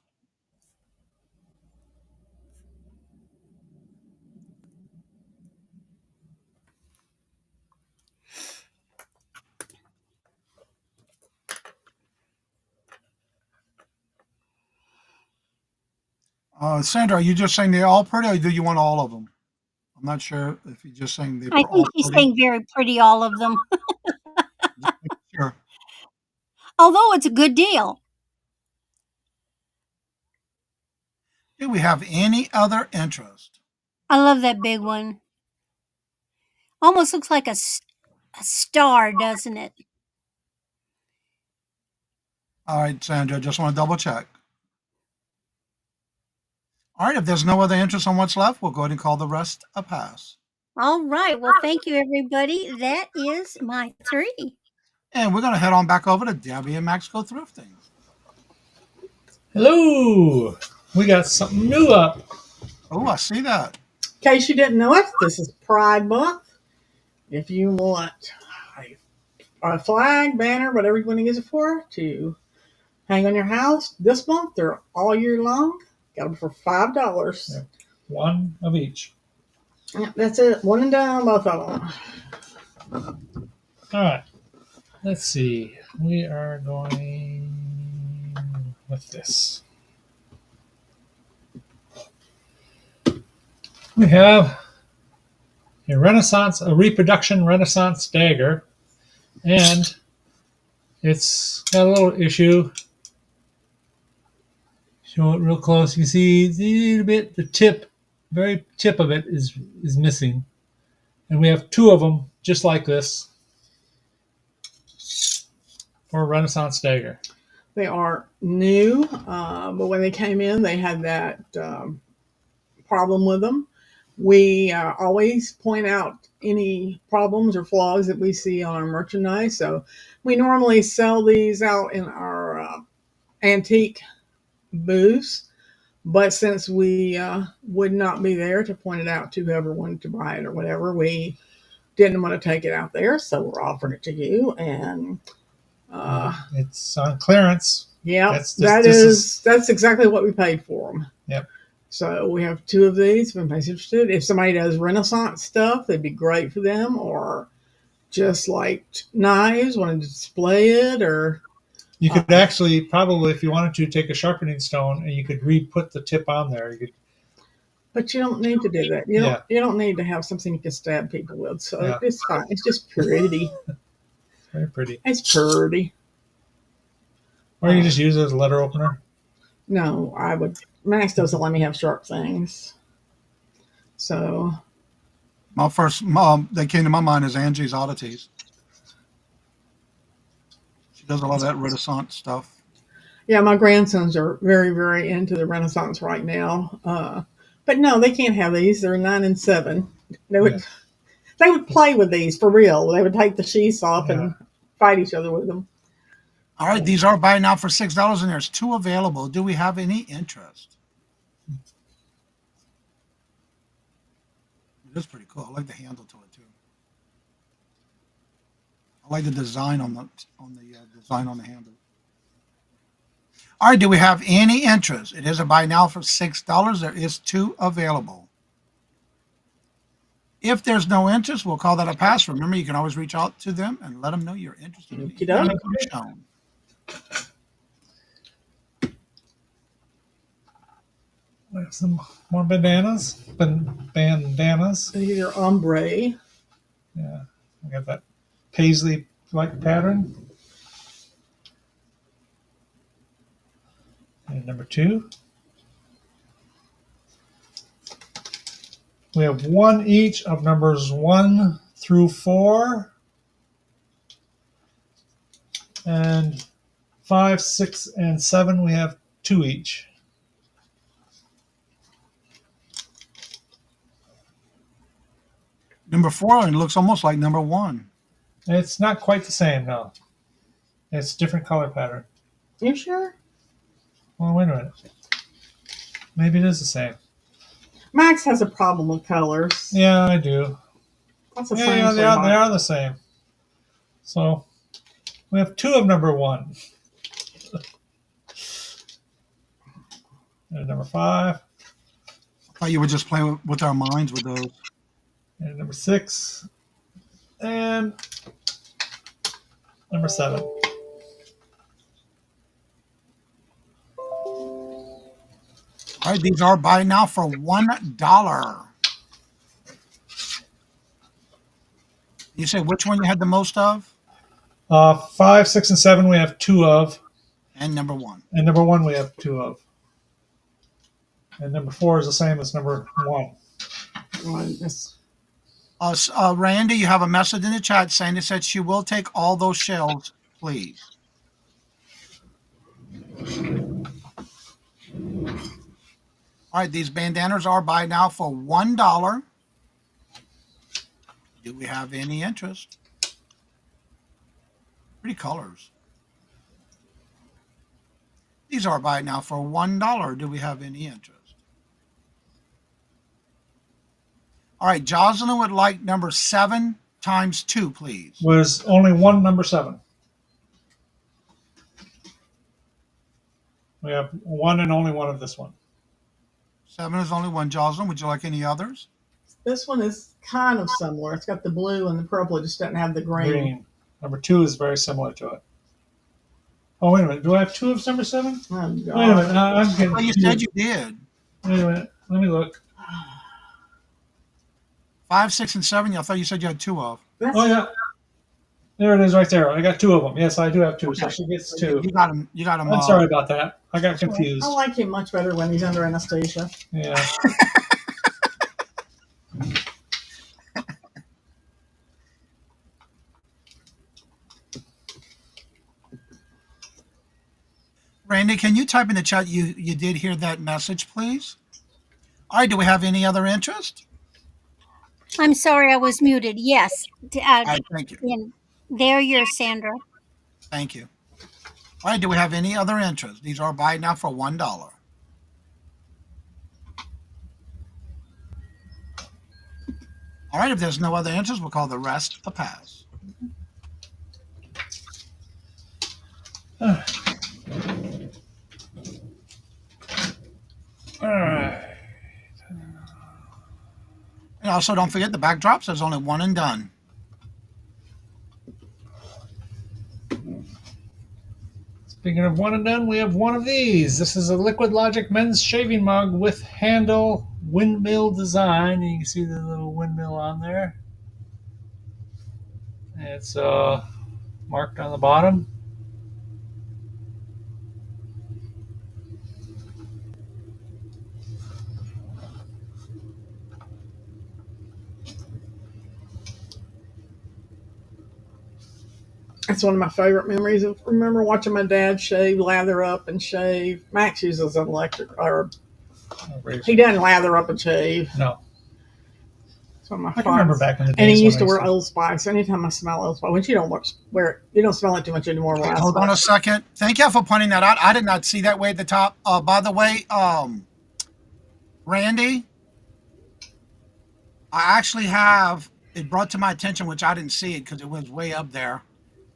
Sandra, are you just saying they're all pretty, or do you want all of them? I'm not sure if you're just saying they're
I
all
think she's
pretty.
saying very pretty, all of them.
Sure.
Although it's a good deal.
Do we have any other interest?
I love that big one. Almost looks like a star, doesn't it?
All right, Sandra, just want to double check. All right, if there's no other interest on what's left, we'll go ahead and call the rest a pass.
All right. Well, thank you, everybody. That is my 3.
And we're going to head on back over to Debbie and Maxx Go Thrifting.
Hello. We got something new up.
Oh, I see that.
In case you didn't know it, this is Pride Month. If you want a flag, banner, whatever you want to use it for, to hang on your house this month, they're all year long. Got them for $5.
Yep. One of each.
Yeah, that's it. One and done, both of them.
All right. Let's see. We are going with this. We have a reproduction Renaissance dagger, and it's got a little issue. Show it real close. You see a little bit, the tip, very tip of it is missing. And we have 2 of them just like this for a Renaissance dagger.
They are new, but when they came in, they had that problem with them. We always point out any problems or flaws that we see on our merchandise. So we normally sell these out in our antique booths, but since we would not be there to point it out to whoever wanted to buy it or whatever, we didn't want to take it out there, so we're offering it to you. And
it's on clearance.
Yeah, that's exactly what we paid for them.
Yep.
So we have 2 of these. If anybody's interested, if somebody does Renaissance stuff, they'd be great for them, or just like knives, wanted to display it, or
you could actually probably, if you wanted to, take a sharpening stone and you could re-put the tip on there. You could,
but you don't need to do that. You don't need to have something you can stab people with. So it's fine. It's just pretty.
Very pretty.
It's pretty.
Or you just use it as a letter opener.
No, I would Max doesn't let me have sharp things. So
My first that came to my mind is Angie's Oddities. She does a lot of that Renaissance stuff.
yeah, my grandsons are very, very into the Renaissance right now. But no, they can't have these. They're 9 and 7. They would play with these for real. They would take the sheaths off and fight each other with them.
All right, these are buy now for $6, and there's 2 available. Do we have any interest? It is pretty cool. I like the handle to it too. I like the design on the design on the handle. All right, do we have any interest? It is a buy now for $6. There is 2 available. If there's no interest, we'll call that a pass. Remember, you can always reach out to them and let them know you're interested in
Okey-doke.
shown.
We have some more bandanas. Bandanas.
These are ombre.
Yeah, I got that paisley-like pattern. And number 2. We have 1 each of numbers 1 through 4. And 5, 6, and 7, we have 2 each.
Number 4, it looks almost like number 1.
It's not quite the same, no. It's a different color pattern.
You sure?
Well, wait a minute. Maybe it is the same.
Max has a problem with colors.
Yeah, I do.
That's the
Yeah,
same.
they are the same. So we have 2 of number 1. And number 5.
I thought you would just play with our minds with those.
And number 6. And number 7.
All right, these are buy now for $1. You said which one you had the most of?
5, 6, and 7 we have 2 of.
And number 1.
And number 1 we have 2 of. And number 4 is the same as number 1.
Randy, you have a message in the chat saying it said she will take all those shells, please. All right, these bandanas are buy now for $1. Do we have any interest? Pretty colors. These are buy now for $1. Do we have any interest? All right, Jocelyn would like number 7 times 2, please.
There's only 1 number 7. We have 1 and only 1 of this one.
7 is only 1. Jocelyn, would you like any others?
This one is kind of similar. It's got the blue and the purple. It just doesn't have the green.
Number 2 is very similar to it. Oh, wait a minute. Do I have 2 of number 7?
Oh, God.
Wait a minute. I'm getting.
Well, you said you did.
Wait a minute. Let me look.
5, 6, and 7. I thought you said you had 2 of.
Oh, yeah. There it is right there. I got 2 of them. Yes, I do have 2. So she gets 2.
You got them. You got them.
I'm sorry about that. I got confused.
I like him much better when he's under anesthesia.
Yeah.
Randy, can you type in the chat you did hear that message, please? All right, do we have any other interest?
I'm sorry I was muted. Yes.
All right, thank you.
And there you're, Sandra.
Thank you. All right, do we have any other interest? These are buy now for $1. All right, if there's no other interest, we'll call the rest a pass.
All right.
And also, don't forget the backdrops. There's only 1 and done.
Speaking of 1 and done, we have 1 of these. This is a Liquid Logic men's shaving mug with handle windmill design. You can see the little windmill on there. It's marked on the bottom.
That's one of my favorite memories. I remember watching my dad shave, lather up, and shave. Max uses an electric, or he doesn't lather up and shave.
No.
It's one of my
I can remember
fonts.
back in the days.
And he used to
when I
wear Old Spice. Anytime I smell Old Spice, which you don't wear it, you don't smell it too much anymore.
Wait, hold on a second. Thank you for pointing that out. I did not see that way at the top. By the way, Randy, I actually have it brought to my attention, which I didn't see it because it was way up there.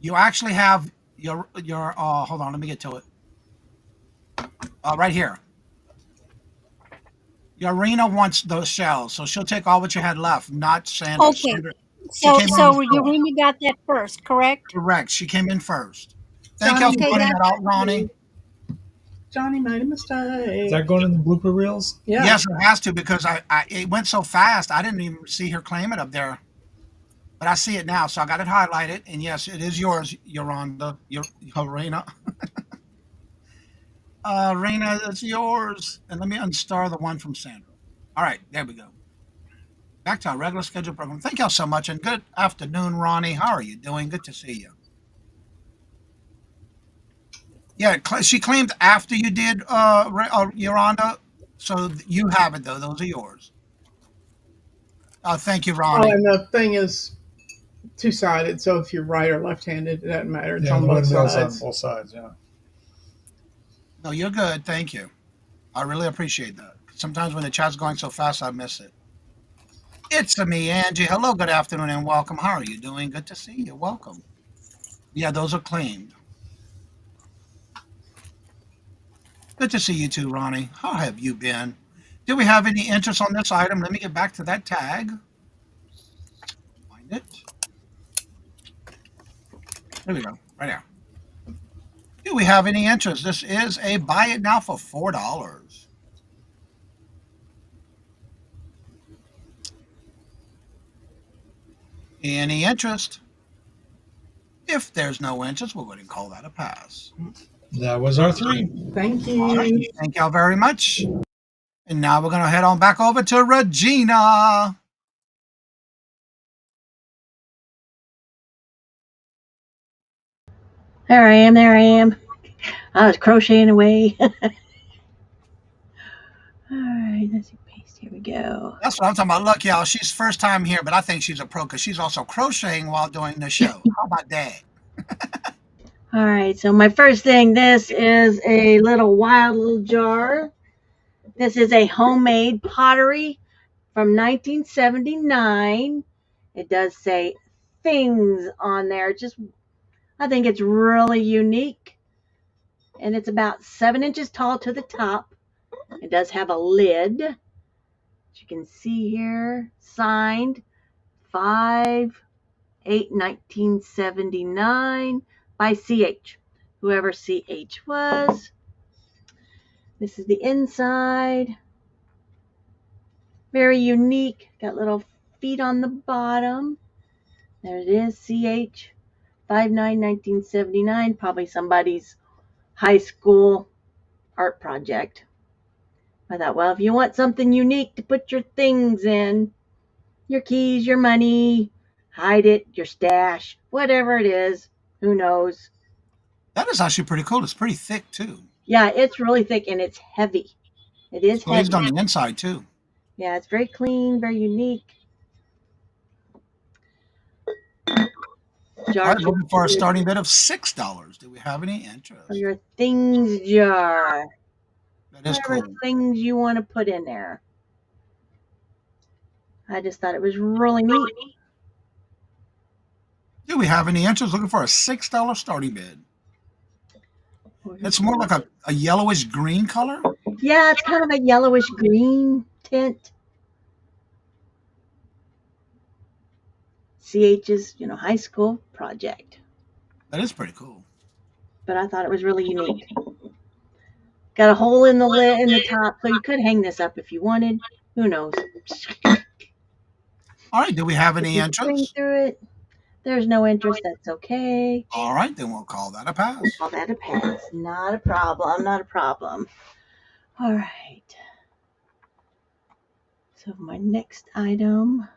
You actually have your hold on, let me get to it. Right here. Yarina wants those shells, so she'll take all what you had left, not Sandra.
Okay.
Sandra she
So
came in
so
first.
Urena got that first, correct?
Correct. She came in first. Thank you for
Okay,
pointing
that,
that out, Ronnie.
Johnny made a mistake.
Is that going in the blooper reels?
Yeah.
Yes, it has to because it went so fast. I didn't even see her claim it up there, but I see it now, so I got it highlighted. And yes, it is yours, Yolanda, Reina. Reina, it's yours. And let me unstar the one from Sandra. All right, there we go. Back to our regular scheduled program. Thank y'all so much, and good afternoon, Ronnie. How are you doing? Good to see you. Yeah, she claimed after you did, Yolanda. So you have it though; those are yours. Thank you,
Oh,
Ronnie.
and the thing is two-sided, so if you're right or left-handed, it doesn't matter. It's on
the
both
windmill's
sides.
on both sides, yeah.
No, you're good. Thank you. I really appreciate that. Sometimes when the chat's going so fast, I miss it. It's me, Angie. Hello, good afternoon, and welcome. How are you doing? Good to see you. Welcome. Yeah, those are claimed. Good to see you too, Ronnie. How have you been? Do we have any interest on this item? Let me get back to that tag. Find it. There we go. Right there. Do we have any interest? This is a buy it now for $4. Any interest? If there's no interest, we'll go ahead and call that a pass.
That was our 3.
Thank you.
All right. Thank y'all very much. And now we're going to head on back over to Regina.
There I am. There I am. I was crocheting away. All right, let's see, paste. Here we go.
That's what I'm talking about. Look, y'all, she's first time here, but I think she's a pro because she's also crocheting while doing the show. How about that?
All right, so my first thing, this is a wild little jar. This is a homemade pottery from 1979. It does say things on there. I think it's really unique. And it's about 7 inches tall to the top. It does have a lid. As you can see here, signed 5/8/1979 by CH, whoever CH was. This is the inside. Very unique. Got little feet on the bottom. There it is, CH 5/9/1979. Probably somebody's high school art project. I thought, well, if you want something unique to put your things in, your keys, your money, hide it, your stash, whatever it is, who knows?
That is actually pretty cool. It's pretty thick, too.
Yeah, it's really thick and it's heavy. It is heavy.
Glazed on the inside, too.
Yeah, it's very clean, very unique.
All right, looking for a starting bid of $6. Do we have any interest?
For your things jar.
That is
Whatever
cool.
things you want to put in there. I just thought it was really neat.
Do we have any interest? Looking for a $6 starting bid. It's more like a yellowish green color.
Yeah, it's kind of a yellowish green tint. CH's, high school project.
That is pretty cool.
But I thought it was really unique. Got a hole in the lid in the top, so you could hang this up if you wanted. Who knows?
All right. Do we have any interest?
Through it. There's no interest. That's okay.
All right, then we'll call that a pass.
Call that a pass. Not a problem. Not a problem. All right. So my next item.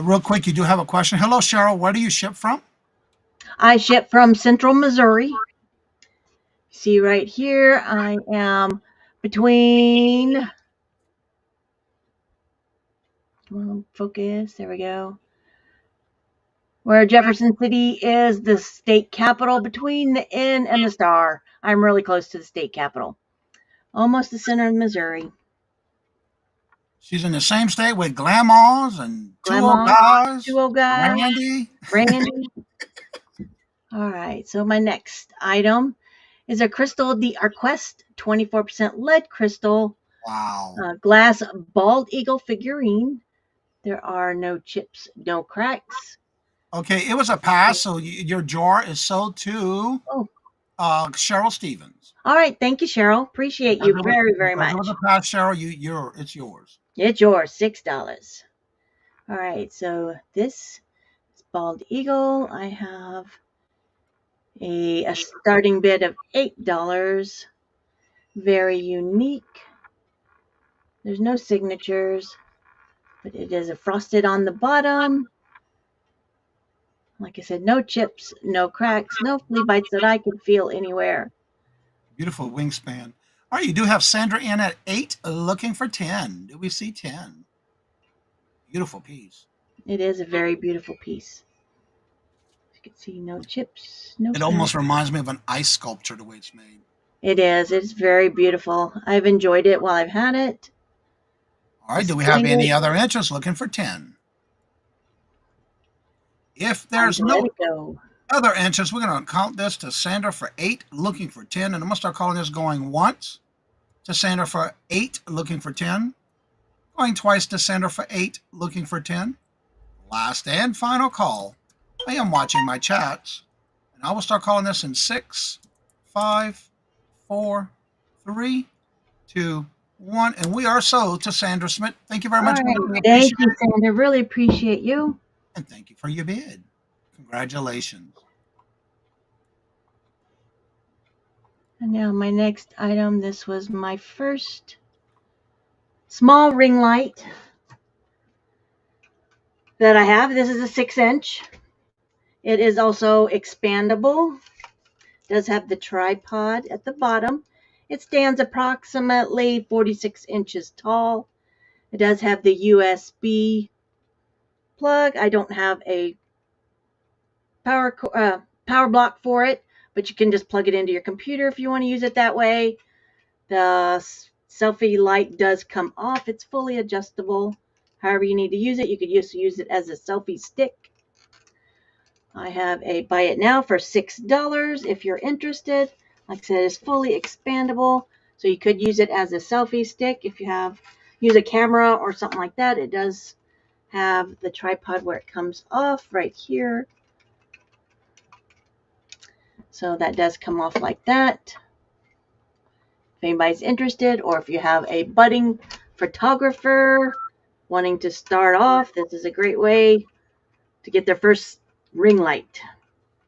Real quick, you do have a question. Hello, Cheryl. Where do you ship from?
I ship from Central Missouri. See right here, I am between, come on, focus, there we go. Where Jefferson City is the state capital, between the N and the star. I'm really close to the state capital. Almost the center of Missouri.
She's in the same state with Grandmas and two old
Grandma,
guys,
2 old guys,
Randy.
All right, so my next item is a crystal, the Arquest 24% lead crystal.
Wow.
Glass bald eagle figurine. There are no chips, no cracks.
Okay, it was a pass, so your jar is sold to Cheryl Stevens.
All right, thank you, Cheryl. Appreciate you very, very much.
It was a pass, Cheryl. It's yours.
It's yours, $6. All right, so this is bald eagle. I have a starting bid of $8. Very unique. There's no signatures, but it is a frosted on the bottom. Like I said, no chips, no cracks, no flea bites that I could feel anywhere.
Beautiful wingspan. All right, you do have Sandra in at 8, looking for 10. Do we see 10? Beautiful piece.
It is a very beautiful piece. You can see no chips, no
It
cracks.
almost reminds me of an ice sculpture, the way it's made.
It is. It's very beautiful. I've enjoyed it while I've had it.
All right, do we have any other interest looking for 10? If there's no other interest, we're going to count this to Sandra for 8, looking for 10. And I'm going to start calling this going once to Sandra for 8, looking for 10. Going twice to Sandra for 8, looking for 10. Last and final call. I am watching my chats. And I will start calling this in 6, 5, 4, 3, 2, 1. And we are sold to Sandra Smith. Thank you very much.
Right. Thank you, Sandra. Really appreciate you.
And thank you for your bid. Congratulations.
And now my next item, this was my first small ring light that I have. This is a 6-inch. It is also expandable. It does have the tripod at the bottom. It stands approximately 46 inches tall. It does have the USB plug. I don't have a power block for it, but you can just plug it into your computer if you want to use it that way. The selfie light does come off. It's fully adjustable. However you need to use it, you could use it as a selfie stick. I have a buy it now for $6 if you're interested. Like I said, it's fully expandable, so you could use it as a selfie stick if you use a camera or something like that. It does have the tripod where it comes off right here. So that does come off like that. If anybody's interested, or if you have a budding photographer wanting to start off, this is a great way to get their first ring light.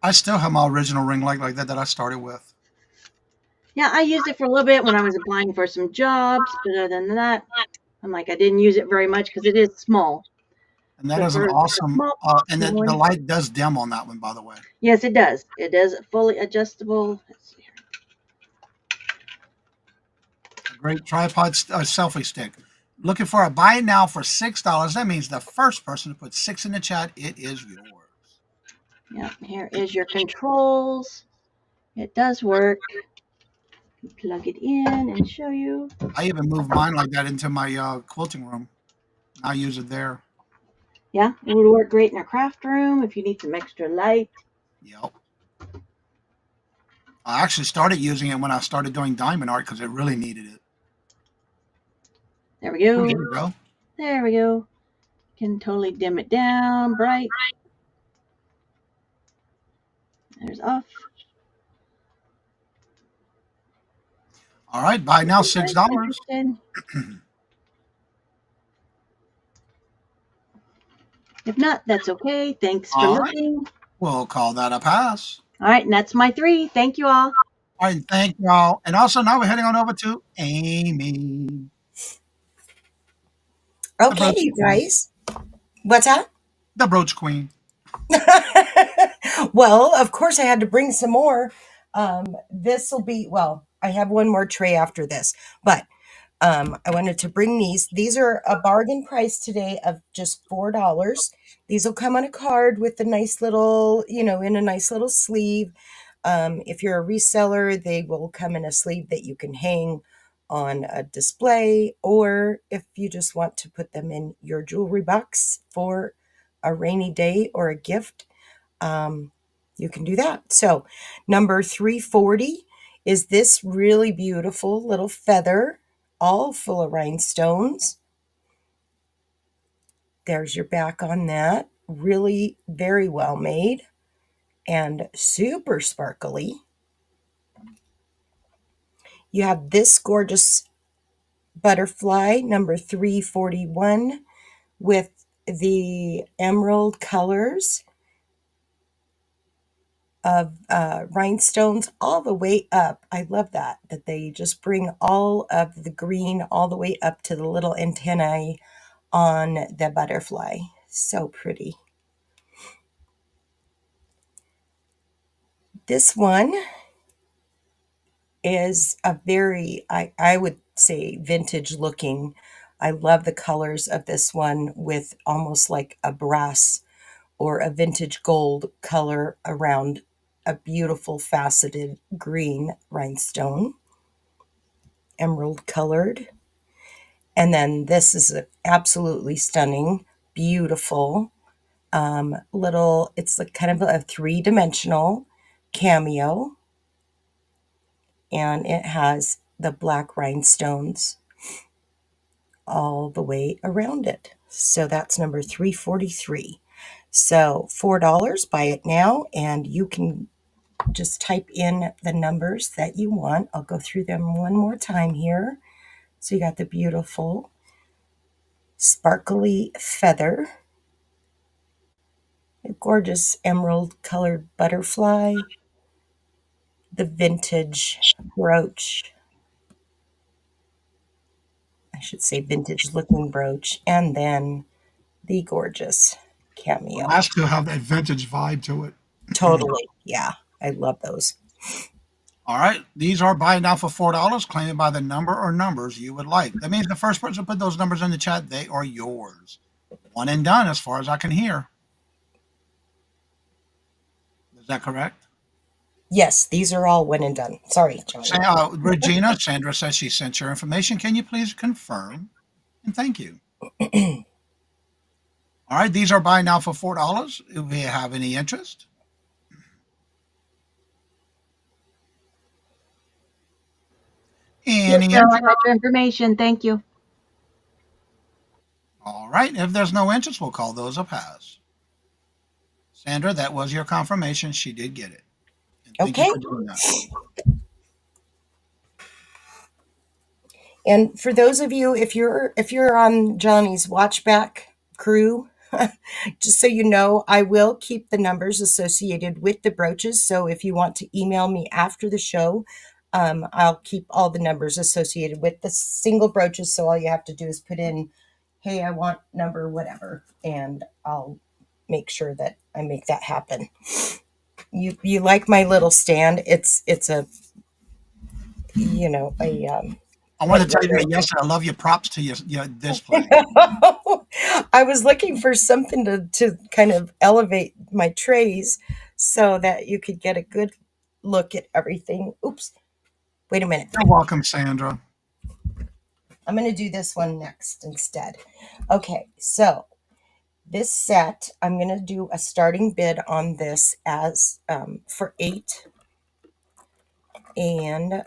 I still have my original ring light like that I started with.
Yeah, I used it for a little bit when I was applying for some jobs, but other than that, I didn't use it very much because it is small.
And that is an awesome, and the light does dim on that one, by the way.
Yes, it does. It is fully adjustable. Let's see here.
A great tripod selfie stick. Looking for a buy it now for $6. That means the first person to put 6 in the chat, it is yours.
Yep, here is your controls. It does work. Plug it in and show you.
I even moved mine like that into my quilting room. I use it there.
Yeah, it would work great in a craft room if you need some extra light.
Yep. I actually started using it when I started doing diamond art because it really needed it.
There we go.
There we go.
There we go. Can totally dim it down, bright. There's off.
All right, buy now $6.
If not, that's okay. Thanks for looking.
We'll call that a pass.
All right, and that's my 3. Thank you all.
All right, thank you all. And also now we're heading on over to Amy.
Okay, you guys. What's that?
The brooch queen.
Well, of course, I had to bring some more. This will be, well, I have one more tray after this, but I wanted to bring these. These are a bargain price today of just $4. These will come on a card with a nice little, in a nice little sleeve. If you're a reseller, they will come in a sleeve that you can hang on a display, or if you just want to put them in your jewelry box for a rainy day or a gift, you can do that. So number 340 is this really beautiful little feather, all full of rhinestones. There's your back on that. Really very well made and super sparkly. You have this gorgeous butterfly, number 341, with the emerald colors of rhinestones all the way up. I love that they just bring all of the green all the way up to the little antennae on the butterfly. So pretty. This one is a very, I would say, vintage looking. I love the colors of this one with almost like a brass or a vintage gold color around a beautiful faceted green rhinestone, emerald colored. And then this is absolutely stunning, beautiful little, it's like kind of a three-dimensional cameo, and it has the black rhinestones all the way around it. So that's number 343. So $4, buy it now, and you can just type in the numbers that you want. I'll go through them one more time here. So you got the beautiful sparkly feather, a gorgeous emerald colored butterfly, the vintage brooch, I should say vintage looking brooch, and then the gorgeous cameo.
Last two have that vintage vibe to it.
Totally. Yeah. I love those.
All right. These are buy now for $4, claiming by the number or numbers you would like. That means the first person to put those numbers in the chat, they are yours. One and done, as far as I can hear. Is that correct?
Yes, these are all one and done. Sorry, John.
Regina, Sandra says she sent your information. Can you please confirm? And thank you. All right. These are buy now for $4. If you have any interest.
Yes, Bill, I got your information. Thank you.
All right. If there's no interest, we'll call those a pass. Sandra, that was your confirmation. She did get it. And thank you for doing that.
And for those of you, if you're on Johnny's watchback crew, just so you know, I will keep the numbers associated with the brooches. So if you want to email me after the show, I'll keep all the numbers associated with the single brooches. So all you have to do is put in, hey, I want number whatever, and I'll make sure that I make that happen. You like my little stand? It's a
I want to tell you that yesterday. I love your props to your display.
I was looking for something to kind of elevate my trays so that you could get a good look at everything. Oops. Wait a minute.
You're welcome, Sandra.
I'm going to do this one next instead. Okay, so this set, I'm going to do a starting bid on this as for 8. And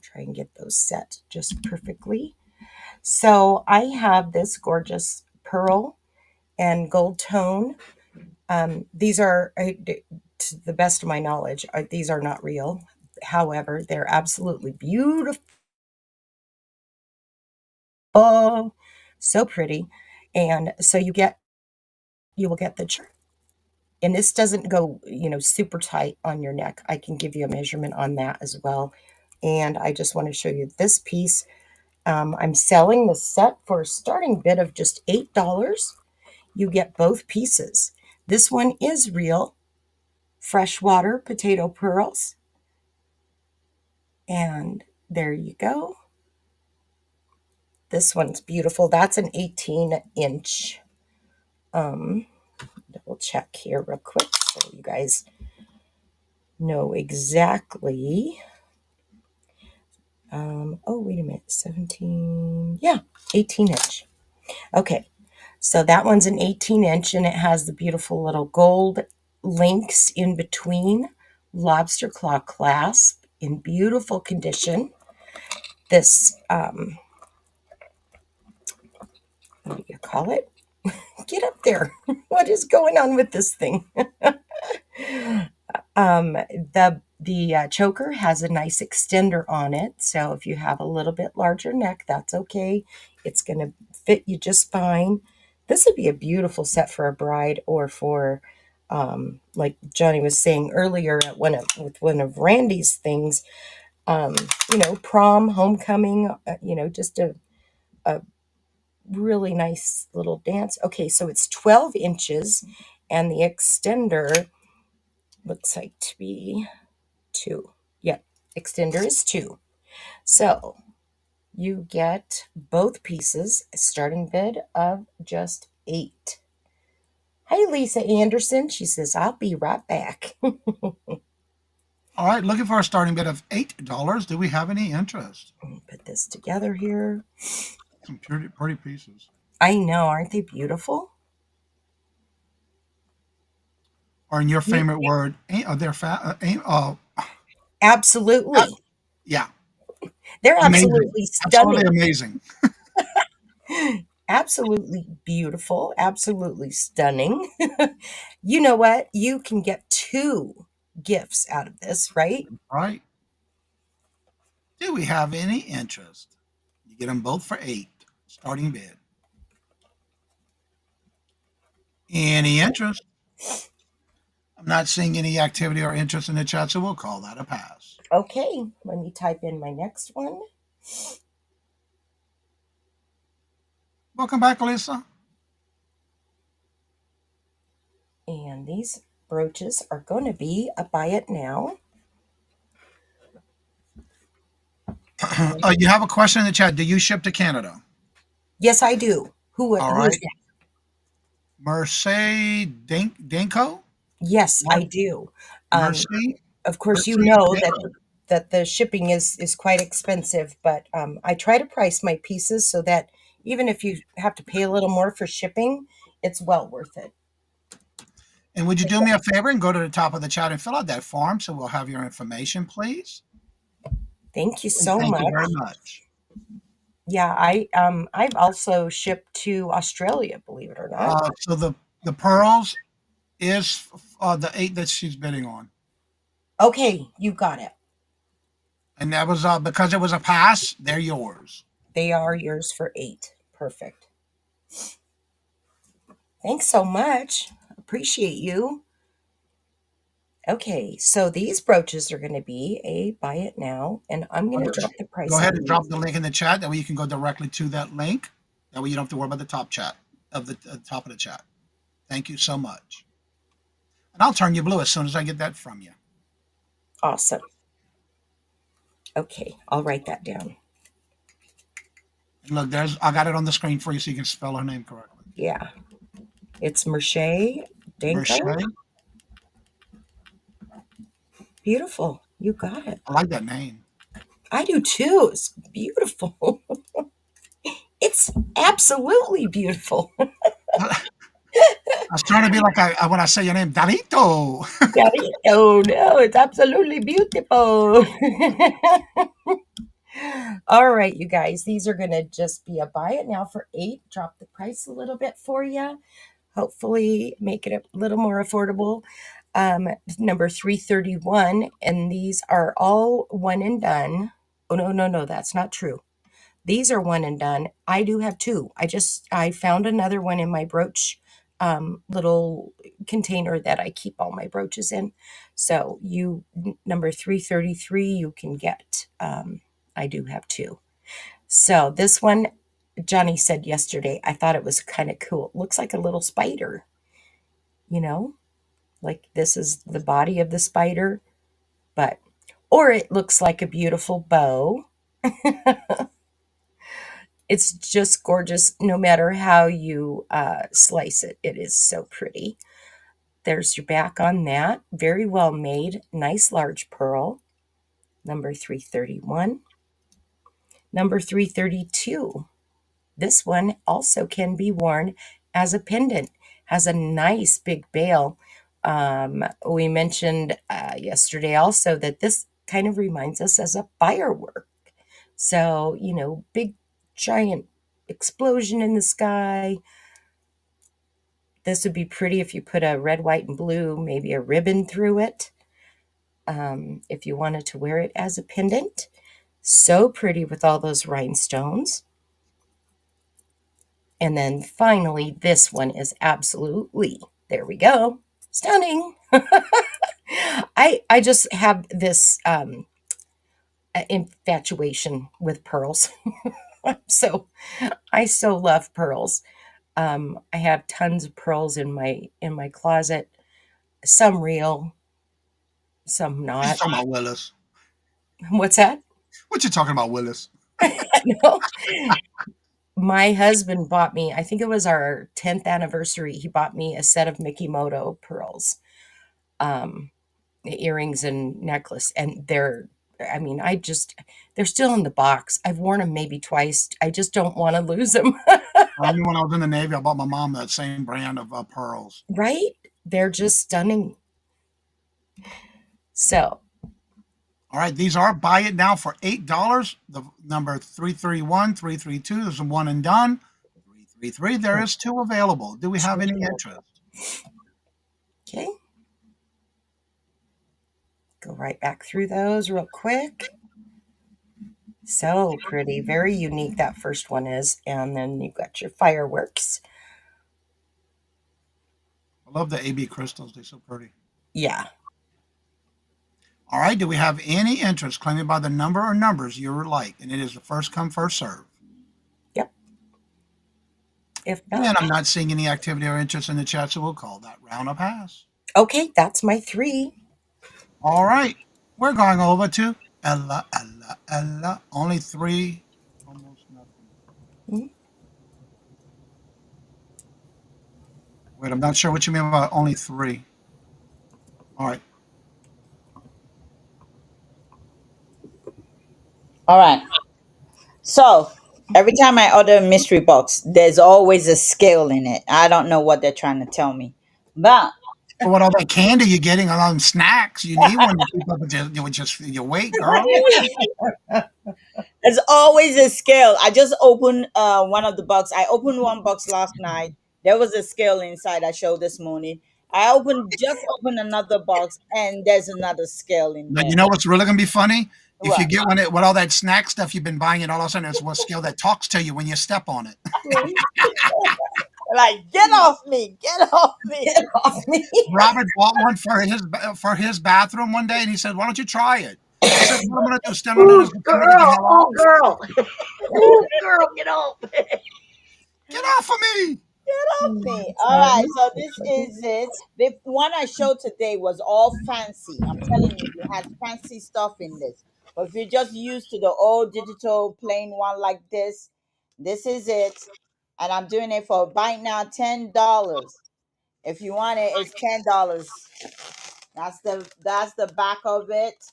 try and get those set just perfectly. So I have this gorgeous pearl and gold tone. These are, to the best of my knowledge, these are not real. However, they're absolutely beautiful. Oh, so pretty. And so you will get the chart. And this doesn't go, super tight on your neck. I can give you a measurement on that as well. And I just want to show you this piece. I'm selling the set for a starting bid of just $8. you get both pieces. This one is real freshwater potato pearls. And there you go. This one's beautiful. That's an 18-inch. Double check here real quick so you guys know exactly. Oh, wait a minute. 17. Yeah, 18-inch. Okay. So that one's an 18-inch, and it has the beautiful little gold links in between. Lobster claw clasp in beautiful condition. This, what do you call it? Get up there. What is going on with this thing? The choker has a nice extender on it. So if you have a little bit larger neck, that's okay. It's going to fit you just fine. This would be a beautiful set for a bride or for, like Johnny was saying earlier at with one of Randy's things, prom, homecoming, just a really nice little dance. Okay, so it's 12 inches and the extender looks like to be 2. Yep, extender is 2. So you get both pieces, a starting bid of just 8. Hi, Lisa Anderson. She says, I'll be right back.
All right, looking for a starting bid of $8. Do we have any interest?
Put this together here.
Some pretty pieces.
I know, aren't they beautiful?
Or in your favorite word,
Absolutely.
Yeah.
They're
Amazing.
absolutely stunning.
Absolutely amazing.
Absolutely beautiful. Absolutely stunning. You know what? You can get 2 gifts out of this, right?
Right. Do we have any interest? You get them both for 8. Starting bid. Any interest? I'm not seeing any activity or interest in the chat, so we'll call that a pass.
Okay, let me type in my next one.
Welcome back, Lisa.
And these brooches are going to be a buy it now.
You have a question in the chat. Do you ship to Canada?
Yes, I do. Who is that?
Mercedes Denko?
Yes, I do.
Mercy?
Of course, you
Mercedes
know
Denko.
that the shipping is quite expensive, but I try to price my pieces so that even if you have to pay a little more for shipping, it's well worth it.
And would you do me a favor and go to the top of the chat and fill out that form so we'll have your information, please?
Thank you so much.
Thank you very much.
Yeah, I've also shipped to Australia, believe it or not.
So the pearls is the 8 that she's bidding on.
Okay, you got it.
And that was because it was a pass, they're yours.
They are yours for 8. Perfect. Thanks so much. Appreciate you. Okay, so these brooches are going to be a buy it now, and I'm going to drop the price.
Go ahead
on
and drop the link in the chat. That way you can go directly to that link. That way you don't have to worry about the top chat of the top of the chat. Thank you so much. And I'll turn you blue as soon as I get that from you.
Awesome. Okay, I'll write that down.
And look, I got it on the screen for you so you can spell her name correctly.
Yeah. It's Mercedes Denko.
Mercedes.
Beautiful. You got it.
I like that name.
I do too. It's beautiful. It's absolutely beautiful.
I was trying to be like when I say your name, Darito.
Darito. No, it's absolutely beautiful. All right, you guys. These are going to just be a buy it now for 8. Drop the price a little bit for you. Hopefully make it a little more affordable. Number 331. And these are all one and done. Oh, no, that's not true. These are one and done. I do have 2. I found another one in my brooch little container that I keep all my brooches in. So number 333, you can get. I do have 2. So this one Johnny said yesterday, I thought it was kind of cool. It looks like a little spider, you know, like this is the body of the spider, but, or it looks like a beautiful bow. It's just gorgeous no matter how you slice it. It is so pretty. There's your back on that. Very well made. Nice large pearl. Number 331. Number 332. This one also can be worn as a pendant. Has a nice big bail. We mentioned yesterday also that this kind of reminds us as a firework. So, you know, big giant explosion in the sky. This would be pretty if you put a red, white, and blue, maybe a ribbon through it. If you wanted to wear it as a pendant. So pretty with all those rhinestones. And then finally, this one is absolutely, there we go, stunning. I just have this infatuation with pearls. So I so love pearls. I have tons of pearls in my closet. Some real, some
She's
not.
talking about Willis.
What's that?
What you talking about, Willis?
No. My husband bought me, I think it was our 10th anniversary, he bought me a set of Mikimoto pearls, earrings and necklace. And I mean, they're still in the box. I've worn them maybe twice. I just don't want to lose them.
I remember when I was in the Navy, I bought my mom that same brand of pearls.
Right? They're just stunning. So,
all right, these are buy it now for $8. The number 331, 332 is a one and done. 333, there is two available. Do we have any interest?
Okay. Go right back through those real quick. So pretty, very unique that first one is. And then you've got your fireworks.
I love the AB crystals. They're so pretty.
Yeah.
All right, do we have any interest? Claim it by the number or numbers you would like. And it is the first come, first serve.
Yep. If not.
And I'm not seeing any activity or interest in the chat, so we'll call that round a pass.
Okay, that's my 3.
All right, we're going over to Ella. Only 3, almost nothing.
Mm-hmm.
Wait, I'm not sure what you mean by only 3. All right.
All right. So every time I order a mystery box, there's always a scale in it. I don't know what they're trying to tell me, but
For what all that candy you're getting, all them snacks, you need one to keep up with your weight, girl.
there's always a scale. I just opened one of the box. I opened one box last night. There was a scale inside I showed this morning. I just opened another box and there's another scale in
But
there.
you know what's really gonna be funny? If
What?
you get one with all that snack stuff you've been buying, and all of a sudden it's one scale that talks to you when you step on it.
Like, get off me, get off me.
Get off me.
Robert bought one for his bathroom one day, and he said, "Why don't you try it?" I said, "What I'm gonna do? Stand on it?"
Girl, Ooh, girl, get off.
Get off of me!
Get off me. All right, so this is it. The one I showed today was all fancy. I'm telling you, it has fancy stuff in this. But if you're just used to the old digital plain one like this is it. And I'm doing it for buy now $10. If you want it, it's $10. That's the back of it,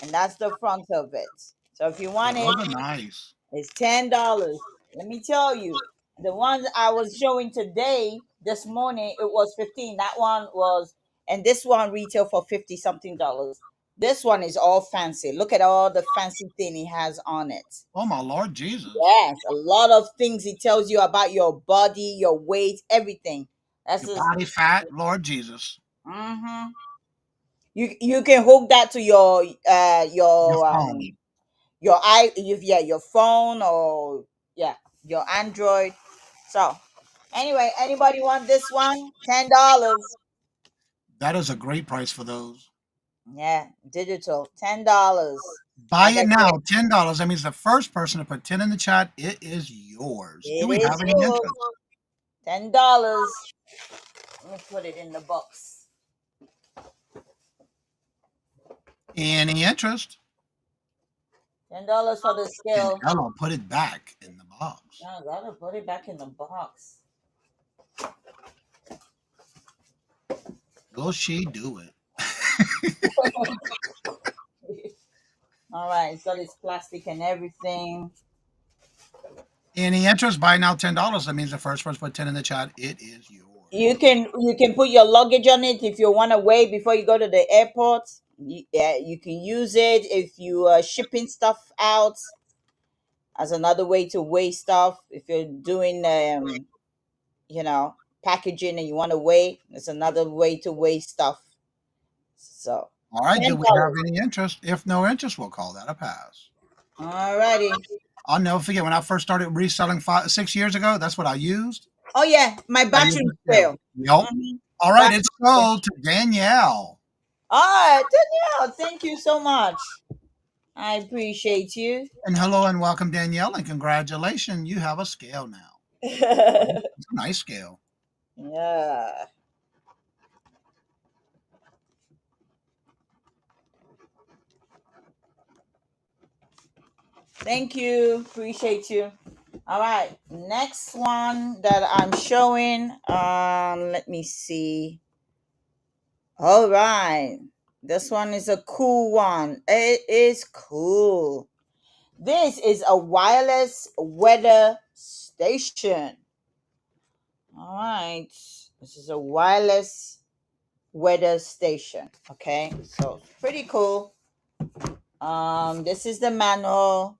and that's the front of it. So if you want it,
Those are nice.
it's $10. Let me tell you, the ones I was showing today, this morning, it was 15. That one was, and this one retail for 50 something dollars. This one is all fancy. Look at all the fancy thing he has on it.
Oh my Lord Jesus!
Yes, a lot of things he tells you about your body, your weight, everything. That's
Your
his.
body fat, Lord Jesus.
Mm-hmm. You can hook that to your
Your phone.
your phone, or your Android. So anyway, anybody want this one? $10.
That is a great price for those.
Yeah, digital $10.
Buy
Like I
it now,
said,
$10. That means the first person to put 10 in the chat, it is yours. Do
it
we
is
have any
yours.
interest?
$10. Let me put it in the box.
Any interest?
$10 for the
And
scale.
Ella put it back in the box.
Now I gotta put it back in the box.
Will she do it?
All right, it's got its plastic and everything.
Any interest? Buy now, $10. That means the first person to put 10 in the chat, it is yours.
You can put your luggage on it if you want to weigh before you go to the airport. Yeah, you can use it if you are shipping stuff out as another way to weigh stuff. If you're doing packaging and you want to weigh, it's another way to weigh stuff. So
All right, do
$10.
we have any interest? If no interest, we'll call that a pass.
All righty.
I'll never forget when I first started reselling 6 years ago. That's what I used.
Oh yeah, my
I used
battery
the scale.
failed.
Yep.
Mhm.
All right,
Battery
it's
failed.
sold to Danielle.
All right, Danielle, thank you so much. I appreciate you.
And hello and welcome, Danielle, and congratulations, you have a scale now. It's a nice scale.
Yeah. Thank you. Appreciate you. All right. Next one that I'm showing. Let me see. All right. This one is a cool one. It is cool. This is a wireless weather station. All right. This is a wireless weather station. Okay. So pretty cool. This is the manual.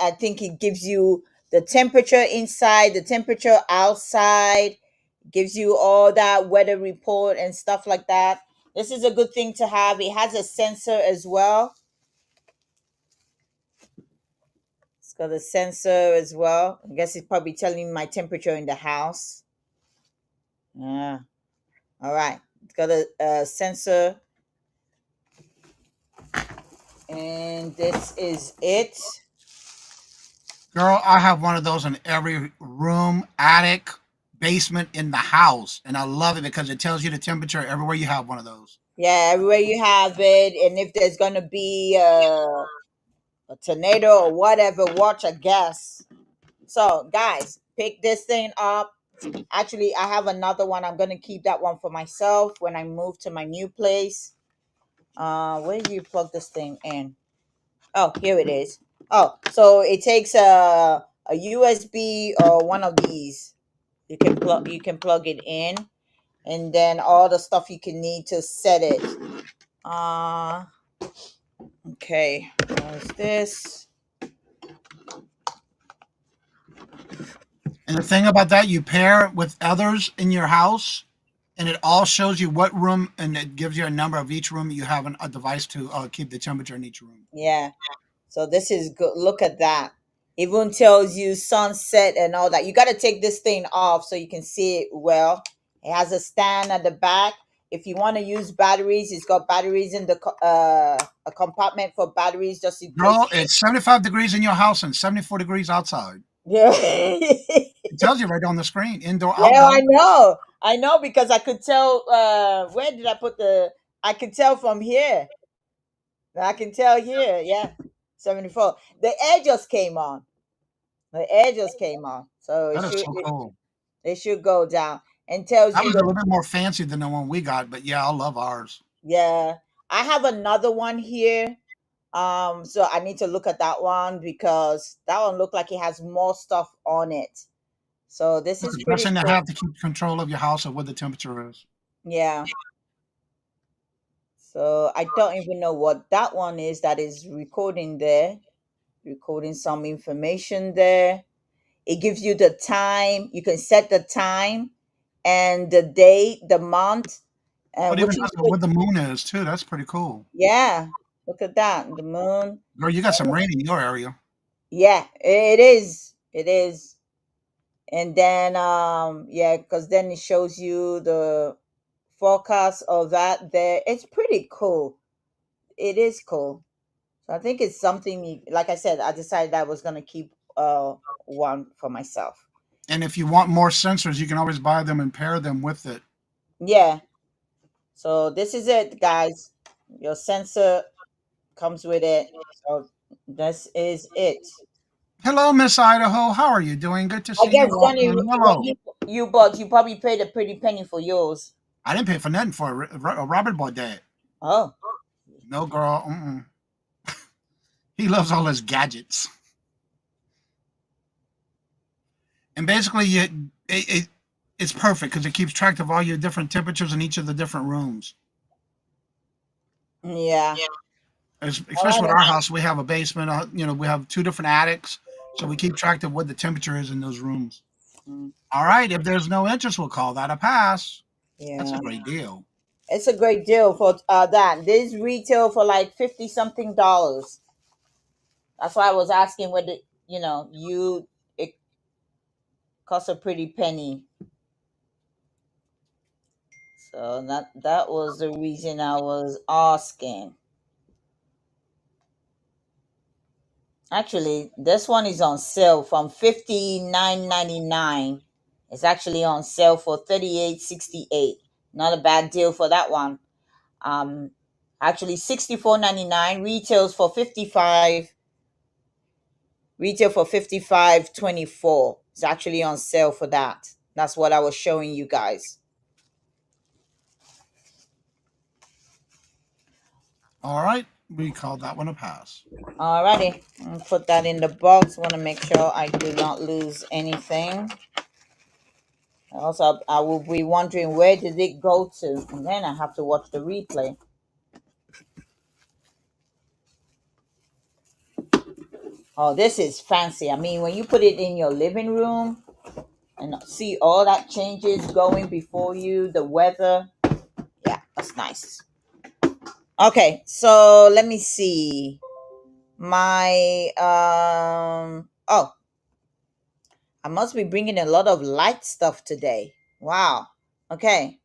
I think it gives you the temperature inside, the temperature outside, gives you all that weather report and stuff like that. This is a good thing to have. It has a sensor as well. It's got a sensor as well. I guess it's probably telling me my temperature in the house. Yeah. All right. It's got a sensor. And this is it.
Girl, I have one of those in every room, attic, basement in the house. And I love it because it tells you the temperature everywhere you have one of those.
Yeah, everywhere you have it. And if there's going to be a tornado or whatever, watch a guess. So, guys, pick this thing up. Actually, I have another one. I'm going to keep that one for myself when I move to my new place. Where do you plug this thing in? Oh, here it is. Oh, so it takes a USB or one of these. You can plug it in, and then all the stuff you can need to set it. Okay. What's this?
And the thing about that, you pair it with others in your house, and it all shows you what room, and it gives you a number of each room. You have a device to keep the temperature in each room.
Yeah. So this is good. Look at that. Even tells you sunset and all that. You got to take this thing off so you can see it well. It has a stand at the back. If you want to use batteries, it's got batteries in the a compartment for batteries just in case.
Girl, it's 75 degrees in your house and 74 degrees outside.
Yeah.
It tells you right on the screen, indoor,
Yeah,
outdoor.
I know because I could tell where did I put I could tell from here. I can tell here, yeah. 74. The air just came on. The air just came on. So
That is so cool.
it should go down and tells
That
you
was a little bit more fancy than the one we got, but yeah, I love ours.
yeah. I have another one here. So I need to look at that one because that one looked like it has more stuff on it. So this
That's
is
the best
pretty
thing to
cool.
have to keep control of your house of what the temperature is.
Yeah. So I don't even know what that one is that is recording there. Recording some information there. It gives you the time. You can set the time and the date, the month,
But
and
even
which is
what the moon is too. That's pretty cool.
yeah. Look at that, the moon.
Girl, you got some rain in your area.
Yeah, it is. It is. And then yeah, because then it shows you the forecast of that there. It's pretty cool. It is cool. So I think it's something like I said, I decided I was gonna keep one for myself.
And if you want more sensors, you can always buy them and pair them with it.
Yeah. So this is it, guys. Your sensor comes with it. So this is it.
Hello, Miss Idaho. How are you doing? Good to
I
see you.
guess Johnny,
Welcome.
what
Hello.
you bought, you probably paid a pretty penny for yours.
I didn't pay for nothing for it. Robert bought that.
Oh.
No, girl. He loves all his gadgets. And basically, it's perfect because it keeps track of all your different temperatures in each of the different rooms.
Yeah.
Especially with our house, we have a basement. We have 2 different attics, so we keep track of what the temperature is in those rooms. All right, if there's no interest, we'll call that a pass.
Yeah.
That's a great deal.
It's a great deal for that. This retail for like $50 something. That's why I was asking whether it costs a pretty penny. So that was the reason I was asking. Actually, this one is on sale from $59.99. It's actually on sale for $38.68. Not a bad deal for that one. Actually $64.99, retails for 55. Retail for 55.24. It's actually on sale for that. That's what I was showing you guys.
All right, we call that one a pass.
Alrighty, I'll put that in the box. Want to make sure I do not lose anything. Also, I will be wondering where did it go to, and then I have to watch the replay. Oh, this is fancy. I mean, when you put it in your living room and see all that changes going before you, the weather. Yeah, that's nice. Okay, so let me see. My oh, I must be bringing a lot of light stuff today. Wow. Okay.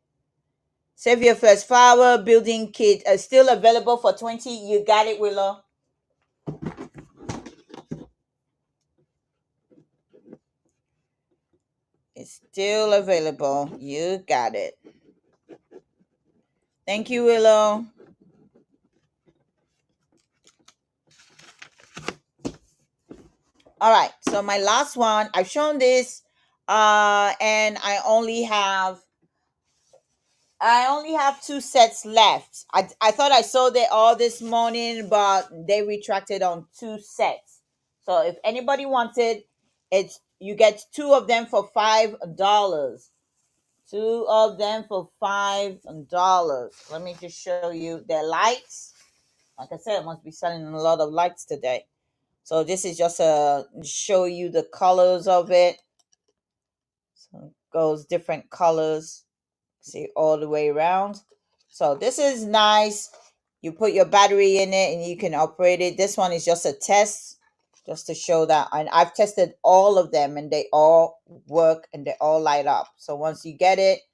Save your first flower building kit still available for 20. You got it, Willow. It's still available. You got it. Thank you, Willow. All right. So my last one, I've shown this, and I only have 2 sets left. I thought I sold it all this morning, but they retracted on 2 sets. So if anybody wants it, you get 2 of them for $5. 2 of them for $5. Let me just show you their lights. Like I said, I must be selling a lot of lights today. So this is just show you the colors of it. So it goes different colors. See, all the way around. So this is nice. You put your battery in it and you can operate it. This one is just a test, just to show that. And I've tested all of them and they all work and they all light up. So once you get it,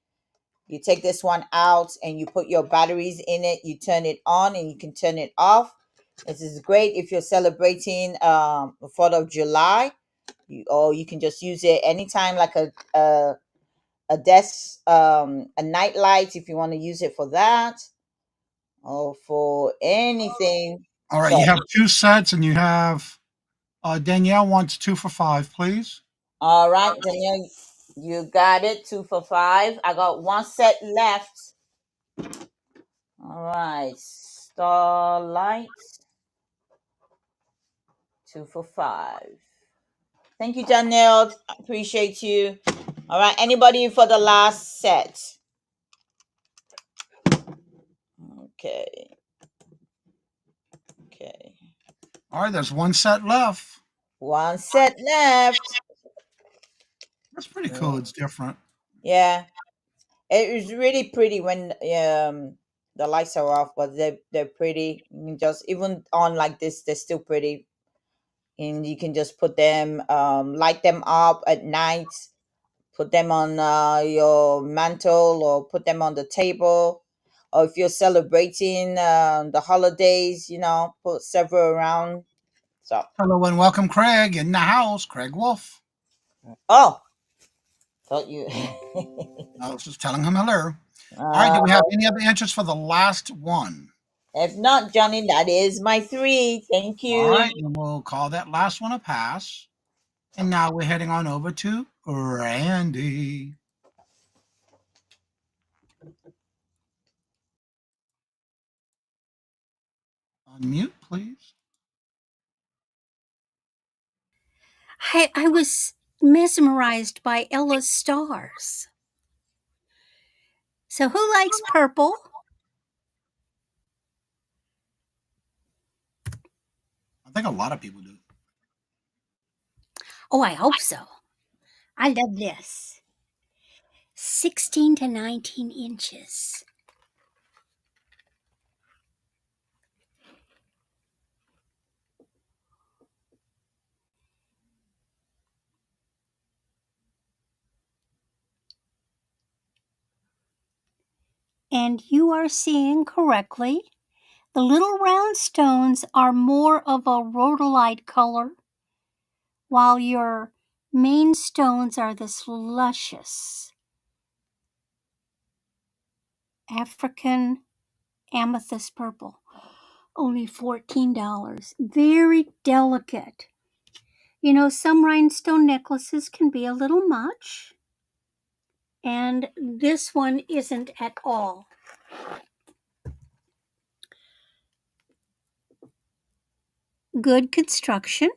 you take this one out and you put your batteries in it. You turn it on and you can turn it off. This is great if you're celebrating the 4th of July. Or you can just use it anytime, like a desk, a night light if you want to use it for that, or for anything.
All right,
So,
you have 2 sets, and you have Danielle wants 2 for $5, please.
all right, Danielle, you got it. 2 for $5. I got 1 set left. All right, Starlight, 2 for $5. Thank you, Danielle. Appreciate you. All right, anybody for the last set? Okay.
All right, there's 1 set left.
1 set left.
That's pretty cool. It's different.
Yeah, it is really pretty when the lights are off, but they're pretty. You can just, even on like this, they're still pretty, and you can just put them, light them up at night, put them on your mantle or put them on the table. or if you're celebrating the holidays, put several around. So,
Hello and welcome, Craig, in the house. Craig Wolf.
oh, thought you.
I was just telling him hello. All right, do we have
uh,
any other interest for the last one?
if not, Johnny, that is my 3. Thank
All
you.
right, then we'll call that last one a pass. And now we're heading on over to Randy. Unmute, please.
I was mesmerized by Ella's stars. So who likes purple?
I think a lot of people do.
Oh, I hope so. I love this. 16 to 19 inches. And you are seeing correctly. The little round stones are more of a rhodolite color, while your main stones are this luscious African amethyst purple. Only $14. Very delicate. You know, some rhinestone necklaces can be a little much, and this one isn't at all. Good construction.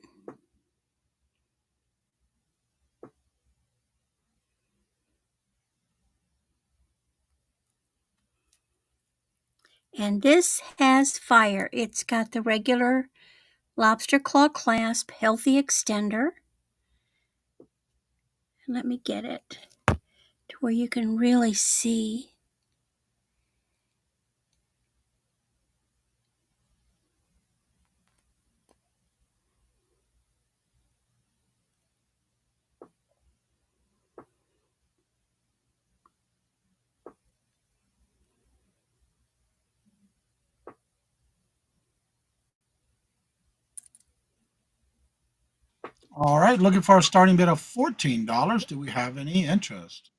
And this has fire. It's got the regular lobster claw clasp, healthy extender. Let me get it to where you can really see.
All right, looking for a starting bid of $14. Do we have any interest?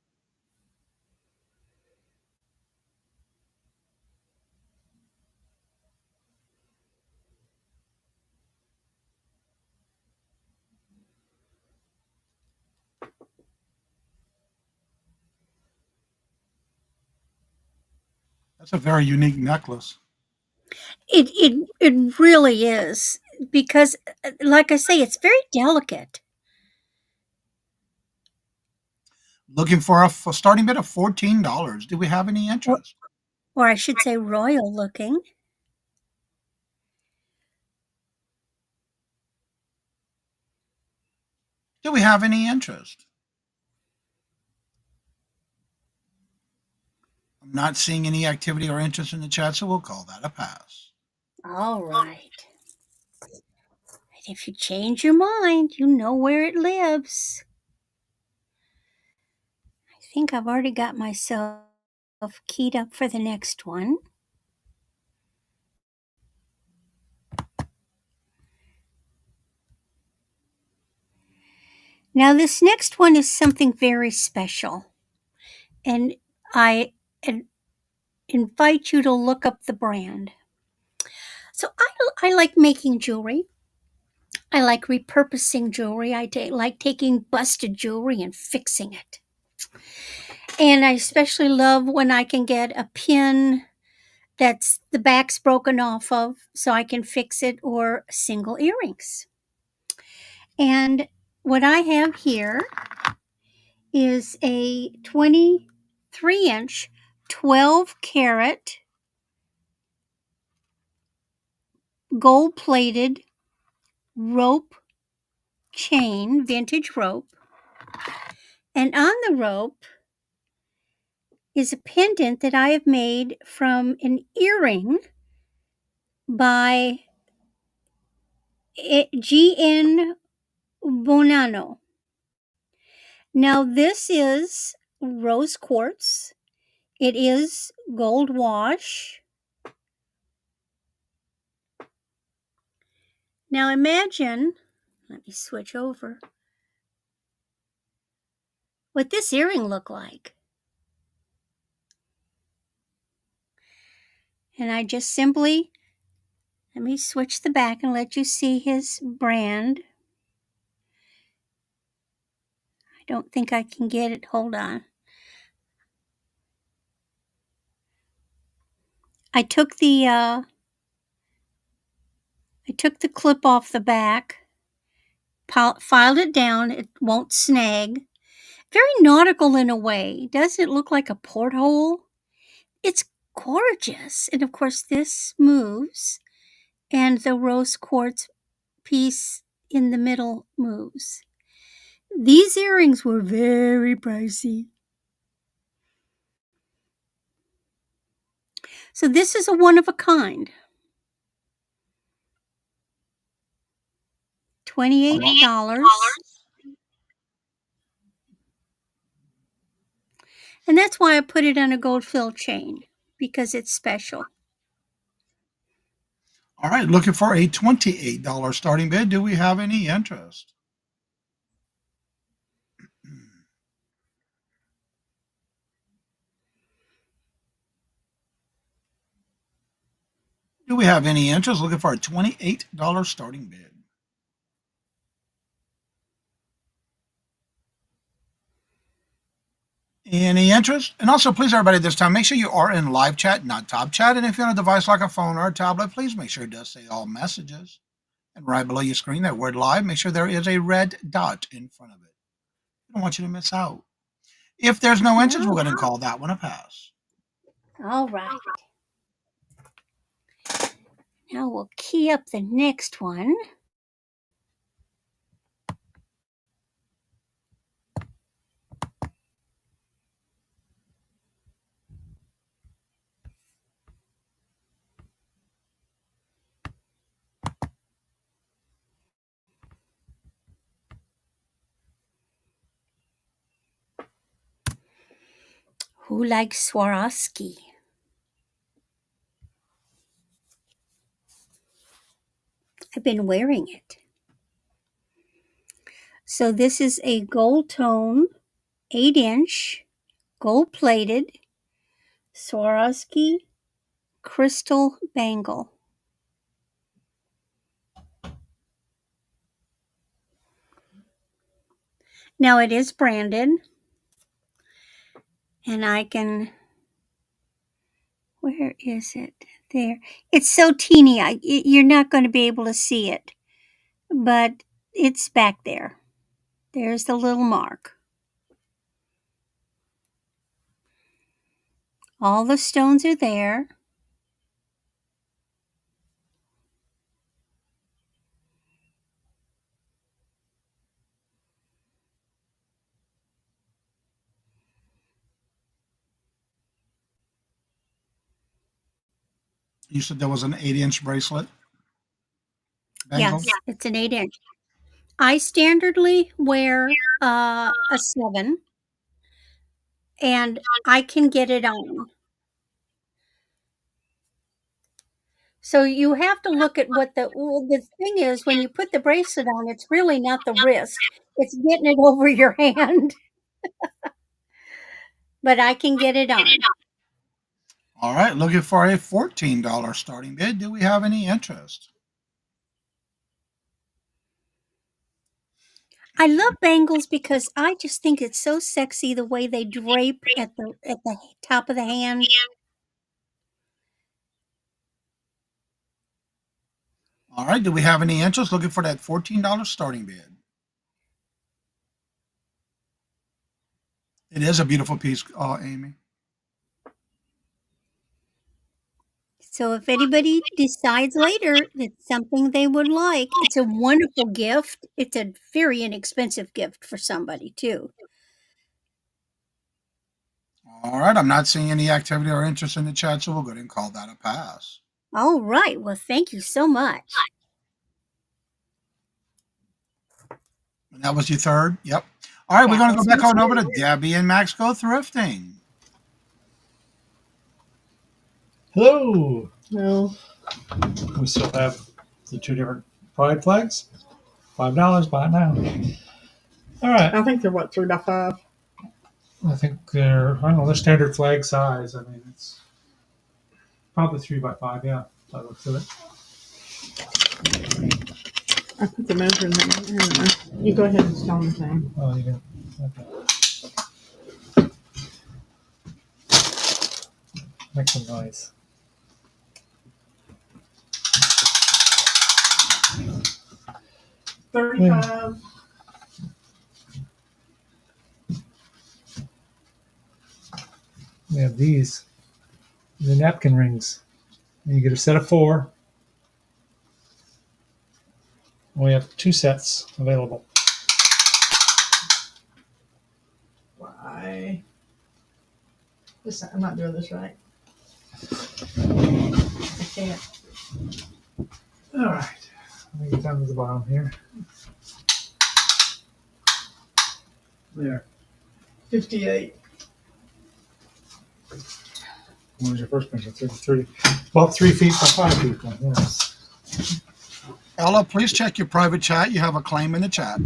That's a very unique necklace.
It really is, because like I say, it's very delicate.
Looking for a starting bid of $14. Do we have any
Or,
interest?
or I should say royal looking.
Do we have any interest? I'm not seeing any activity or interest in the chat, so we'll call that a pass.
All right. If you change your mind, you know where it lives. I think I've already got myself keyed up for the next one. Now, this next one is something very special, and I invite you to look up the brand. So, I like making jewelry. I like repurposing jewelry. Like taking busted jewelry and fixing it. And I especially love when I can get a pin that's the back's broken off of so I can fix it, or single earrings. And what I have here is a 23-inch, 12-carat gold-plated rope chain, vintage rope. And on the rope is a pendant that I have made from an earring by G.N. Bonanno. Now, this is rose quartz. It is gold wash. Now imagine, let me switch over, what this earring looked like. And I just simply, let me switch the back and let you see his brand. I don't think I can get it. Hold on. I took the clip off the back, filed it down. It won't snag. Very nautical in a way. Doesn't it look like a porthole? It's gorgeous. And of course, this moves, and the rose quartz piece in the middle moves. These earrings were very pricey. So this is a one of a kind. $28. And that's why I put it on a gold fill chain, because it's special.
All right, looking for a $28 starting bid. Do we have any interest? Do we have any interest? Looking for a $28 starting bid. Any interest? And also, please, everybody, this time, make sure you are in live chat, not top chat. And if you're on a device like a phone or a tablet, please make sure it does say all messages. And right below your screen, that word live, make sure there is a red dot in front of it. I don't want you to miss out. If there's no interest, we're going to call that one a pass.
All right. Now we'll key up the next one. Who likes Swarovski? I've been wearing it. So this is a gold tone, 8-inch, gold plated Swarovski crystal bangle. Now it is branded, and I can, where is it? There. It's so teeny, you're not going to be able to see it, but it's back there. There's the little mark. All the stones are there.
You said there was an 8-inch bracelet? Bangle?
Yes, it's an 8-inch. I standardly wear a 7, and I can get it on. So you have to look at what the thing is when you put the bracelet on. It's really not the wrist; it's getting it over your hand. But I can get it on.
All right, looking for a $14 starting bid. Do we have any interest?
I love bangles because I just think it's so sexy the way they drape at the top of the hand.
All right, do we have any interest? Looking for that $14 starting bid. It is a beautiful piece, Amy.
So if anybody decides later it's something they would like, it's a wonderful gift. It's a very inexpensive gift for somebody too.
All right, I'm not seeing any activity or interest in the chat, so we'll go ahead and call that a pass.
All right. Well, thank you so much.
And that was your third? Yep. All right, we're going to go back on over to Debbie and Maxx Go Thrifting.
Hello.
No.
We still have the 2 different pride flags. $5. Buy it now. All right.
I think they're what, 3x5?
I think they're, I don't know, they're standard flag size. I mean, it's probably 3x5. Yeah. I looked at it.
I put the measuring thing. Anyway, you go ahead and tell me the thing.
Oh, you can. Okay. Make some noise.
$35.
We have these, the napkin rings. And you get a set of 4. We have 2 sets available.
Why? I'm not doing this right. I can't.
All right. Let me get down to the bottom here. There.
58.
What was your first picture? 30. About 3 feet by 5 feet. Yes.
Ella, please check your private chat. You have a claim in the chat.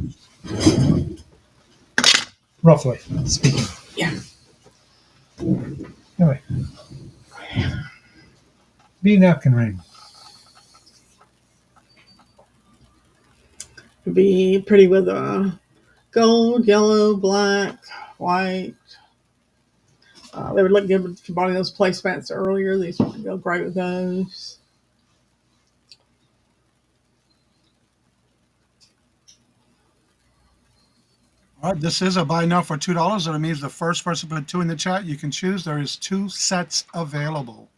Roughly speaking.
Yeah.
Anyway. Bee napkin ring.
It'd be pretty with gold, yellow, black, white. They would look good if you bought those placemats earlier. These would go great with those.
All right, this is a buy now for $2. That means the first person to put 2 in the chat, you can choose. There is 2 sets available.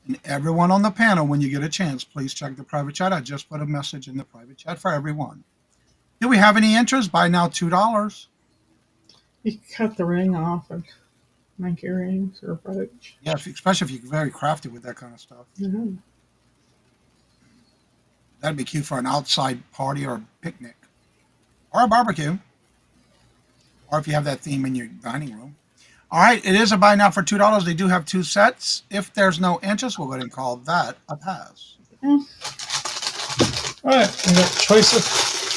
And everyone on the panel, when you get a chance, please check the private chat. I just put a message in the private chat for everyone. Do we have any interest? Buy now $2.
You can cut the ring off and make earrings or a brooch.
Yeah, especially if you're very crafty with that kind of stuff.
Mm-hmm.
That'd be cute for an outside party or a picnic or a barbecue. Or if you have that theme in your dining room. All right, it is a buy now for $2. They do have 2 sets. If there's no interest, we'll go ahead and call that a pass.
Mm.
All right, we got choice of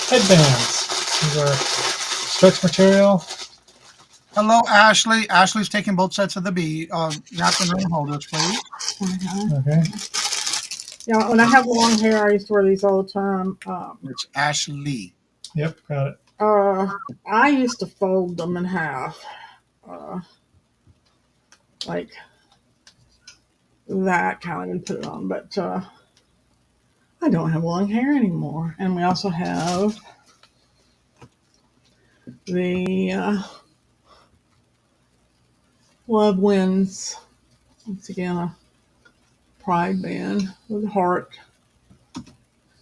headbands. These are stretch material.
Hello, Ashley. Ashley's taking both sets of the napkin ring holders, please.
Okay.
Yeah, when I have long hair, I used to wear these all the time.
It's Ashley.
Yep, got it.
I used to fold them in half. Like that kind of and put it on, but I don't have long hair anymore. And we also have the Love Wins. Once again, a pride band with a heart.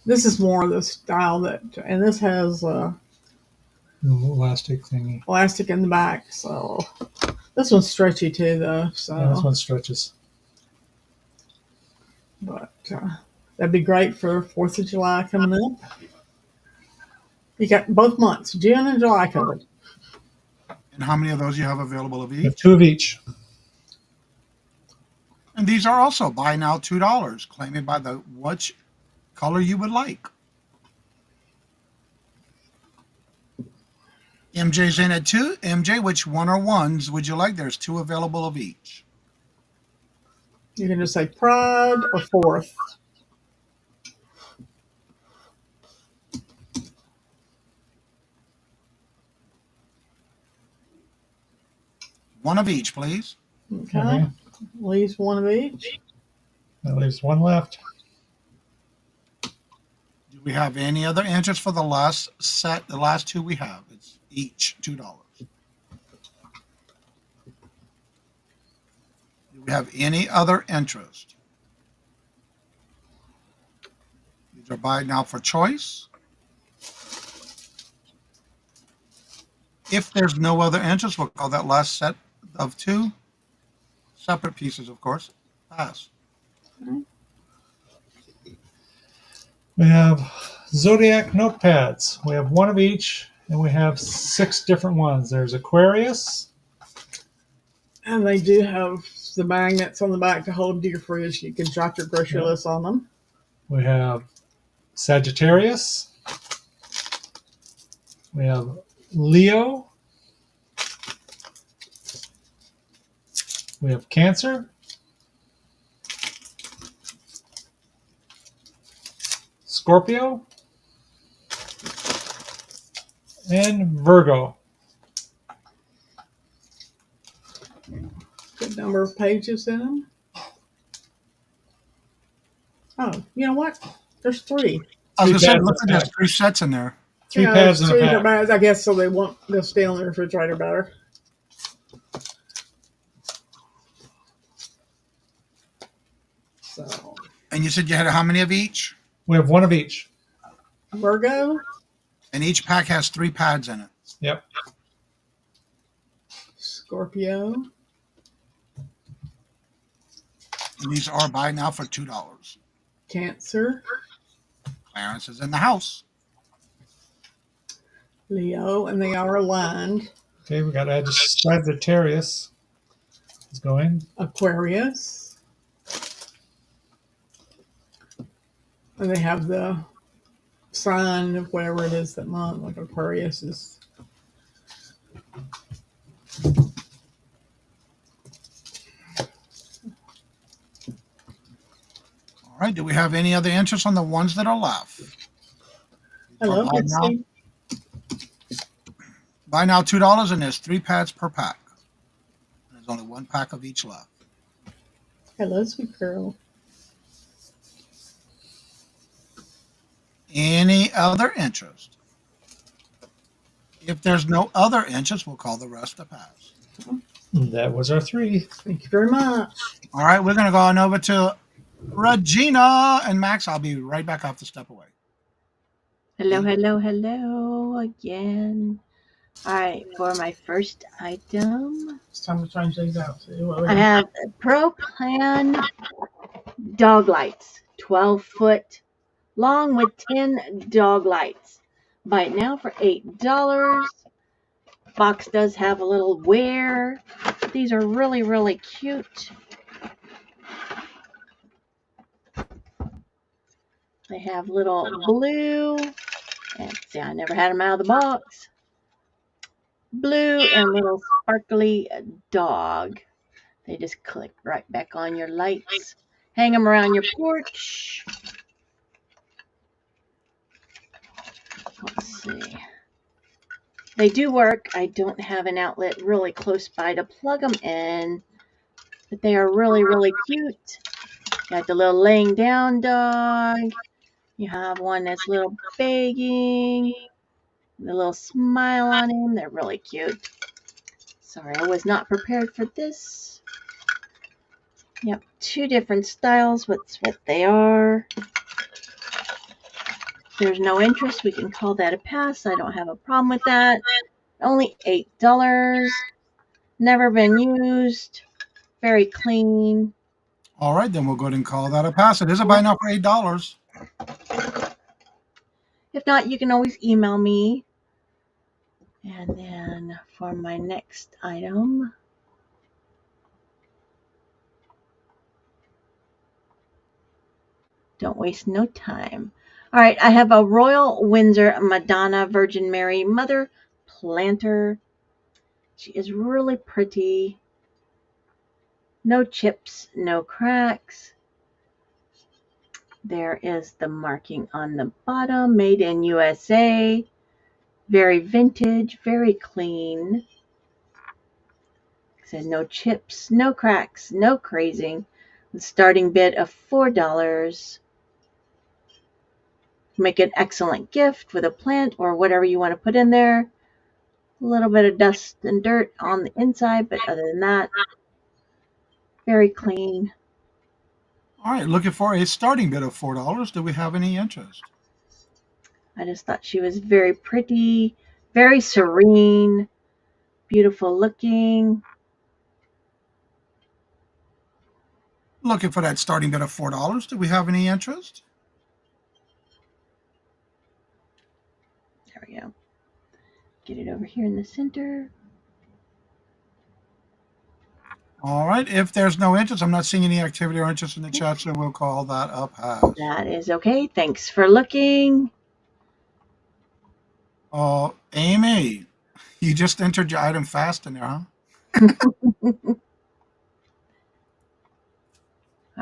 This is more of the style that, and this has
elastic thingy.
Elastic in the back, so this one's stretchy too, though. So
yeah, this one stretches.
But that'd be great for 4th of July coming up. You got both months, June and July covered.
And how many of those you have available of
We have
each?
2 of each.
And these are also buy now $2. Claim it by the which color you would like. MJ's in at 2. MJ, which one or ones would you like? There's 2 available of each.
You can just say Pride or 4th.
One of each, please.
Okay. Leaves one of each.
That leaves 1 left.
Do we have any other interest for the last set? The last 2 we have. It's each $2. Do we have any other interest? These are buy now for choice. If there's no other interest, we'll call that last set of 2 separate pieces, of course. Pass.
We have Zodiac notepads. We have 1 of each, and we have 6 different ones. There's Aquarius,
And they do have the magnets on the back to hold to your fridge. You can jot your grocery list on them.
We have Sagittarius. We have Leo. We have Cancer. Scorpio. And Virgo.
Good number of pages in them. Oh, you know what? There's 3.
I was going to say,
pads
look
in a
at there's
pack.
3 sets in there.
3
Yeah,
pads
there's
in a
3
pack.
pads, I guess, so they'll stay on the refrigerator better. So,
And you said you had how many of each?
We have 1 of each.
Virgo,
And each pack has 3 pads in it.
Yep.
Scorpio,
And these are buy now for $2.
Cancer,
Clarence is in the house.
Leo, and they are aligned.
Okay, we got Sagittarius. Is going.
Aquarius. And they have the sign of whatever it is that month, like Aquarius is.
All right. Do we have any other interest on the ones that are left?
Hello,
buy now.
Betsy.
Buy now $2, and there's 3 pads per pack. There's only 1 pack of each left.
Hello, sweet girl.
Any other interest? If there's no other interest, we'll call the rest a pass.
That was our 3.
Thank you very much.
All right, we're going to go on over to Regina and Max. I'll be right back off to step away.
Hello, hello, hello again. All right, for my first item,
It's time to change these out.
I have Pro Plan dog lights, 12-foot long with 10 dog lights. Buy it now for $8. Box does have a little wear. These are really, really cute. They have little blue, and see, I never had them out of the box. Blue and little sparkly dog. They just click right back on your lights. Hang them around your porch. Let's see. They do work. I don't have an outlet really close by to plug them in, but they are really, really cute. Got the little laying down dog. You have one that's a little begging. The little smile on him. They're really cute. Sorry, I was not prepared for this. Yep, 2 different styles. What's what they are. If there's no interest, we can call that a pass. I don't have a problem with that. Only $8. Never been used. Very clean.
All right, then we'll go ahead and call that a pass. It is a buy now for $8.
If not, you can always email me. And then for my next item, don't waste no time. All right, I have a Royal Windsor Madonna Virgin Mary Mother Planter. She is really pretty. No chips, no cracks. There is the marking on the bottom, made in USA. Very vintage, very clean. It said no chips, no cracks, no crazing. The starting bid of $4. Make an excellent gift with a plant or whatever you want to put in there. A little bit of dust and dirt on the inside, but other than that, very clean.
All right, looking for a starting bid of $4. Do we have any interest?
I just thought she was very pretty, very serene, beautiful looking.
Looking for that starting bid of $4. Do we have any interest?
There we go. Get it over here in the center.
All right. If there's no interest, I'm not seeing any activity or interest in the chat, so we'll call that a pass.
That is okay. Thanks for looking.
Amy, you just entered your item fast in there, huh?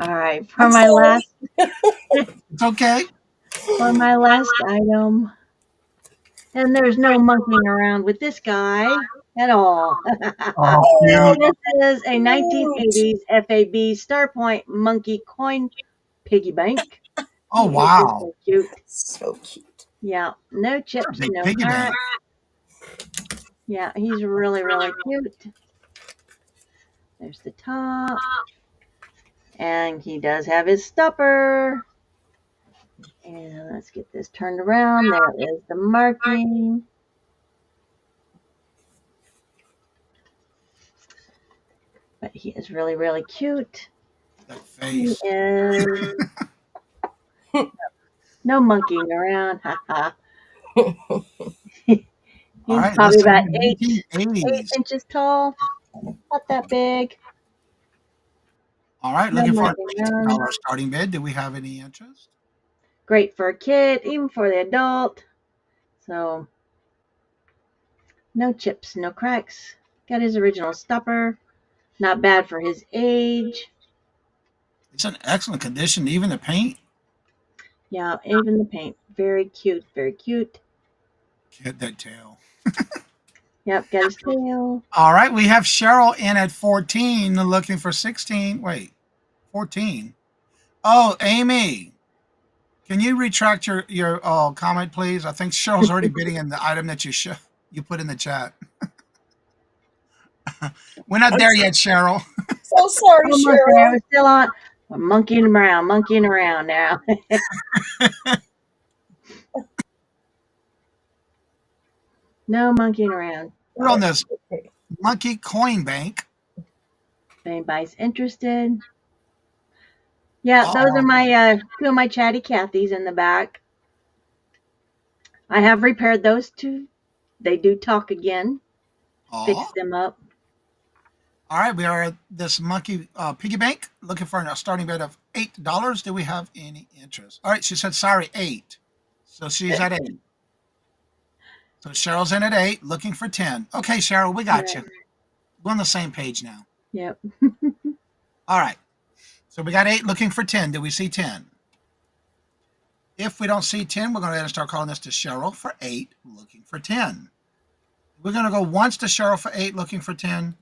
All right,
I'm sorry.
It's okay.
for my last item, and there's no monkeying around with this guy at all.
Oh,
Oh,
cute.
This is a
cute.
1980s FAB Starpoint monkey coin piggy bank.
Oh,
He is just
wow.
so cute.
So cute.
Yeah, no
What a
chips,
big
no
piggy bank.
cracks. Yeah, he's really, really cute. There's the top. And he does have his stopper. And let's get this turned around. There is the marking. But he is really, really cute.
That
He
face.
is no monkeying around. Haha.
All
He's
right.
probably
This is
about
the
eight
1980s.
inches tall. Not that big.
All right.
No
Looking for an
monkeying around.
$18 starting bid. Do we have any interest?
Great for a kid, even for the adult. So no chips, no cracks. Got his original stopper. Not bad for his age.
It's in excellent condition. Even the paint.
Yeah, even the paint. Very cute, very cute.
Get that tail.
Yep, got his tail.
All right. We have Cheryl in at 14, looking for 16. Wait, 14. Oh, Amy. Can you retract your comment, please? I think Cheryl's already bidding in the item that you put in the chat. We're not there yet, Cheryl.
So sorry,
Almost there.
Cheryl.
We're still on. We're monkeying around now. No monkeying around.
We're on this monkey coin bank.
If anybody's interested. Yeah, those are
Oh,
my two of my chatty Cathys in the back. I have repaired those two. They do talk again.
oh.
Fixed them up.
All right, we are at this monkey piggy bank looking for a starting bid of $8. Do we have any interest? All right, she said sorry, 8. So she's at 8. So Cheryl's in at 8, looking for 10. Okay, Cheryl, we got you. We're on the same page now.
Yep.
All right. So we got 8 looking for 10. Do we see 10? If we don't see 10, we're going to go ahead and start calling this to Cheryl for 8, looking for 10. We're going to go once to Cheryl for 8, looking for 10.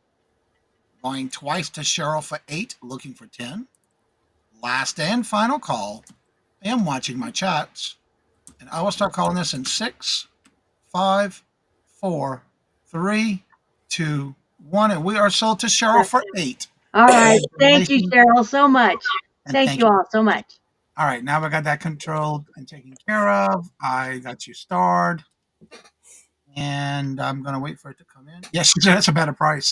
Going twice to Cheryl for 8, looking for 10. Last and final call. I am watching my chats. And I will start calling this in 6, 5, 4, 3, 2, 1. And we are sold to Cheryl for 8.
All right. Thank you, Cheryl, so much.
And
Thank you all so much.
All right, now we got that controlled and taken care of. I got you starred. And I'm going to wait for it to come in. Yes, that's a better price.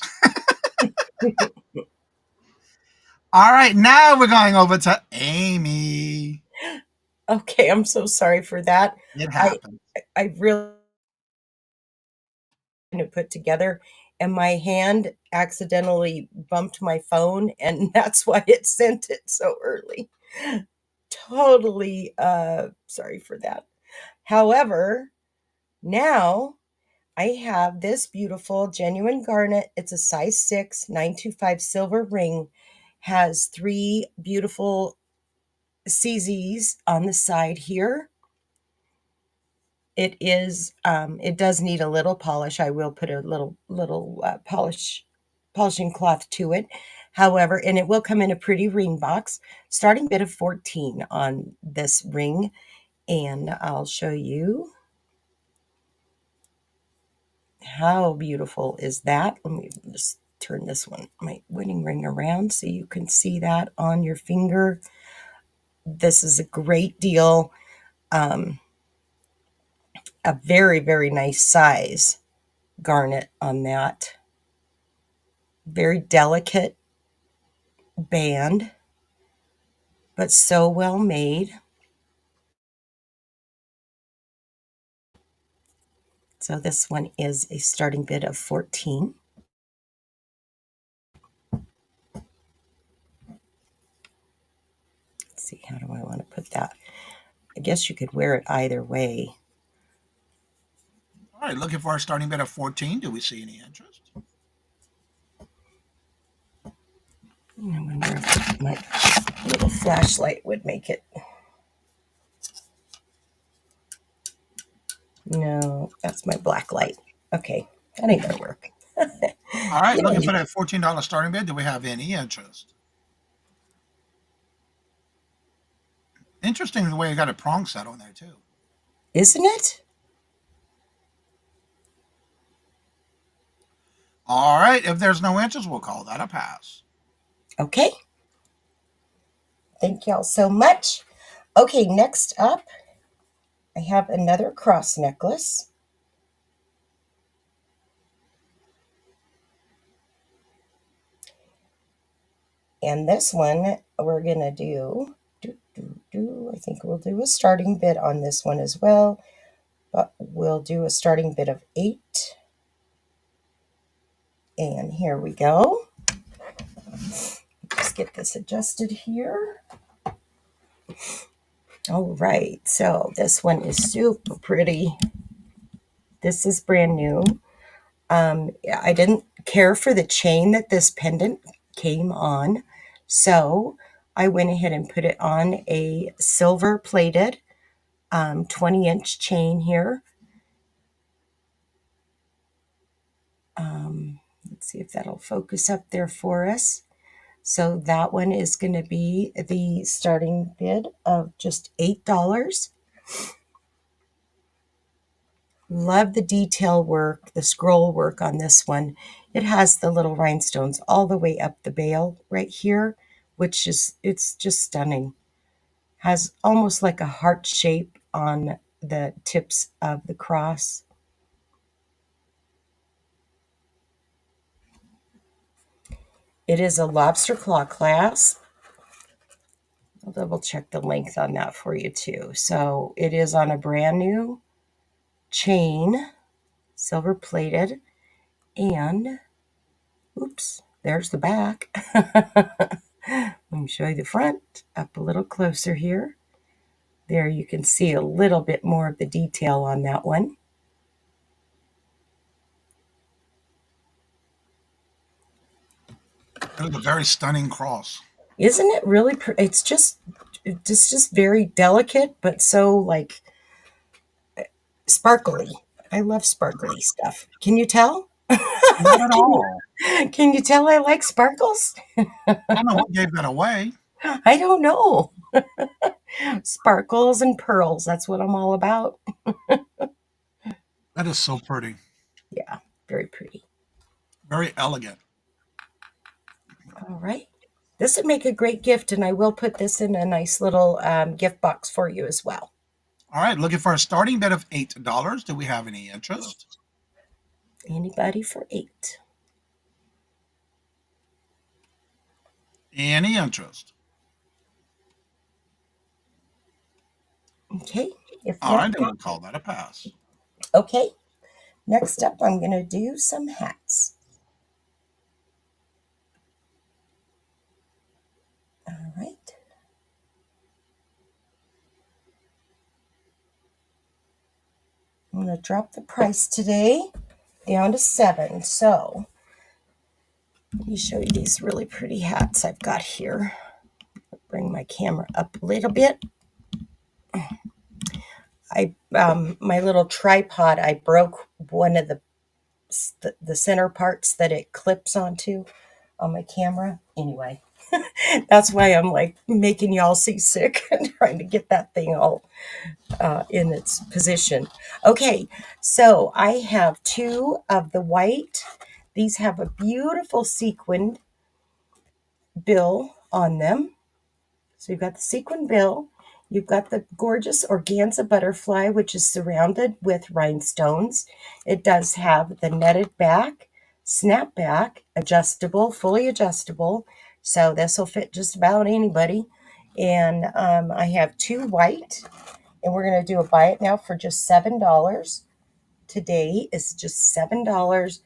All right, now we're going over to Amy.
Okay, I'm so sorry for that.
It happened.
I really to put together, and my hand accidentally bumped my phone, and that's why it sent it so early. Totally sorry for that. However, now I have this beautiful genuine garnet. It's a size 6 925 silver ring, has 3 beautiful CZs on the side here. It is it does need a little polish. I will put a little polishing cloth to it. However, and it will come in a pretty ring box. Starting bid of 14 on this ring, and I'll show you how beautiful is that. Let me just turn this one, my wedding ring, around so you can see that on your finger. This is a great deal. A very, very nice size garnet on that. Very delicate band, but so well made. So this one is a starting bid of 14. see, how do I want to put that? I guess you could wear it either way.
All right, looking for a starting bid of 14. Do we see any interest?
I wonder if my little flashlight would make it. No, that's my black light. Okay, that ain't gonna work.
All right, looking for that $14 starting bid. Do we have any interest? Interesting the way you got a prong set on there too.
Isn't it?
All right, if there's no interest, we'll call that a pass.
Okay. Thank y'all so much. Okay, next up, I have another cross necklace. And this one we're going to do, I think we'll do a starting bid on this one as well, but we'll do a starting bid of 8. And here we go. Just get this adjusted here. All right, so this one is super pretty. This is brand new. I didn't care for the chain that this pendant came on, so I went ahead and put it on a silver plated 20-inch chain here. Let's see if that'll focus up there for us. So that one is going to be the starting bid of just $8. Love the detail work, the scroll work on this one. It has the little rhinestones all the way up the bail right here, which is, it's just stunning. Has almost like a heart shape on the tips of the cross. It is a lobster claw clasp. I'll double check the length on that for you too. So it is on a brand new chain, silver plated, and oops, there's the back. Let me show you the front up a little closer here. There you can see a little bit more of the detail on that one.
That is a very stunning cross.
Isn't it really? It's just very delicate, but so like sparkly. I love sparkly stuff. Can you tell?
Not at all.
Can you tell I like sparkles?
I don't know what gave that away.
I don't know. Sparkles and pearls. That's what I'm all about.
That is so pretty.
Yeah, very pretty.
Very elegant.
All right. This would make a great gift, and I will put this in a nice little gift box for you as well.
All right, looking for a starting bid of $8. Do we have any interest?
Anybody for 8?
Any interest?
Okay. If
All right, then we'll call that a pass.
Okay. Next up, I'm going to do some hats. All right. I'm going to drop the price today down to 7. So let me show you these really pretty hats I've got here. Bring my camera up a little bit. My little tripod, I broke one of the center parts that it clips onto on my camera. Anyway, that's why I'm like making y'all seasick and trying to get that thing all in its position. Okay, so I have 2 of the white. These have a beautiful sequined bill on them. So you've got the sequin bill. You've got the gorgeous organza butterfly, which is surrounded with rhinestones. It does have the netted back, snap back, adjustable, fully adjustable. So this will fit just about anybody. And I have 2 white, and we're going to do a buy it now for just $7. Today is just $7.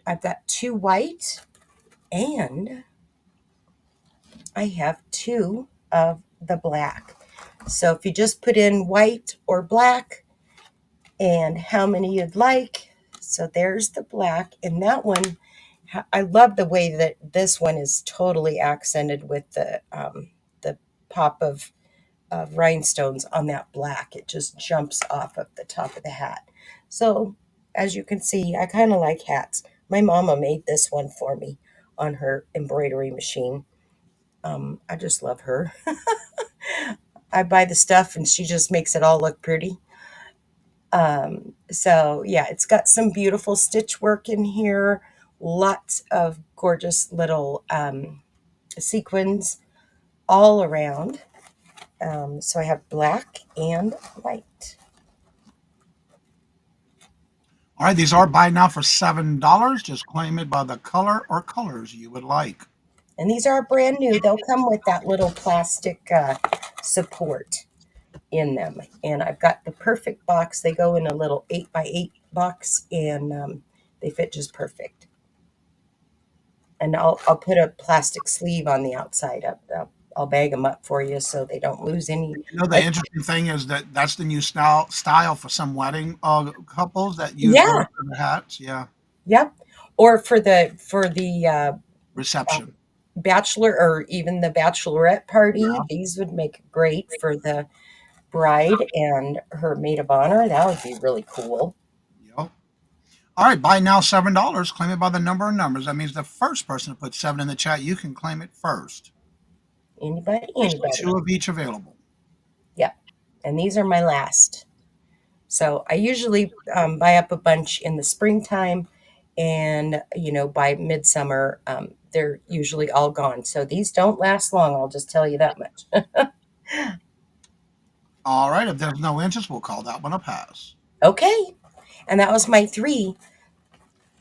I've got 2 white, and I have 2 of the black. So if you just put in white or black and how many you'd like. So there's the black. And that one, I love the way that this one is totally accented with the pop of rhinestones on that black. It just jumps off of the top of the hat. So as you can see, I kind of like hats. My mama made this one for me on her embroidery machine. I just love her. I buy the stuff and she just makes it all look pretty. So yeah, it's got some beautiful stitch work in here. Lots of gorgeous little sequins all around. So I have black and white.
All right, these are buy now for $7. Just claim it by the color or colors you would like.
And these are brand new. They'll come with that little plastic support in them. And I've got the perfect box. They go in a little 8x8 box, and they fit just perfect. And I'll put a plastic sleeve on the outside. I'll bag them up for you so they don't lose any.
You know, the interesting thing is that that's the new style for some wedding couples that use
Yeah.
those for the hats. Yeah,
Yep. Or for the
reception.
bachelor or even the bachelorette party,
Yeah.
these would make great for the bride and her maid of honor. That would be really cool.
Yep. All right, buy now $7. Claim it by the number of numbers. That means the first person to put 7 in the chat, you can claim it first.
Anybody?
There's 2 of each available.
Yep. And these are my last. So I usually buy up a bunch in the springtime, and by midsummer, they're usually all gone. So these don't last long. I'll just tell you that much.
All right, if there's no interest, we'll call that one a pass.
Okay. And that was my 3.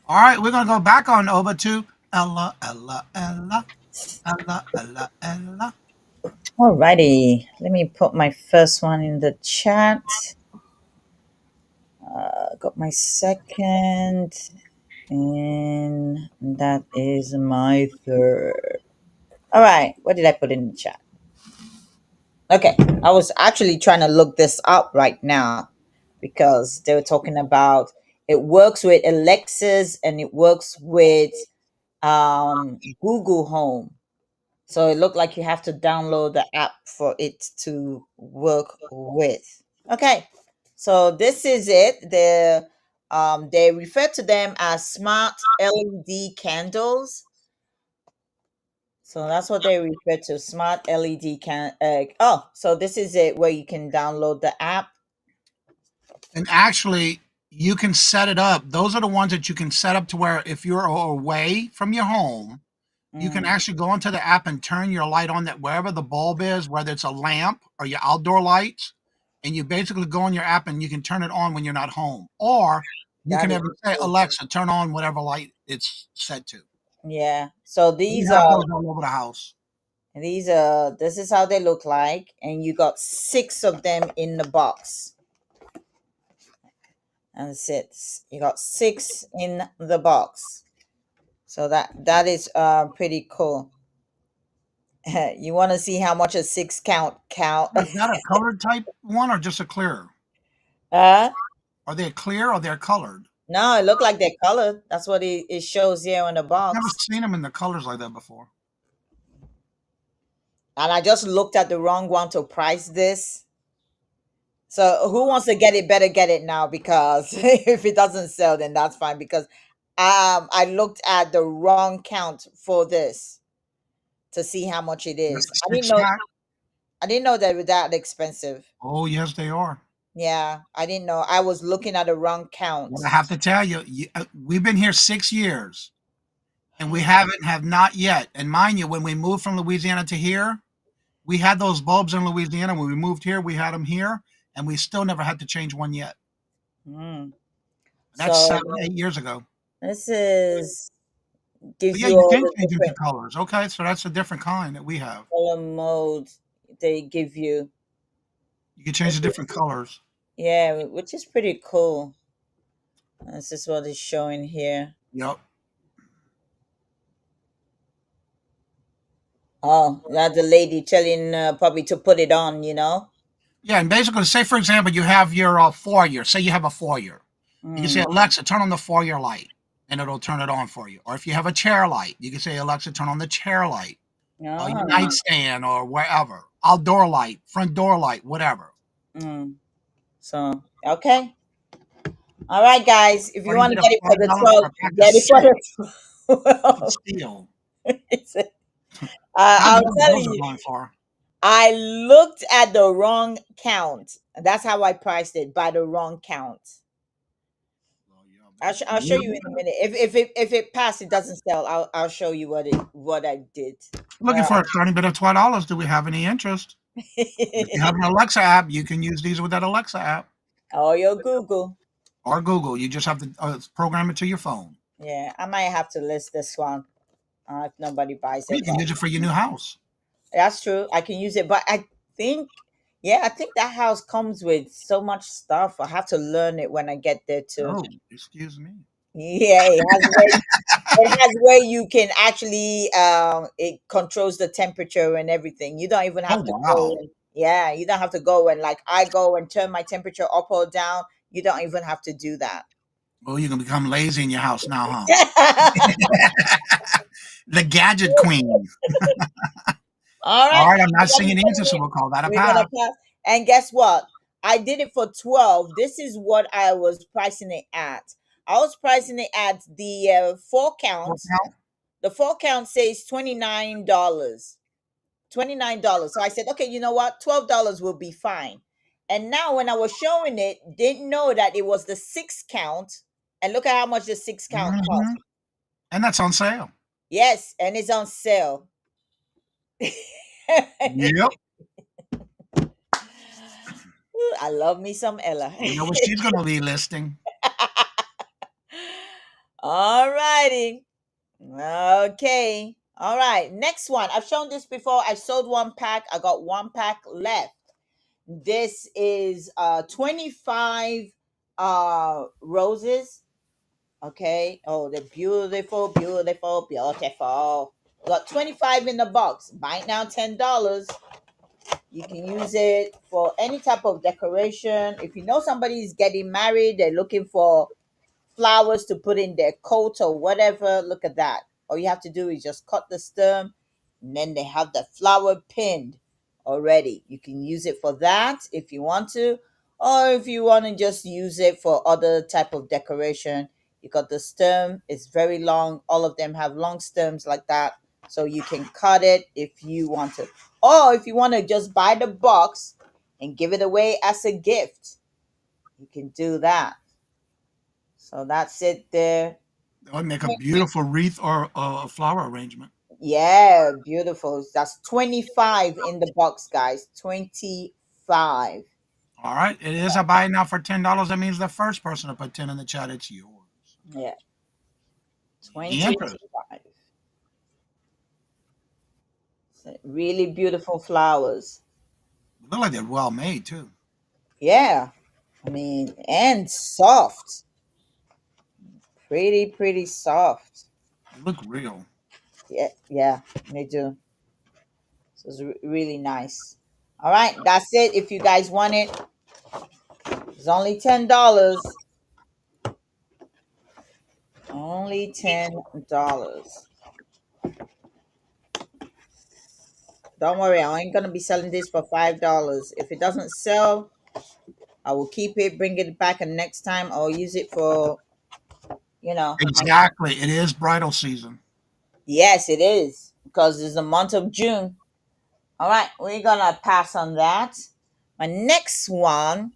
All right, we're going to go back on over to Ella, Ella, Ella, Ella, Ella, Ella.
Alrighty, let me put my first one in the chat. Got my second, and that is my third. All right, what did I put in the chat? Okay, I was actually trying to look this up right now because they were talking about it works with Alexa's and it works with Google Home. So it looked like you have to download the app for it to work with. Okay, so this is it. They refer to them as smart LED candles. So that's what they refer to, smart LED so this is it where you can download the app.
And actually, you can set it up. Those are the ones that you can set up to where if you're away from your home, you can actually go into the app and turn your light on that wherever the bulb is, whether it's a lamp or your outdoor lights, and you basically go on your app and you can turn it on when you're not home. Or you can even say, Alexa, turn on whatever light it's set to.
Yeah. So
We
these
have
are
those all over the house.
this is how they look like, and you got 6 of them in the box. And you got 6 in the box. So that is pretty cool. You want to see how much a 6 count?
Is that a colored type one or just a clear?
Are
they clear or they're colored?
No, it looked like they're colored. That's what it shows here on the box.
I've never seen them in the colors like that before.
And I just looked at the wrong one to price this. So who wants to get it better get it now, because if it doesn't sell, then that's fine, because I looked at the wrong count for this to see how much it is. I didn't know they were that expensive.
Oh, yes, they are.
Yeah, I didn't know. I was looking at the wrong count.
Well, I have to tell you, we've been here 6 years, and we have not yet. And mind you, when we moved from Louisiana to here, we had those bulbs in Louisiana. When we moved here, we had them here, and we still never had to change one yet. That's 7, 8 years ago.
This is gives
you
you
can change into colors. Okay, so that's a different kind that we have.
Color mode they give you.
You can change the different colors.
Yeah, which is pretty cool. This is what it's showing here.
Yep.
Oh, that's the lady telling probably to put it on, you know?
Yeah, and basically, say for example, you have your foyer. Say you have a foyer. You can say,
Mm.
Alexa, turn on the foyer light, and it'll turn it on for you. Or if you have a chair light, you can say, Alexa, turn on the chair light, your
Ah.
nightstand, or wherever, outdoor light, front door light, whatever.
Mm. So, okay. All right, guys. If you
Or you
want to
get a
get it for the
$5 for
12,
a pack of
get it for
cigs.
the
You can
12.
steal.
It's
I don't
I'm
know what
telling
those are
you,
going for.
I looked at the wrong count. That's how I priced it, by the wrong count. I'll show you in a minute. If it passed, it doesn't sell. I'll show you what I did.
Looking for a starting bid of $12. Do we have any interest? If you have an Alexa app, you can use these with that Alexa app
Oh, your Google.
or Google. You just have to program it to your phone.
Yeah, I might have to list this one if nobody buys
Or you
it.
can
But
use it for your new house.
that's true. I can use it, but think, I think that house comes with so much stuff. I have to learn it when I get there too.
Oh, excuse me.
Yeah, it has where you can actually it controls the temperature and everything. You don't even
Oh,
have to go
wow.
and you don't have to go and like I go and turn my temperature up or down. You don't even have to do that.
Oh, you're going to become lazy in your house now, huh? The gadget queen.
All
All
right,
right, I'm
we're
not
gonna
seeing
put
answer, so
it.
we'll call that a
We're gonna
pass.
pass. And guess what? I did it for 12. This is what I was pricing it at. I was pricing it at the four
Four
count.
count?
The four count says $29. $29. So I said, okay, you know what? $12 will be fine. And now when I was showing it, didn't know that it was the 6 count. And look at how much the 6 count cost.
Hmm. And that's on sale.
Yes, and it's on sale.
Yep.
I love me some Ella.
You know what she's going to be listing.
All righty. Okay. All right. Next one. I've shown this before. I sold one pack. I got one pack left. This is 25 roses. Okay. Oh, they're beautiful, beautiful, beautiful. Got 25 in the box. Buy it now $10. You can use it for any type of decoration. If you know somebody's getting married, they're looking for flowers to put in their coat or whatever, look at that. All you have to do is just cut the stem, and then they have the flower pinned already. You can use it for that if you want to, or if you want to just use it for other type of decoration. You got the stem, it's very long. All of them have long stems like that, so you can cut it if you want to, or if you want to just buy the box and give it away as a gift, you can do that. So that's it there.
That would make a beautiful wreath or a flower arrangement.
Yeah, beautiful. That's 25 in the box, guys. 25.
All right. It is a buy now for $10. That means the first person to put 10 in the chat, it's yours.
Yeah,
Any interest?
25. So really beautiful flowers.
Look like they're well made, too.
Yeah, I mean, and soft. Pretty, pretty soft.
They look real.
Yeah, yeah, they do. So it's really nice. All right, that's it. If you guys want it, it's only $10. Only $10. Don't worry, I ain't gonna be selling this for $5. If it doesn't sell, I will keep it, bring it back, and next time I'll use it for, my.
Exactly. It is bridal season.
Yes, it is because it's the month of June. All right, we're gonna pass on that. My next one.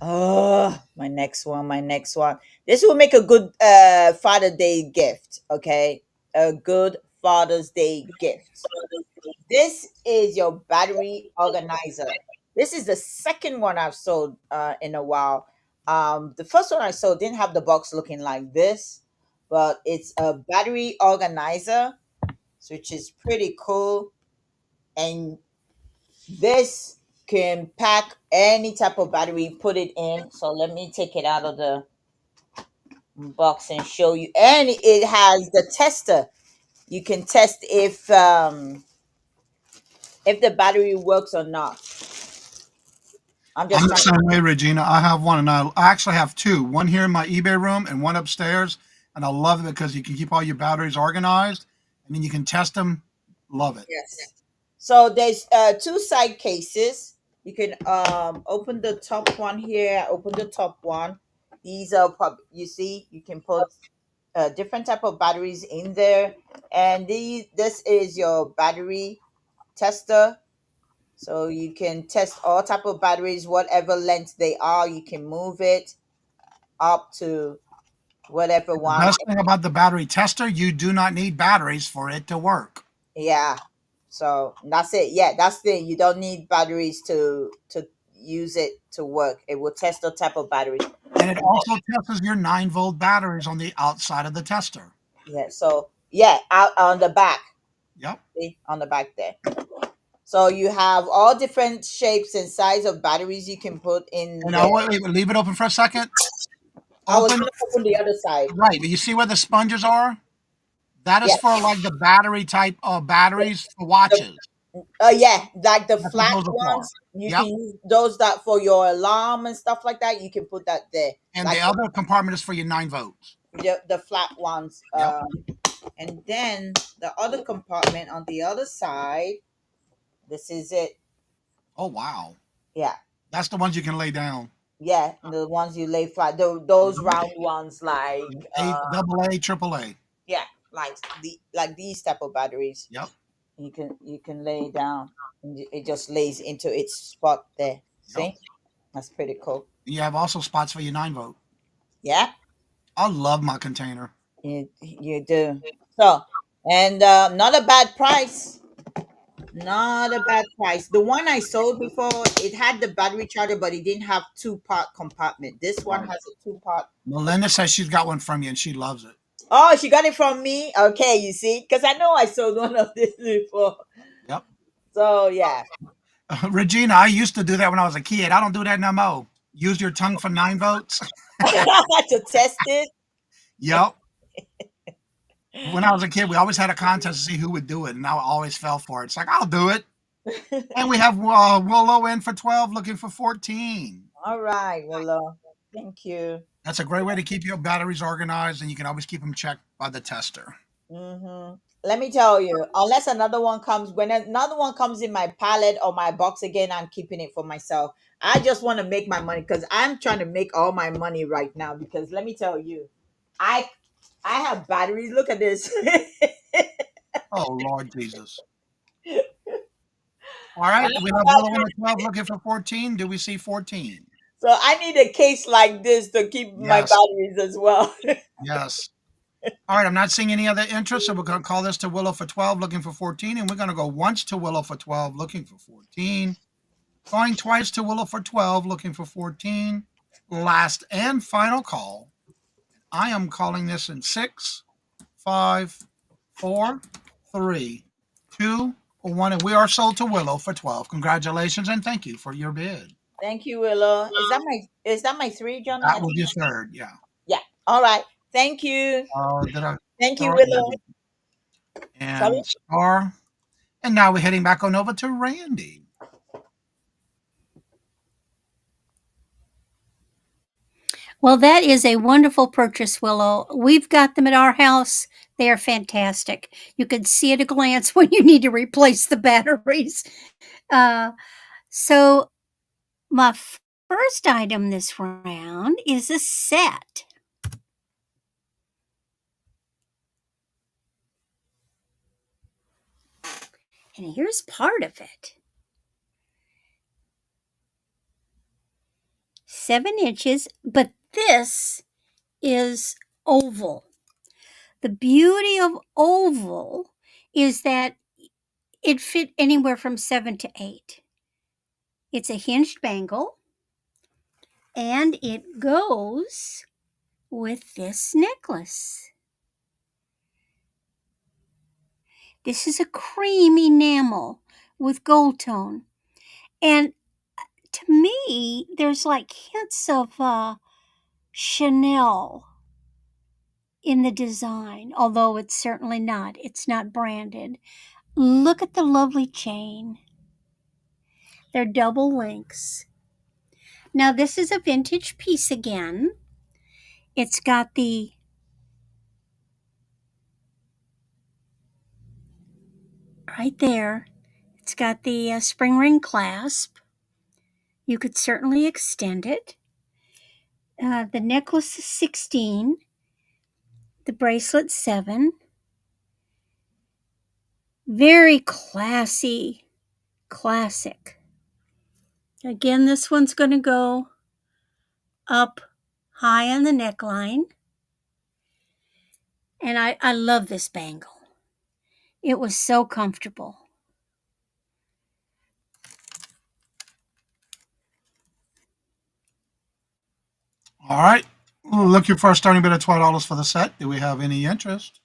Oh, my next one. This will make a good Father's Day gift. Okay, a good Father's Day gift. This is your battery organizer. This is the second one I've sold in a while. The first one I sold didn't have the box looking like this, but it's a battery organizer, which is pretty cool. And this can pack any type of battery, put it in. So let me take it out of the box and show you. And it has the tester. You can test if if the battery works or not. I'm
I'm
just
the
trying
same
to.
way, Regina. I have one, and I actually have two. One here in my eBay room, and one upstairs. And I love it because you can keep all your batteries organized, and then you can test them. Love it.
Yes. So there's two side cases. You can open the top one here. Open the top one. These are you see you can put different type of batteries in there, and this is your battery tester. So you can test all type of batteries, whatever length they are. You can move it up to whatever
The
one.
best thing about the battery tester, you do not need batteries for it to work.
Yeah. So that's it. Yeah, that's the thing. You don't need batteries to use it to work. It will test the type of battery.
And it also tests your 9-volt batteries on the outside of the tester.
Yeah. So yeah, out on the back.
Yep.
See, on the back there. So you have all different shapes and size of batteries you can put in
And
there.
now, wait, leave it open for a second.
I was
Open.
gonna open the other side.
Right, but you see where the sponges are? That is
Yeah.
for like the battery type of batteries for watches.
Yeah, like the
That's what
flat
those are for.
ones. You
Yep.
can use those that for your alarm and stuff like that. You can put that there.
And
Like
the other compartment is for your 9 volts.
the flat ones.
Yep.
And then the other compartment on the other side. This is it.
Oh, wow.
Yeah.
That's the ones you can lay down.
Yeah, the ones you lay flat. Those round ones, like
Double A, triple A.
yeah, like these type of batteries.
Yep.
You can lay down, and it just lays into its spot there. See,
Yep.
that's pretty cool.
You have also spots for your 9 volt.
Yeah,
I love my container.
you do. So, and not a bad price. Not a bad price. The one I sold before, it had the battery charger, but it didn't have two-part compartment. This one has a two-part.
Melinda says she's got one from you and she loves it.
Oh, she got it from me. Okay, you see, because I know I sold one of this before.
Yep.
So yeah.
Regina, I used to do that when I was a kid. I don't do that no more. Use your tongue for 9 volts.
To test it.
Yep. When I was a kid, we always had a contest to see who would do it, and I always fell for it. It's like, I'll do it. And we have Willow in for 12, looking for 14.
All right, Willow. Thank you.
That's a great way to keep your batteries organized, and you can always keep them checked by the tester.
Mm-hmm. Let me tell you, unless another one comes, when another one comes in my pallet or my box again, I'm keeping it for myself. I just want to make my money because I'm trying to make all my money right now. Because let me tell you, I have batteries. Look at this.
Oh, Lord Jesus. All right, we have Willow in the 12 looking for 14. Do we see 14?
So I need a case like this to keep my
Yes.
batteries as well.
Yes. All right, I'm not seeing any other interest, so we're going to call this to Willow for 12, looking for 14, and we're going to go once to Willow for 12, looking for 14. Going twice to Willow for 12, looking for 14. Last and final call. I am calling this in 6, 5, 4, 3, 2, 1, and we are sold to Willow for 12. Congratulations and thank you for your bid.
Thank you, Willow. Is that my three, John?
That will be third, yeah.
Yeah. All right. Thank you.
Did I?
Thank you,
All
Willow.
And
Sorry?
Star. And now we're heading back on over to Randy.
Well, that is a wonderful purchase, Willow. We've got them at our house. They are fantastic. You can see at a glance when you need to replace the batteries. So, my first item this round is a set. And here's part of it. 7 inches, but this is oval. The beauty of oval is that it fit anywhere from 7 to 8. It's a hinged bangle, and it goes with this necklace. This is a cream enamel with gold tone. And to me, there's like hints of Chanel in the design, although it's certainly not. It's not branded. Look at the lovely chain. They're double links. Now, this is a vintage piece again. It's got the right there. It's got the spring ring clasp. You could certainly extend it. The necklace is 16. The bracelet 7. Very classy, classic. Again, this one's going to go up high on the neckline. And I love this bangle. It was so comfortable.
All right. Looking for a starting bid of $12 for the set. Do we have any interest?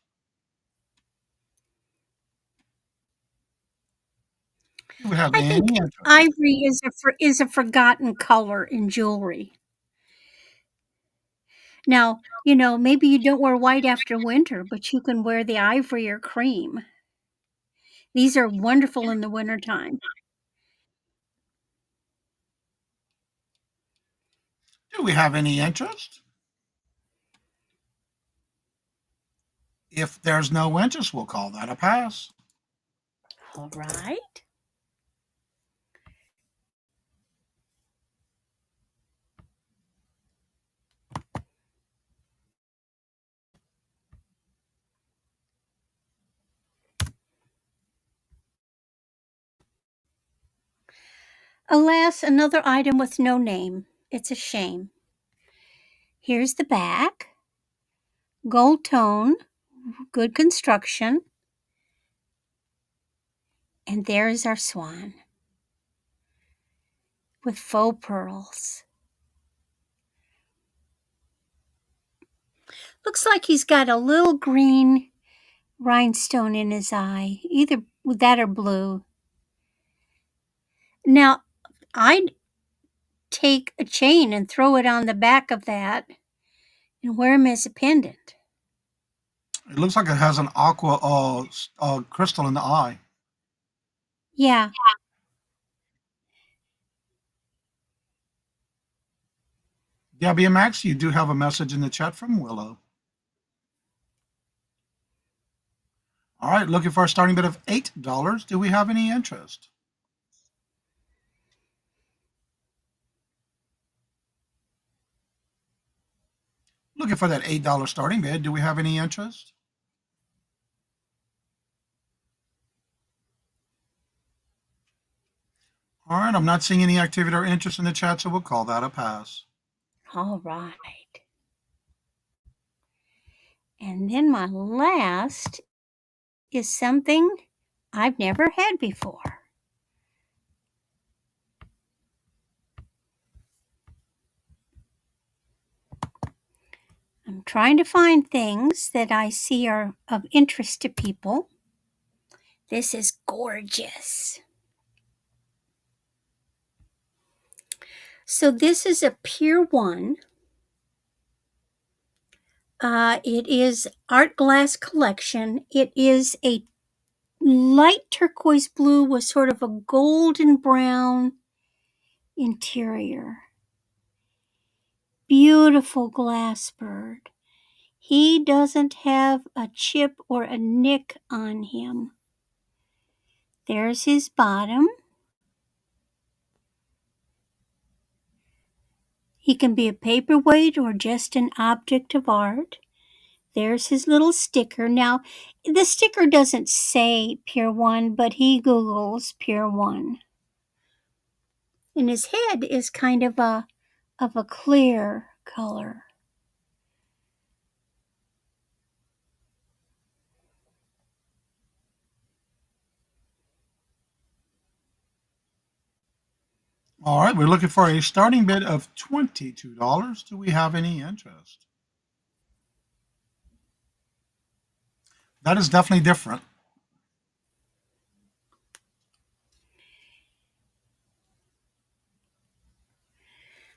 Do we have
I
any
think
interest?
ivory is a forgotten color in jewelry. Now, maybe you don't wear white after winter, but you can wear the ivory or cream. These are wonderful in the wintertime.
Do we have any interest? If there's no interest, we'll call that a pass.
All right. Alas, another item with no name. It's a shame. Here's the back. Gold tone, good construction. And there's our swan with faux pearls. Looks like he's got a little green rhinestone in his eye, either that or blue. Now, I'd take a chain and throw it on the back of that and wear him as a pendant.
It looks like it has an aqua crystal in the eye.
Yeah.
Debbie Max, you do have a message in the chat from Willow. All right, looking for a starting bid of $8. Do we have any interest? Looking for that $8 starting bid. Do we have any interest? All right, I'm not seeing any activity or interest in the chat, so we'll call that a pass.
All right. And then my last is something I've never had before. I'm trying to find things that I see are of interest to people. This is gorgeous. So this is a Pier 1. It is Art Glass Collection. It is a light turquoise blue with sort of a golden brown interior. Beautiful glass bird. He doesn't have a chip or a nick on him. There's his bottom. He can be a paperweight or just an object of art. There's his little sticker. Now, the sticker doesn't say Pier 1, but he Googles Pier 1. And his head is kind of a clear color.
All right, we're looking for a starting bid of $22. Do we have any interest? That is definitely different.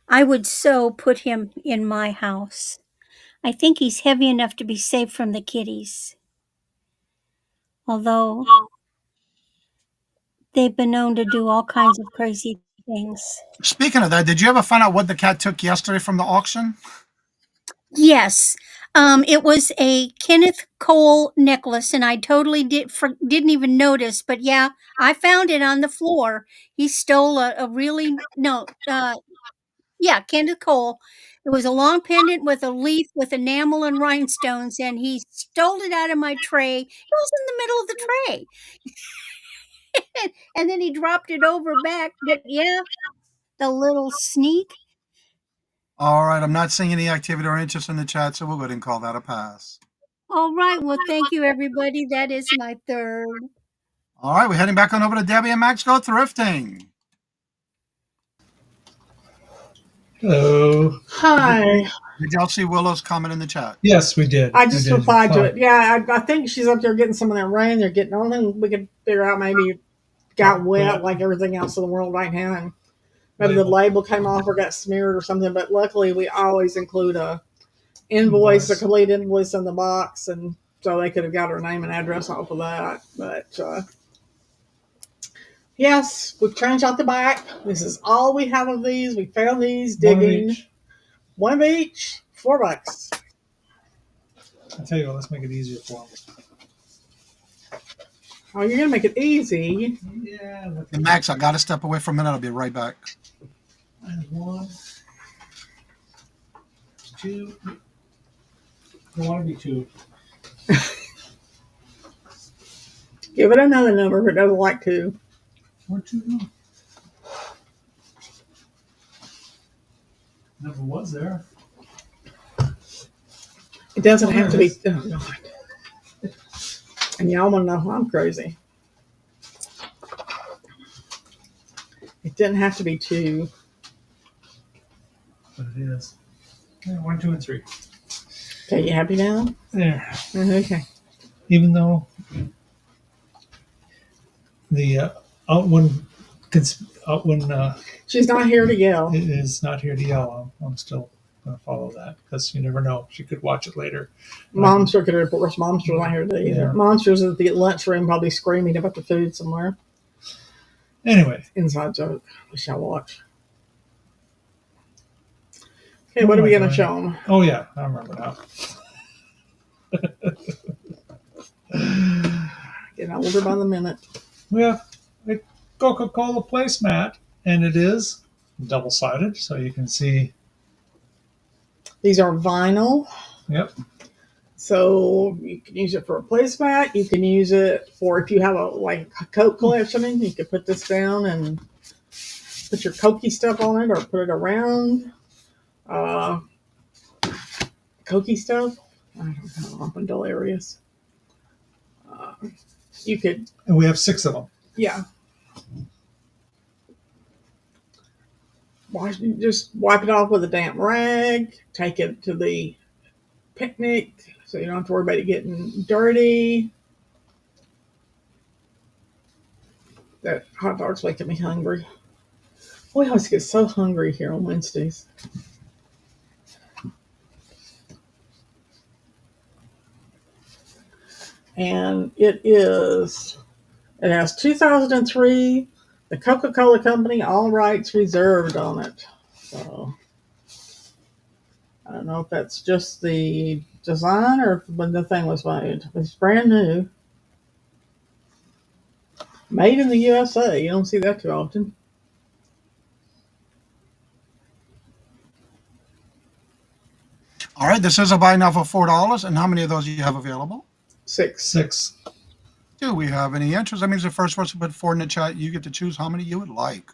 I would so put him in my house. I think he's heavy enough to be safe from the kitties. Although they've been known to do all kinds of crazy things.
Speaking of that, did you ever find out what the cat took yesterday from the auction?
Yes, it was a Kenneth Cole necklace, and I totally didn't even notice. But yeah, I found it on the floor. He stole a really no, yeah, Kenneth Cole. It was a long pendant with a leaf with enamel and rhinestones, and he stole it out of my tray. It was in the middle of the tray, and then he dropped it over back. But yeah, the little sneak.
All right, I'm not seeing any activity or interest in the chat, so we'll go ahead and call that a pass.
All right, well, thank you, everybody. That is my third.
All right, we're heading back on over to Debbie and Max Go Thrifting.
Hello.
Hi.
Did y'all see Willow's comment in the chat?
Yes, we did.
I just
We did.
replied to it. Yeah, I think she's up there getting some of that rain. They're getting on, and we could figure out maybe it got wet like everything else in the world right now, and maybe the label came off or got smeared or something. But luckily, we always include a invoice, a complete invoice in the box, and so they could have got her name and address off of that. But yes, we've changed out the back. This is all we have of these. We found these digging. One of each, $4.
I tell you what, let's make it easier for them.
Oh, you're gonna make it easy.
Yeah.
And Max, I got to step away for a minute. I'll be right back.
One, two. I want to be two.
Give it another number if it doesn't like to.
Where'd you go? Number was there.
It doesn't have to be. Oh, God. And y'all want to know I'm crazy. It didn't have to be 2.
But it is. Yeah, 1, 2, and 3.
Okay, you happy now?
There.
Okay.
Even though the Outwin
she's not here to yell.
Is not here to yell. I'm still going to follow that because you never know. She could watch it later.
Monster could report. Monster's not here today either.
Yeah.
Monster's at the lunchroom probably screaming about the food somewhere.
Anyway.
Inside joke. We shall watch. Okay, what are we going to show them?
Oh, yeah. I remember now.
Getting older by the minute.
We have a Coca-Cola placemat, and it is double-sided, so you can see.
These are vinyl.
Yep.
So you can use it for a placemat. You can use it for if you have a Coke collection. You could put this down and put your Cokey stuff on it, or put it around. Cokey stuff. I don't know. I'm delirious. You could.
And we have 6 of them.
Yeah. Just wipe it off with a damp rag. Take it to the picnic so you don't have to worry about it getting dirty. That hot dog's making me hungry. We always get so hungry here on Wednesdays. And it has 2003, the Coca-Cola Company, all rights reserved on it. So I don't know if that's just the design or when the thing was made. It's brand new. Made in the USA. You don't see that too often.
All right, this is a buy now for $4. And how many of those do you have available?
6.
Do we have any interest? That means the first person to put 4 in the chat, you get to choose how many you would like.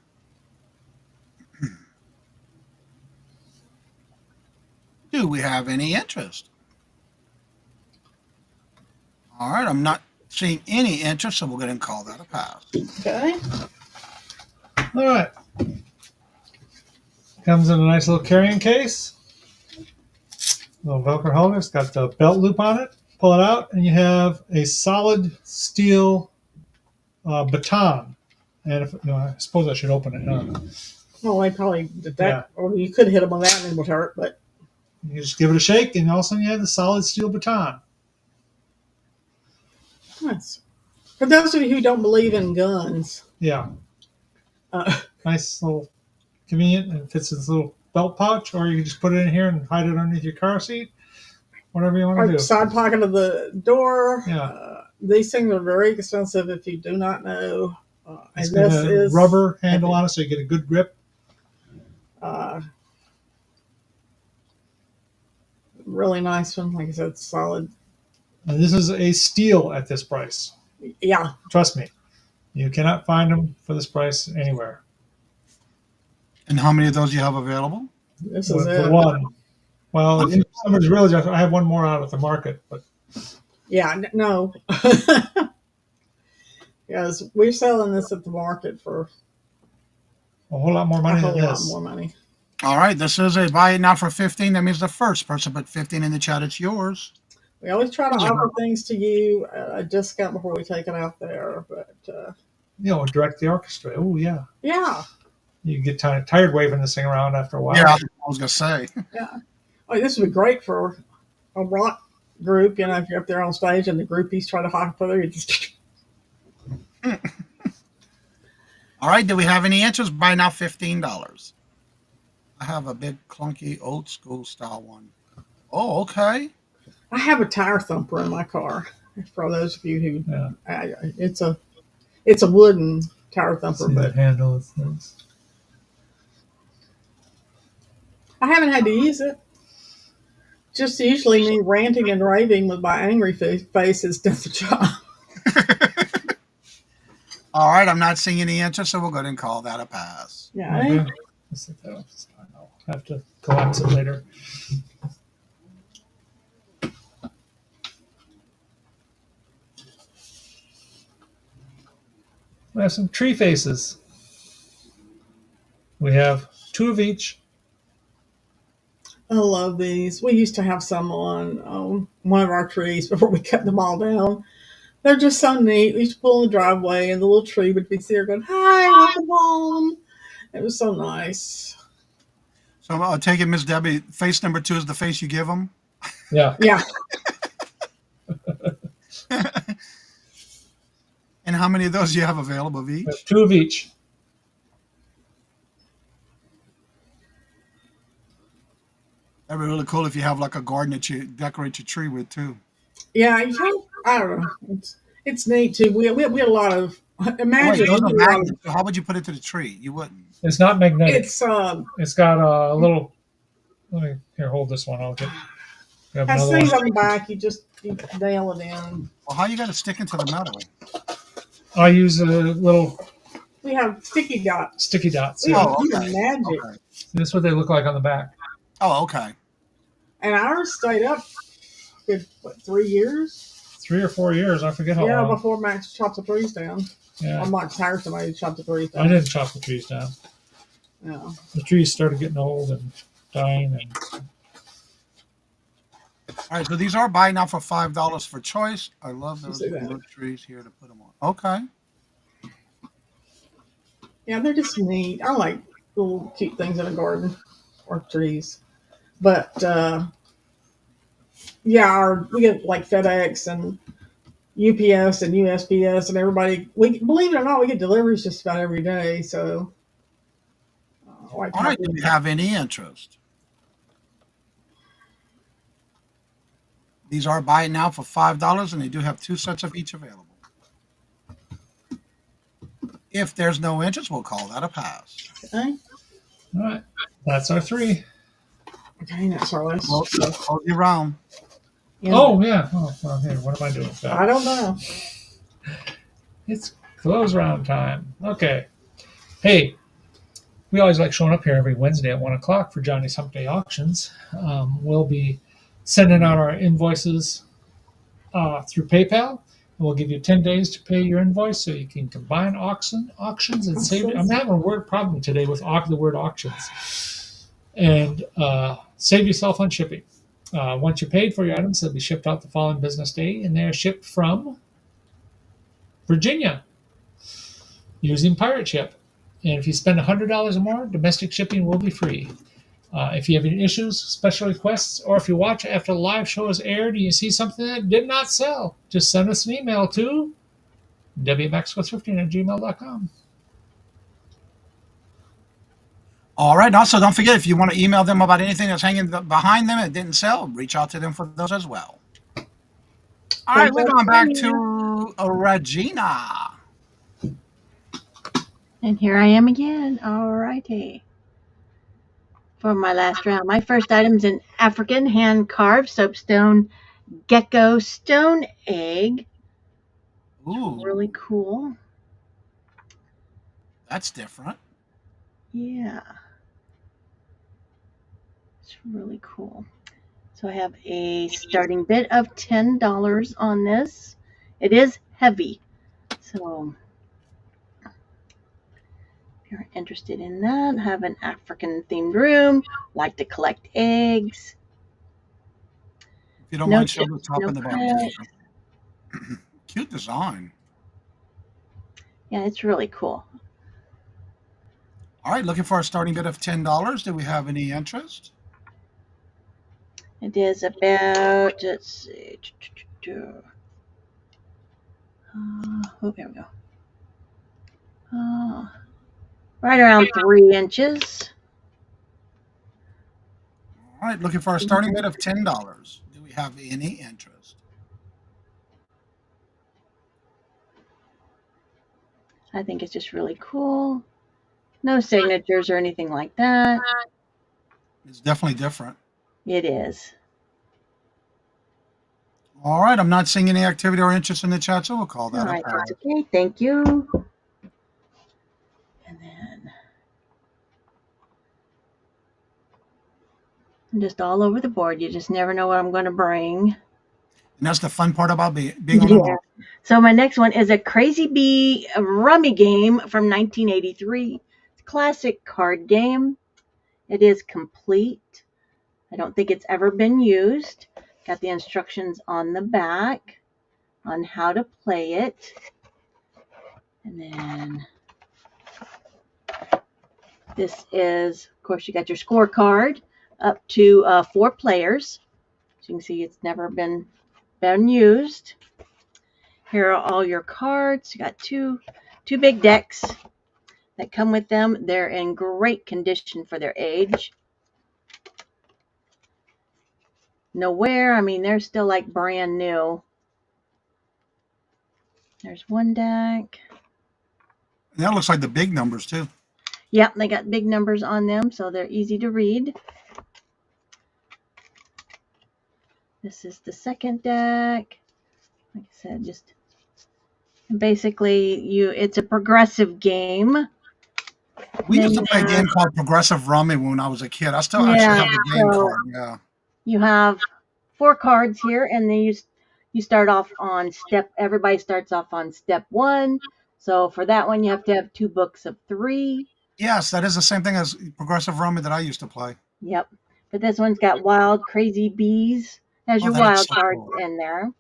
Do we have any interest? All right, I'm not seeing any interest, so we'll go ahead and call that a pass.
Okay.
All right. Comes in a nice little carrying case. Little Velcro holder. It's got the belt loop on it. Pull it out, and you have a solid steel baton. And I suppose I should open it. Huh?
Well, I probably did that. Yeah. Or you could hit them on that and it would hurt, but
you just give it a shake, and all of a sudden you have the solid steel baton.
Nice. For those of you who don't believe in guns,
Yeah.
Uh,
Nice little convenient, and it fits in this little belt pouch, or you can just put it in here and hide it underneath your car seat. Whatever you want to
or
do.
side pocket of the door.
Yeah.
These things are very expensive if you do not know.
It's
And
got
this
a
is
rubber handle on it so you get a good grip.
Really nice one. Like I said, solid.
And this is a steal at this price.
Yeah.
Trust me. You cannot find them for this price anywhere.
And how many of those do you have available?
This is
With
it.
the one. Well, if somebody's really just, I have one more out at the market, but
Yeah. No. Yes, we're selling this at the market for
a whole lot more
a
money
whole
than
lot
this.
more money.
All right, this is a buy it now for 15. That means the first person put 15 in the chat, it's yours.
We always try to
Yeah.
offer things to you at a discount before we take it out there, but
Direct the orchestra. Oh, yeah.
yeah,
You get tired waving this thing around after a while.
Yeah, I was going to say.
yeah. Oh, this would be great for a rock group. If you're up there on stage and the groupies try to hop for there, you just
All right, do we have any answers? Buy now $15. I have a big, clunky, old school style one. Oh, okay.
I have a tire thumper in my car. For those of you who,
Yeah.
it's a wooden tire thumper,
See
but
that handle. It's nice.
I haven't had to use it. Just usually me ranting and raving with my angry face has done the job.
All right, I'm not seeing any answers, so we'll go ahead and call that a pass.
Yeah.
Okay. Let's take that off. I'll have to collapse it later. We have some tree faces. We have 2 of each.
I love these. We used to have some on one of our trees before we cut them all down. They're just so neat. We used to pull in the driveway, and the little tree would be there going, "Hi, welcome home." It was so nice.
So I'll take it, Miss Debbie. Face number 2 is the face you give them.
Yeah.
Yeah.
And how many of those do you have available of each?
We have 2 of each.
That'd be really cool if you have like a garden that you decorate your tree with too.
Yeah, you can. I don't know. It's neat too. We had a lot of. Imagine
Wait, those
we
are
did a lot of-
magnets. So how would you put it to the tree? You wouldn't.
It's not magnetic.
It's
got a little. Let me here. Hold this one. I'll grab
has
another
things
one.
on the back. You nail it in.
Well, how you got to stick into the metal?
I use a little
We have sticky dots.
sticky dots.
We
Yeah.
have magic,
Okay.
This is what they look like on the back.
Oh, okay.
and ours stayed up. Good, 3 years?
3 or 4 years. I forget how
Yeah,
long.
before Max chopped the trees down.
Yeah.
I'm not hired somebody to chop the trees down.
I didn't chop the trees down.
Yeah.
The trees started getting old and dying, and
All right, so these are buy now for $5 for choice. I love those
See that?
wood trees here to put them on. Okay.
Yeah, they're just neat. I like little cute things in a garden or trees. But yeah, we get like FedEx and UPS and USPS and everybody. We believe it or not, we get deliveries just about every day. So, like
All right, do you have any interest? These are buy it now for $5, and they do have 2 sets of each available. If there's no interest, we'll call that a pass.
Okay,
all right, that's our 3.
okay, that's our last.
Well, close your round.
Yeah.
Oh yeah. Oh, well, here. What am I doing with that?
I don't know.
It's close round time. Okay. Hey, we always like showing up here every Wednesday at 1 o'clock for Johnny's Hump-Day Auctions. We'll be sending out our invoices through PayPal. We'll give you 10 days to pay your invoice so you can combine auctions and save. I'm having a word problem today with the word auctions. And save yourself on shipping. Once you're paid for your items, they'll be shipped out the following business day, and they're shipped from Virginia using pirate ship. And if you spend $100 or more, domestic shipping will be free. If you have any issues, special requests, or if you watch after the live show is aired and you see something that did not sell, just send us an email to wmaxwiththrifting@gmail.com.
All right. And also, don't forget, if you want to email them about anything that's hanging behind them and didn't sell, reach out to them for those as well. All right,
Thank
we're going back
you.
to Regina.
And here I am again. All righty. For my last round, my first item is an African hand-carved soapstone gecko stone egg.
Ooh,
Really cool.
that's different.
Yeah. It's really cool. So I have a starting bid of $10 on this. It is heavy. So if you're interested in that, have an African themed room, like to collect eggs.
If you don't
No
mind, show the
chips,
top
no
and the bottom. There you
cracks.
go. Cute design.
Yeah, it's really cool.
All right, looking for a starting bid of $10. Do we have any interest?
It is about, let's see, oh, there we go. Right around 3 inches.
All right, looking for a starting bid of $10. Do we have any interest?
I think it's just really cool. No signatures or anything like that.
It's definitely different.
It is.
All right, I'm not seeing any activity or interest in the chat, so we'll call
All
that a
right,
pass.
that's okay. Thank you. And then I'm just all over the board. You just never know what I'm going to bring.
And that's the fun part about being on the market.
So my next one is a Crazy Bee Rummy game from 1983. Classic card game. It is complete. I don't think it's ever been used. Got the instructions on the back on how to play it. And then this is, of course, you got your scorecard up to 4 players. As you can see, it's never been used. Here are all your cards. You got two big decks that come with them. They're in great condition for their age. No wear. I mean, they're still like brand new. There's one deck.
And that looks like the big numbers too.
Yep, they got big numbers on them, so they're easy to read. This is the second deck. Like I said, just basically it's a progressive game.
We used to play a game called Progressive Rummy when I was a kid. I still actually have the game card. Yeah.
You have 4 cards here, and then you start off on everybody starts off on step 1. So for that one, you have to have 2 books of 3.
Yes, that is the same thing as Progressive Rummy that I used to play.
Yep. But this one's got wild, crazy bees. Has your wild cards in there.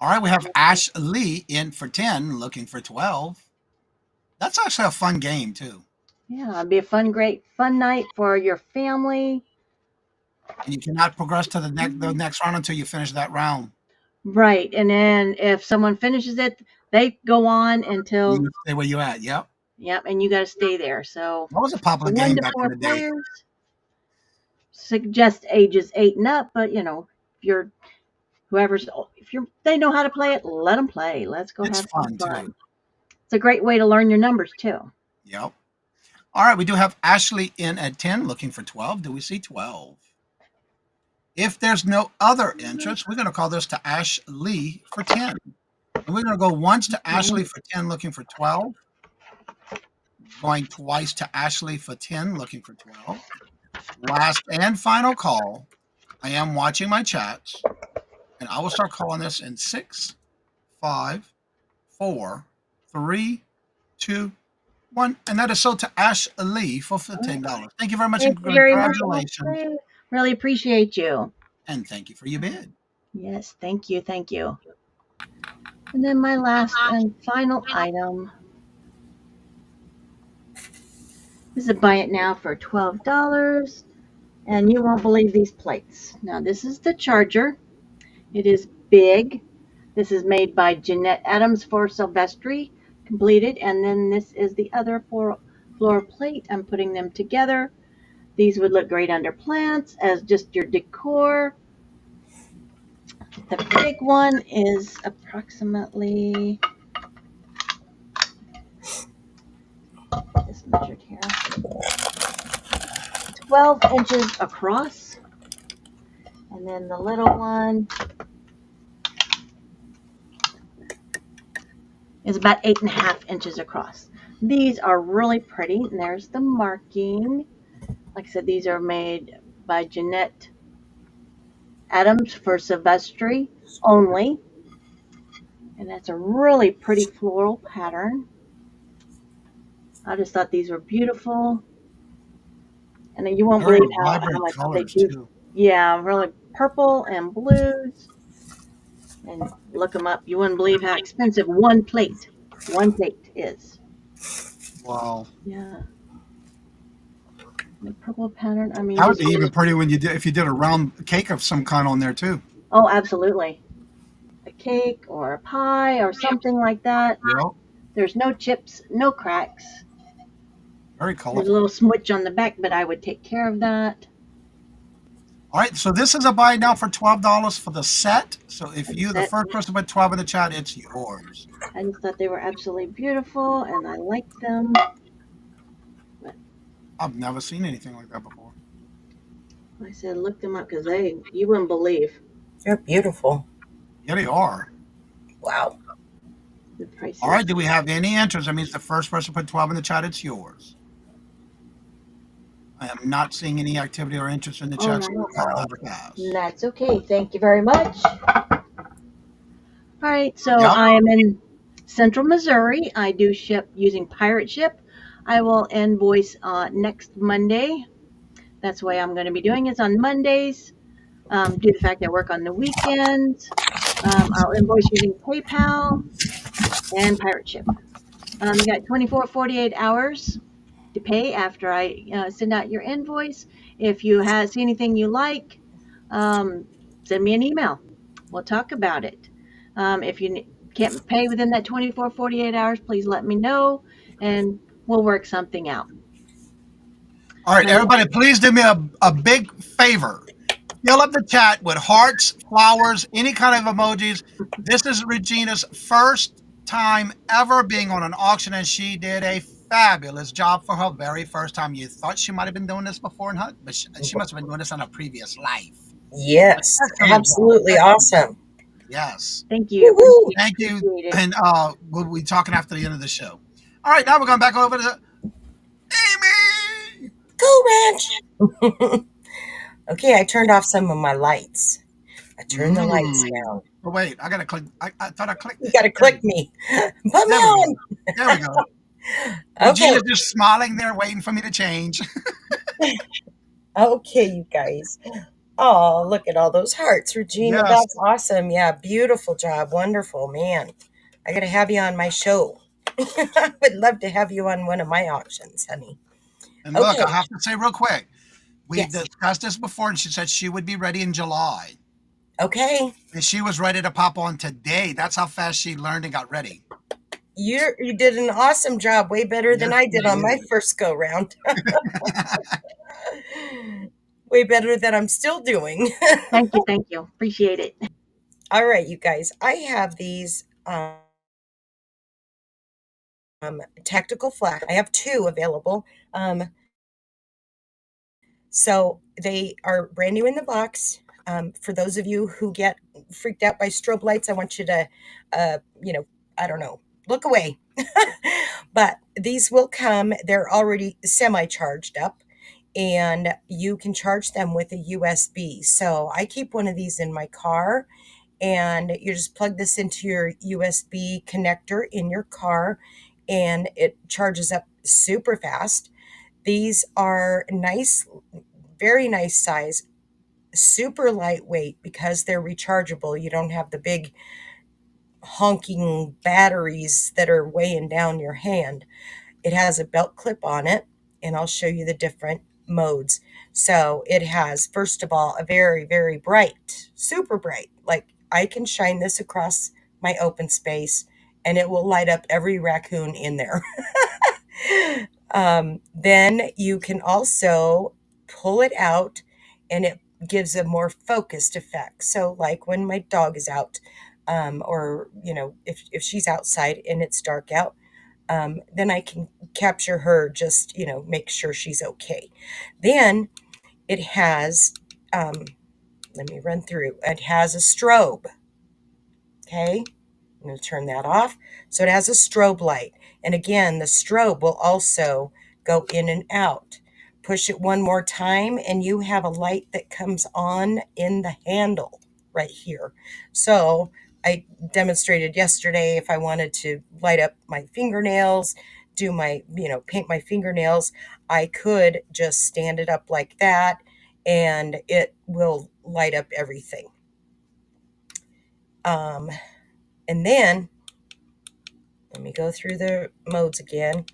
All right, we have Ash Lee in for 10, looking for 12. That's actually a fun game too.
Yeah, it'd be a fun night for your family.
And you cannot progress to the next round until you finish that round.
Right, and then if someone finishes it, they go on until
you stay where you at. Yep.
Yep, and you got to stay there. So
that was a popular game back in the day.
Players suggest ages 8 and up, but if you're they know how to play it, let them play. Let's go have some fun. Too. It's a great way to learn your numbers too.
Yep. All right, we do have Ashley in at 10, looking for 12. Do we see 12? If there's no other interest, we're going to call this to Ash Lee for 10. And we're going to go once to Ashley for 10, looking for 12. Going twice to Ashley for 10, looking for 12. Last and final call. I am watching my chats, and I will start calling this in 6, 5, 4, 3, 2, 1. And that is sold to Ash Lee for $15. Thank you very much, and congratulations.
Really appreciate you.
And thank you for your bid.
Yes, thank you. Thank you. And then my last and final item. This is a buy it now for $12. And you won't believe these plates. Now, this is the charger. It is big. This is made by Jeanette Adams for Silvestri, completed. And then this is the other for floor plate. I'm putting them together. These would look great under plants as just your decor. The big one is approximately, is measured here, 12 inches across. And then the little one is about 8.5 inches across. These are really pretty, and there's the marking. Like I said, these are made by Jeanette Adams for Silvestri only. And that's a really pretty floral pattern. I just thought these were beautiful. And then you won't
Very
believe how
vibrant
much they
colors
do.
too.
Yeah, really purple and blues. And look them up. You wouldn't believe how expensive one plate is.
Wow.
Yeah. The purple pattern. I mean,
That would
just
be even pretty when you did if you did a round cake of some kind on there too.
oh, absolutely. A cake or a pie or something like that.
Yep.
There's no chips, no cracks.
Very
There's a
colorful.
little smudge on the back, but I would take care of that.
All right, so this is a buy now for $12 for the set. So if you, the
Set.
first person put 12 in the chat, it's yours.
I just thought they were absolutely beautiful and I liked them.
I've never seen anything like that before.
I said look them up because you wouldn't believe
They're beautiful.
Yeah, they are.
Wow.
the prices.
All right, do we have any entries? That means the first person put 12 in the chat, it's yours. I am not seeing any activity or interest in the chat. So I'll pass.
That's okay. Thank you very much. All right, so
Yep.
I am in Central Missouri. I do ship using Pirate Ship. I will invoice next Monday. That's the way I'm going to be doing it on Mondays. Due to the fact that I work on the weekends, I'll invoice using PayPal and Pirate Ship. You got 24, 48 hours to pay after I send out your invoice. If you see anything you like, send me an email. We'll talk about it. If you can't pay within that 24, 48 hours, please let me know and we'll work something out.
All right, everybody, please do me a big favor. Fill up the chat with hearts, flowers, any kind of emojis. This is Regina's first time ever being on an auction, and she did a fabulous job for her very first time. You thought she might have been doing this before in her, but she must have been doing this in a previous life.
Yes, absolutely awesome.
Yes.
Thank you.
Woo-hoo.
Thank you.
Appreciate it.
And we'll be talking after the end of the show. All right, now we're going back over to Amy.
Go Ranch. Okay, I turned off some of my lights. I turned the lights down.
Oh, wait, I got to click. I thought I clicked it.
You got to click me. Put me
There we
on.
go. There we go.
Okay.
Regina's just smiling there, waiting for me to change.
Okay, you guys. Oh, look at all those hearts, Regina.
Yes.
That's awesome. Yeah, beautiful job. Wonderful, man. I got to have you on my show. I would love to have you on one of my auctions, honey.
And look,
Okay.
I have to say real quick, we
Yes.
discussed this before, and she said she would be ready in July.
Okay.
And she was ready to pop on today. That's how fast she learned and got ready.
You did an awesome job, way better than
Yes,
I did
you
on my
did.
first go round. Way better than I'm still doing.
Thank you. Appreciate it.
All right, you guys. I have these tactical flash. I have two available. So they are brand new in the box. For those of you who get freaked out by strobe lights, I want you to, I don't know, look away. But these will come. They're already semi-charged up, and you can charge them with a USB. So I keep one of these in my car, and you just plug this into your USB connector in your car, and it charges up super fast. These are nice, very nice size, super lightweight because they're rechargeable. You don't have the big honking batteries that are weighing down your hand. It has a belt clip on it, and I'll show you the different modes. So it has, first of all, a very, very bright, super bright. Like I can shine this across my open space and it will light up every raccoon in there. Then you can also pull it out and it gives a more focused effect. So like when my dog is out, or if she's outside and it's dark out, then I can capture her, just make sure she's okay. Then it has, let me run through. It has a strobe. Okay, I'm going to turn that off. So it has a strobe light. And again, the strobe will also go in and out. Push it one more time and you have a light that comes on in the handle right here. So I demonstrated yesterday, if I wanted to light up my fingernails, do my, paint my fingernails, I could just stand it up like that and it will light up everything. And then let me go through the modes again.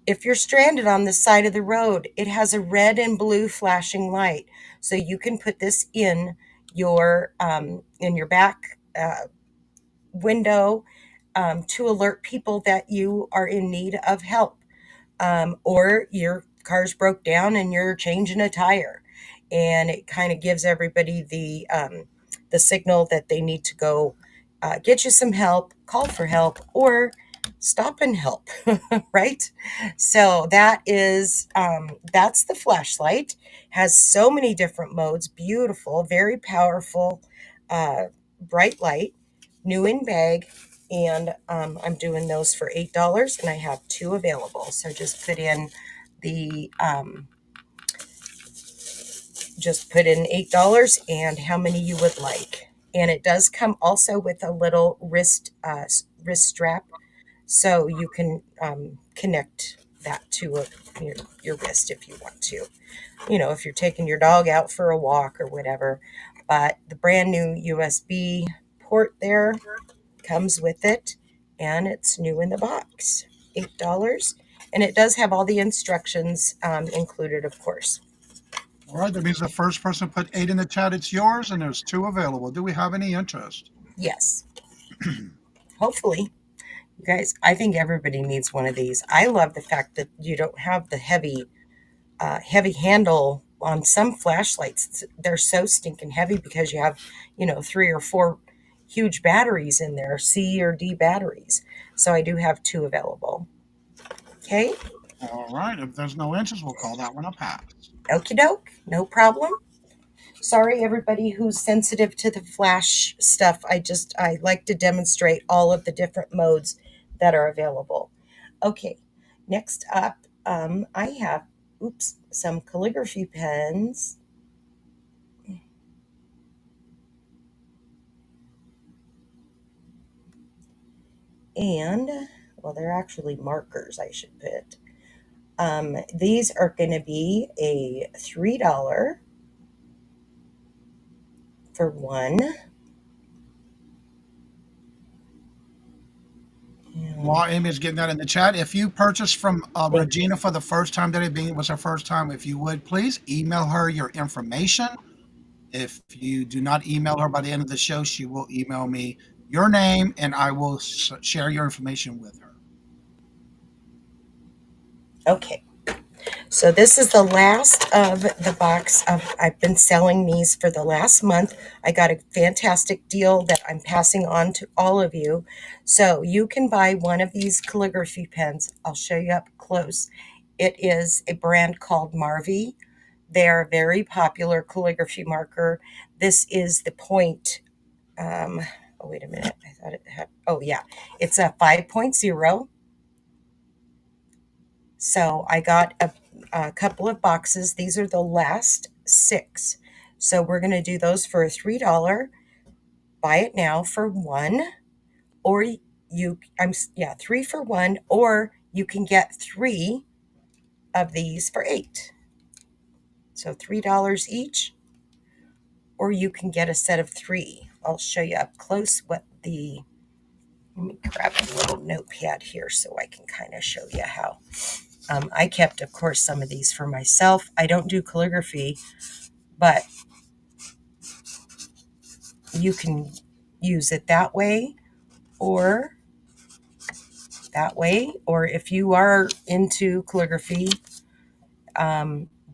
If you're stranded on the side of the road, it has a red and blue flashing light. So you can put this in your back window to alert people that you are in need of help, or your car's broke down and you're changing a tire. And it kind of gives everybody the signal that they need to go get you some help, call for help, or stop and help, right? So that's the flashlight. Has so many different modes. Beautiful, very powerful, bright light, new in bag. And I'm doing those for $8, and I have 2 available. So just put in the $8 and how many you would like. And it does come also with a little wrist strap, so you can connect that to your wrist if you want to. If you're taking your dog out for a walk or whatever. But the brand new USB port there comes with it, and it's new in the box. $8, and it does have all the instructions included, of course.
All right, that means the first person put 8 in the chat, it's yours, and there's 2 available. Do we have any interest?
Yes. Hopefully. You guys, I think everybody needs one of these. I love the fact that you don't have the heavy handle on some flashlights. They're so stinking heavy because you have, 3 or 4 huge batteries in there, C or D batteries. So I do have 2 available. Okay.
All right, if there's no interest, we'll call that one a pass.
Okie doke, no problem. Sorry, everybody who's sensitive to the flash stuff. I like to demonstrate all of the different modes that are available. Okay, next up, I have, some calligraphy pens. And, well, they're actually markers, I should put. These are going to be a $3 for one.
While Amy's getting that in the chat, if you purchase from Regina for the first time today, being it was her first time, if you would please email her your information. If you do not email her by the end of the show, she will email me your name and I will share your information with her.
Okay. So this is the last of the box. I've been selling these for the last month. I got a fantastic deal that I'm passing on to all of you. So you can buy one of these calligraphy pens. I'll show you up close. It is a brand called Marvy. They're a very popular calligraphy marker. This is the point. Oh, wait a minute. I thought it had, oh yeah. It's a 5.0. So I got a couple of boxes. These are the last 6. So we're going to do those for a $3. Buy it now for 1, or 3 for 1, or you can get 3 of these for 8. So $3 each, or you can get a set of 3. I'll show you up close what the, let me grab a little notepad here so I can kind of show you how. I kept, of course, some of these for myself. I don't do calligraphy, but you can use it that way or that way. Or if you are into calligraphy,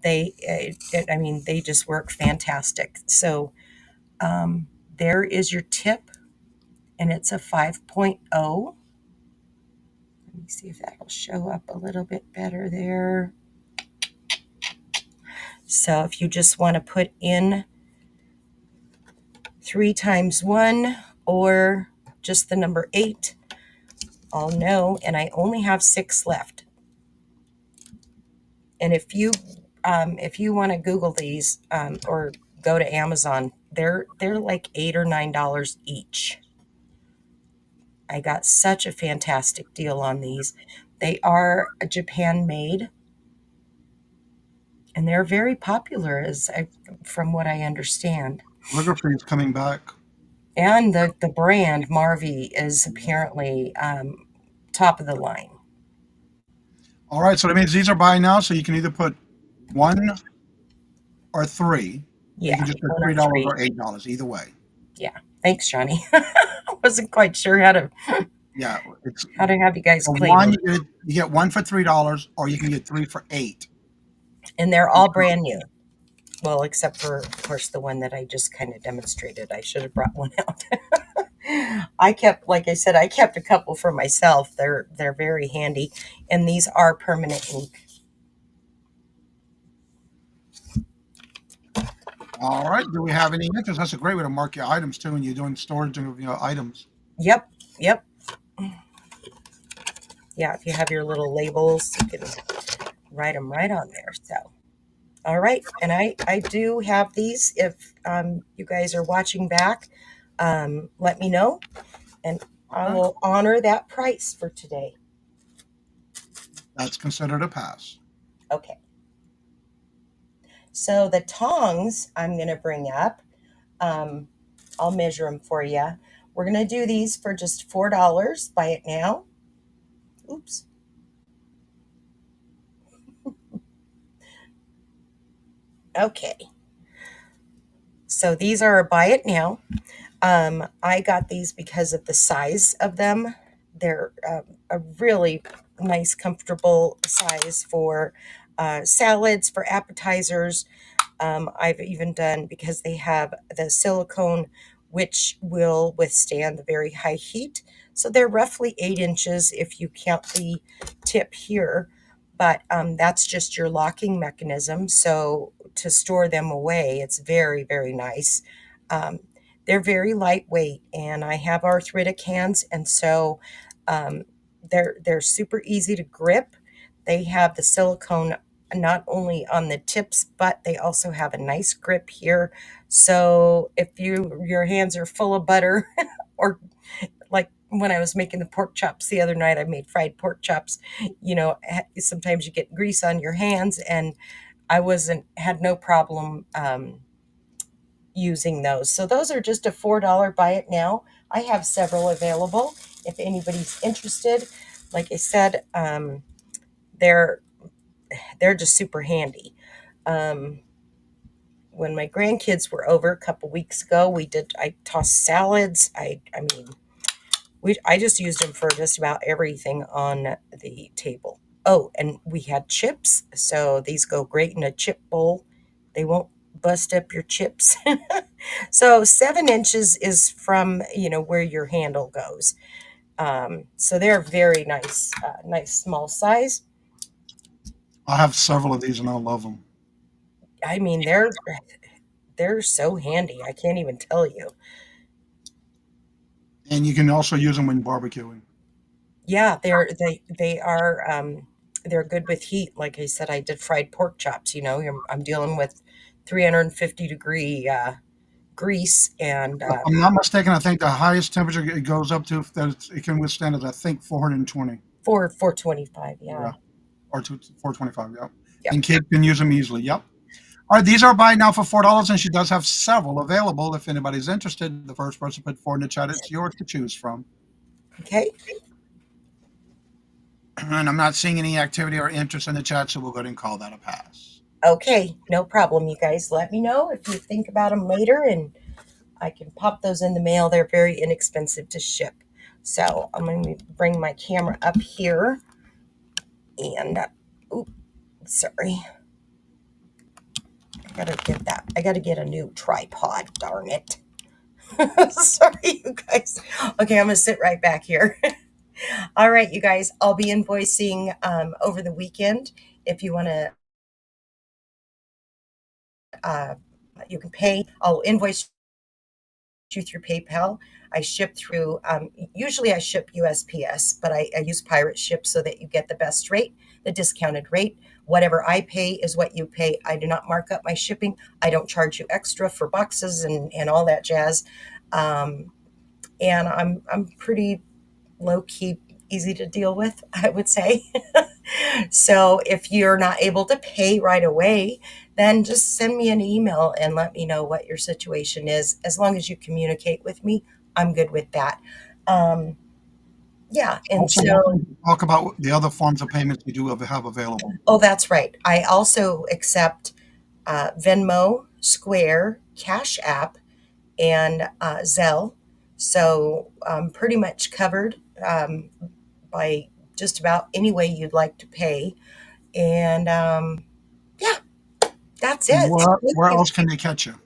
they just work fantastic. So there is your tip, and it's a 5.0. Let me see if that'll show up a little bit better there. So if you just want to put in 3 times 1 or just the number 8, I'll know. And I only have 6 left. And if you want to Google these or go to Amazon, they're like $8 or $9 each. I got such a fantastic deal on these. They are Japan made, and they're very popular, from what I understand.
Calligraphy is coming back.
And the brand Marvy is apparently top of the line.
All right, so that means these are buy now, so you can either put 1 or 3.
Yeah,
you can just put
$1 or
$3
$3.
or $8 either way.
Yeah, thanks, Johnny. I wasn't quite sure how to
Yeah, it's
have you guys
for
claim
1
it.
you get 1 for $3, or you can get 3 for $8.
And they're all brand new. Well, except for, of course, the one that I just kind of demonstrated. I should have brought one out. Like I said, I kept a couple for myself. They're very handy, and these are permanent ink.
All right. Do we have any interest? That's a great way to mark your items too, when you're doing storage of items.
Yep. Yeah, if you have your little labels, you can write them right on there. So, all right. And I do have these. If you guys are watching back, let me know, and I will honor that price for today.
That's considered a pass.
Okay. So the tongs I'm going to bring up, I'll measure them for you. We're going to do these for just $4. Buy it now. Oops. Okay. So these are a buy it now. I got these because of the size of them. They're a really nice, comfortable size for salads, for appetizers. I've even done, because they have the silicone, which will withstand the very high heat. So they're roughly 8 inches if you count the tip here. But that's just your locking mechanism. So to store them away, it's very, very nice. They're very lightweight, and I have arthritic hands, and so they're super easy to grip. They have the silicone not only on the tips, but they also have a nice grip here. So if your hands are full of butter, or like when I was making the pork chops the other night, I made fried pork chops, sometimes you get grease on your hands, and I had no problem using those. So those are just a $4 buy it now. I have several available if anybody's interested. Like I said, they're just super handy. When my grandkids were over a couple weeks ago, I tossed salads. I just used them for just about everything on the table. Oh, and we had chips. So these go great in a chip bowl. They won't bust up your chips. So 7 inches is from, where your handle goes. So they're very nice, nice small size.
I have several of these and I love them.
I mean, they're so handy. I can't even tell you.
And you can also use them when barbecuing.
Yeah, they are. They're good with heat. Like I said, I did fried pork chops. I'm dealing with 350-degree grease, and
If I'm not mistaken, I think the highest temperature it goes up to that it can withstand is, I think, 420.
425. Yeah.
Or 425. Yep.
Yep.
And kids can use them easily. Yep. All right, these are buy now for $4, and she does have several available. If anybody's interested, the first person put 4 in the chat, it's yours to choose from.
Okay.
And I'm not seeing any activity or interest in the chat, so we'll go ahead and call that a pass.
Okay, no problem. You guys let me know if you think about them later, and I can pop those in the mail. They're very inexpensive to ship. So I'm going to bring my camera up here and, sorry. I gotta get a new tripod, darn it. Sorry, you guys. Okay, I'm gonna sit right back here. All right, you guys, I'll be invoicing over the weekend. If you want to, you can pay. I'll invoice you through PayPal. I ship through, usually I ship USPS, but I use Pirate Ship so that you get the best rate, the discounted rate. Whatever I pay is what you pay. I do not mark up my shipping. I don't charge you extra for boxes and all that jazz. And I'm pretty low key, easy to deal with, I would say. So if you're not able to pay right away, then just send me an email and let me know what your situation is. As long as you communicate with me, I'm good with that. Yeah, and
Also,
so,
talk about the other forms of payments you do have available.
oh, that's right. I also accept Venmo, Square, Cash App, and Zelle. So I'm pretty much covered by just about any way you'd like to pay. And yeah, that's
And
it. So thank
where
you.
else can they catch you?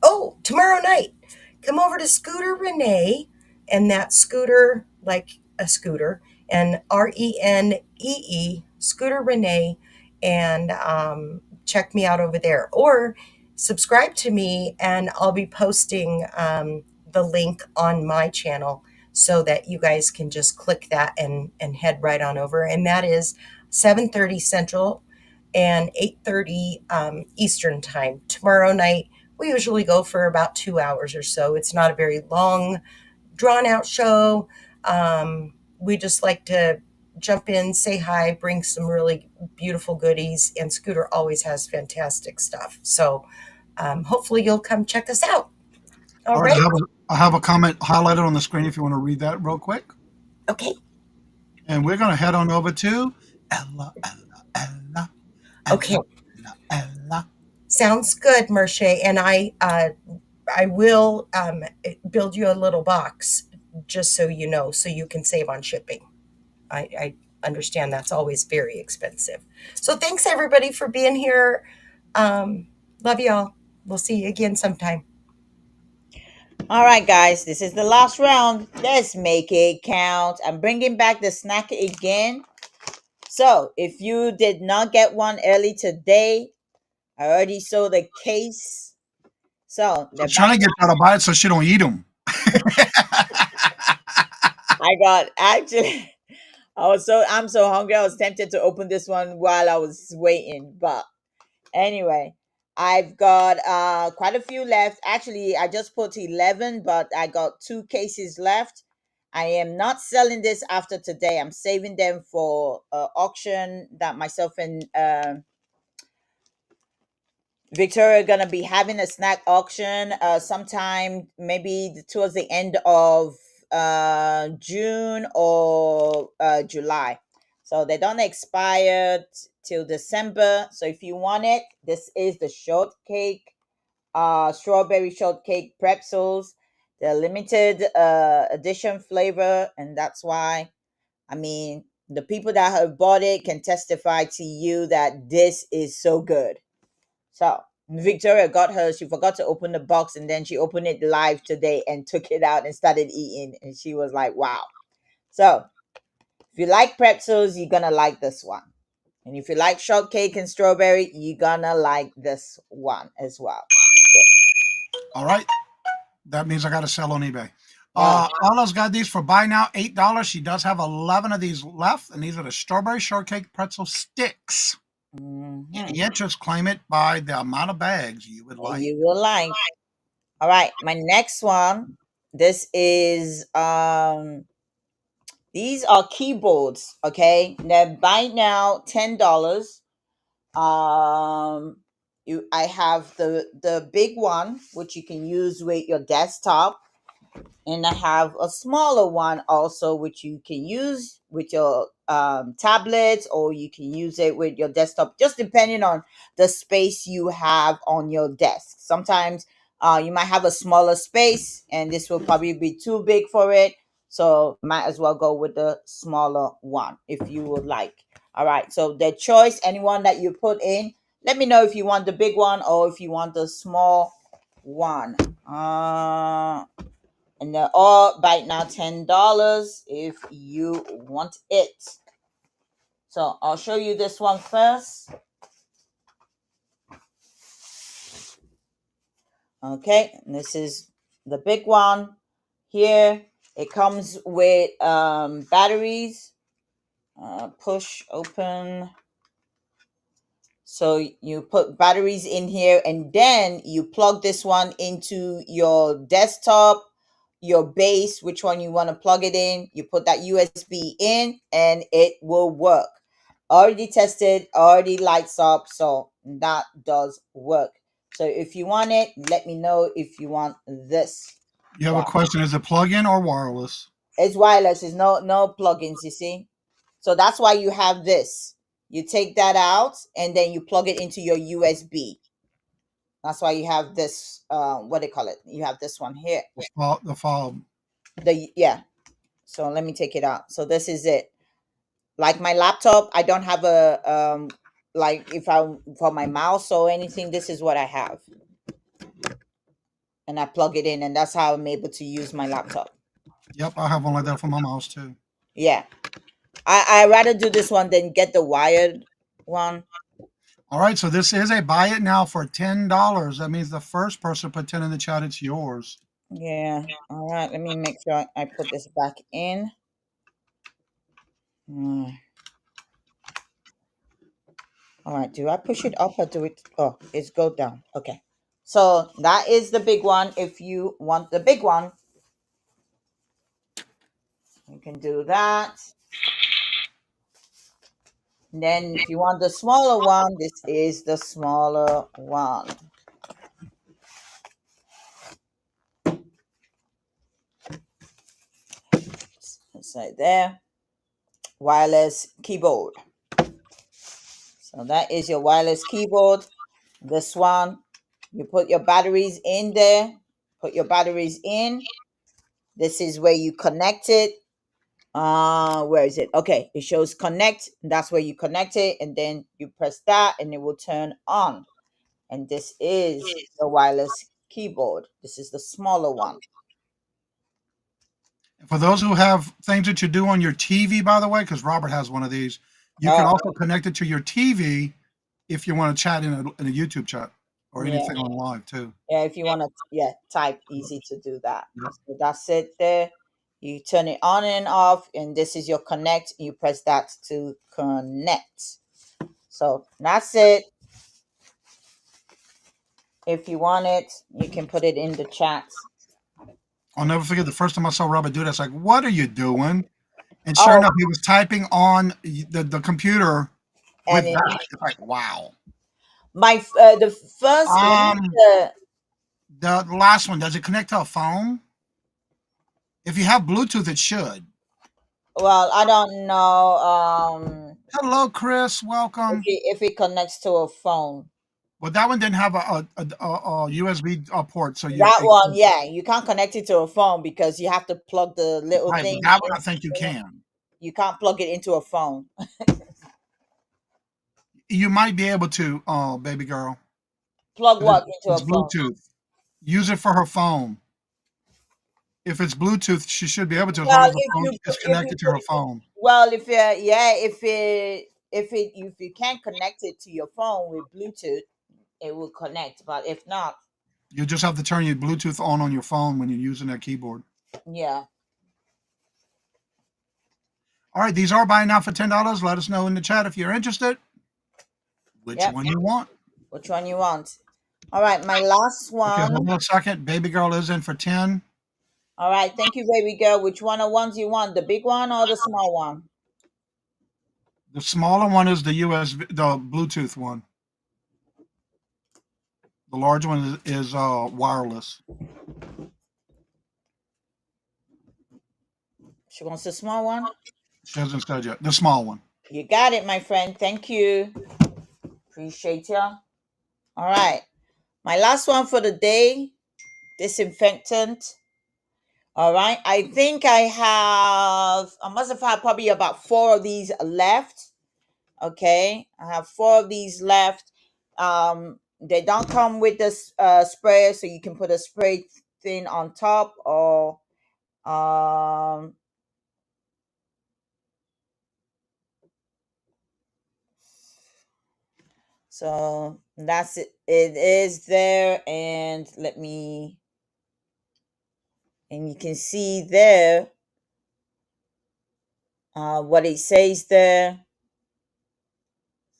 Oh, tomorrow night, come over to Scooter Renee, and that's Scooter like a scooter, and Renee, Scooter Renee, and check me out over there, or subscribe to me, and I'll be posting the link on my channel so that you guys can just click that and head right on over, and that is 7:30 Central and 8:30 Eastern time tomorrow night. We usually go for about 2 hours or so. It's not a very long, drawn out show. We just like to jump in, say hi, bring some really beautiful goodies, and Scooter always has fantastic stuff. So hopefully you'll come check us out. All
All right,
right.
I have a comment highlighted on the screen if you want to read that real quick.
Okay.
And we're going to head on over to Ella, Ella,
Okay.
Ella, Ella.
Sounds good, Merche. And I will build you a little box just so you know, so you can save on shipping. I understand that's always very expensive. So thanks everybody for being here. Love y'all. We'll see you again sometime.
All right, guys, this is the last round. Let's make it count. I'm bringing back the snack again. So if you did not get one early today, I already sold a case. So
I'm
they're back.
trying to get her to buy it so she don't eat them.
I got actually I'm so hungry. I was tempted to open this one while I was waiting, but anyway, I've got quite a few left. Actually, I just put 11, but I got 2 cases left. I am not selling this after today. I'm saving them for auction that myself and Victoria are gonna be having a snack auction sometime maybe towards the end of June or July. So they don't expire till December. So if you want it, this is the shortcake, strawberry shortcake pretzels. They're limited edition flavor, and that's why, I mean, the people that have bought it can testify to you that this is so good. So Victoria got hers. She forgot to open the box, and then she opened it live today and took it out and started eating. And she was like, wow. So if you like pretzels, you're going to like this one. And if you like shortcake and strawberry, you're going to like this one as well.
All right. That means I got to sell on eBay.
Wow.
Ella's got these for buy now, $8. She does have 11 of these left, and these are the strawberry shortcake pretzel sticks. Any interest, claim it by the amount of bags you would like.
You will like. All right, my next one. This is these are keyboards. Okay, they're buy now $10. I have the big one which you can use with your desktop, and I have a smaller one also which you can use with your tablets, or you can use it with your desktop, just depending on the space you have on your desk. Sometimes you might have a smaller space and this will probably be too big for it. So might as well go with the smaller one if you would like. All right. So the choice, anyone that you put in, let me know if you want the big one or if you want the small one. And they're all right now $10 if you want it. So I'll show you this one first. Okay, and this is the big one here. It comes with batteries. Push open. So you put batteries in here and then you plug this one into your desktop, your base, which one you want to plug it in. You put that USB in and it will work. Already tested, already lights up. So that does work. So if you want it, let me know if you want this.
You have a question, is it plug-in or wireless?
It's wireless. It's no plugins, you see. So that's why you have this. You take that out and then you plug it into your USB. That's why you have this, what do you call it? You have this one here.
The fob.
Yeah. So let me take it out. So this is it. Like my laptop, I don't have a, like if I, for my mouse or anything, this is what I have. And I plug it in and that's how I'm able to use my laptop.
Yep, I have one like that for my mouse too.
Yeah. I rather do this one than get the wired one.
All right, so this is a buy it now for $10. That means the first person to put 10 in the chat, it's yours.
Yeah. All right. Let me make sure I put this back in. All right. Do I push it up or do it? Oh, it's go down. Okay. So that is the big one. If you want the big one, you can do that. And then if you want the smaller one, this is the smaller one. It's right there. Wireless keyboard. So that is your wireless keyboard. This one, you put your batteries in there. Put your batteries in. This is where you connect it. Where is it? Okay, it shows connect. That's where you connect it, and then you press that, and it will turn on. And this is the wireless keyboard. This is the smaller one.
For those who have things that you do on your TV, by the way, because Robert has one of these, you can also connect it to your TV if you want to chat in a YouTube chat or anything on live too.
Yeah, if you want to, type, easy to do that. Yep. So that's it there. You turn it on and off, and this is your connect. You press that to connect. So that's it. If you want it, you can put it in the chat.
I'll never forget the first time I saw Robert do that. It's like, what are you doing? And sure enough, he was typing on the computer with that. It's like, wow.
My the first
the last one, does it connect to a phone? If you have Bluetooth, it should.
Well, I don't know.
Hello, Chris. Welcome.
If it connects to a phone.
Well, that one didn't have a USB port, so
you can't connect it to a phone because you have to plug the little thing.
That one, I think you can.
You can't plug it into a phone.
You might be able to, baby girl.
Plug what into a phone?
Bluetooth. Use it for her phone. If it's Bluetooth, she should be able to, as
well,
long as the phone is connected to her phone.
Well, if you can't connect it to your phone with Bluetooth, it will connect. But if not,
you just have to turn your Bluetooth on your phone when you're using that keyboard.
Yeah.
All right, these are buying now for $10. Let us know in the chat if you're interested. Which one you want?
Which one you want? All right, my last one.
Okay, hold on a second. Baby girl is in for 10.
All right, thank you, baby girl. Which one of ones you want? The big one or the small one?
The smaller one is the the Bluetooth one. The large one is wireless.
She wants the small one?
She hasn't said yet. The small one.
You got it, my friend. Thank you. Appreciate you. All right. My last one for the day, disinfectant. All right. I think I must have had probably about 4 of these left. Okay. I have 4 of these left. They don't come with this sprayer, so you can put a spray thing on top, or um so that's it. It is there, and you can see there what it says there.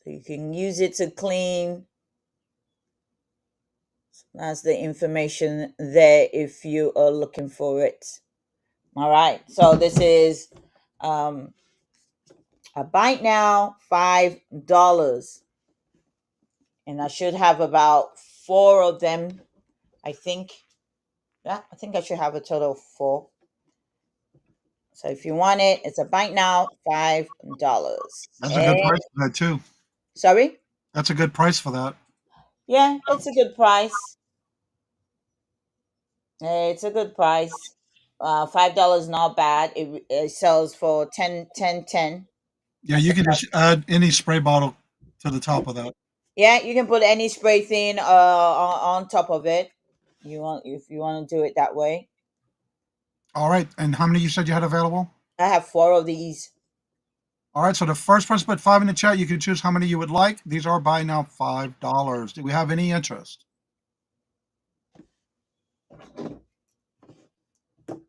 So you can use it to clean. That's the information there if you are looking for it. All right. So this is um, a bite now, $5. And I should have about 4 of them, I think. Yeah, I think I should have a total of 4. So if you want it, it's a bite now, $5.
That's a good
And
price for that too.
sorry?
That's a good price for that.
Yeah, it's a good price. It's a good price. $5 not bad. It sells for 10.
Yeah,
That's
you
the
can
price.
just add any spray bottle to the top of that.
Yeah, you can put any spray thing on top of it. If you want to do it that way.
All right. And how many you said you had available?
I have 4 of these.
All right. So the first person put 5 in the chat. You can choose how many you would like. These are buy now $5. Do we have any interest?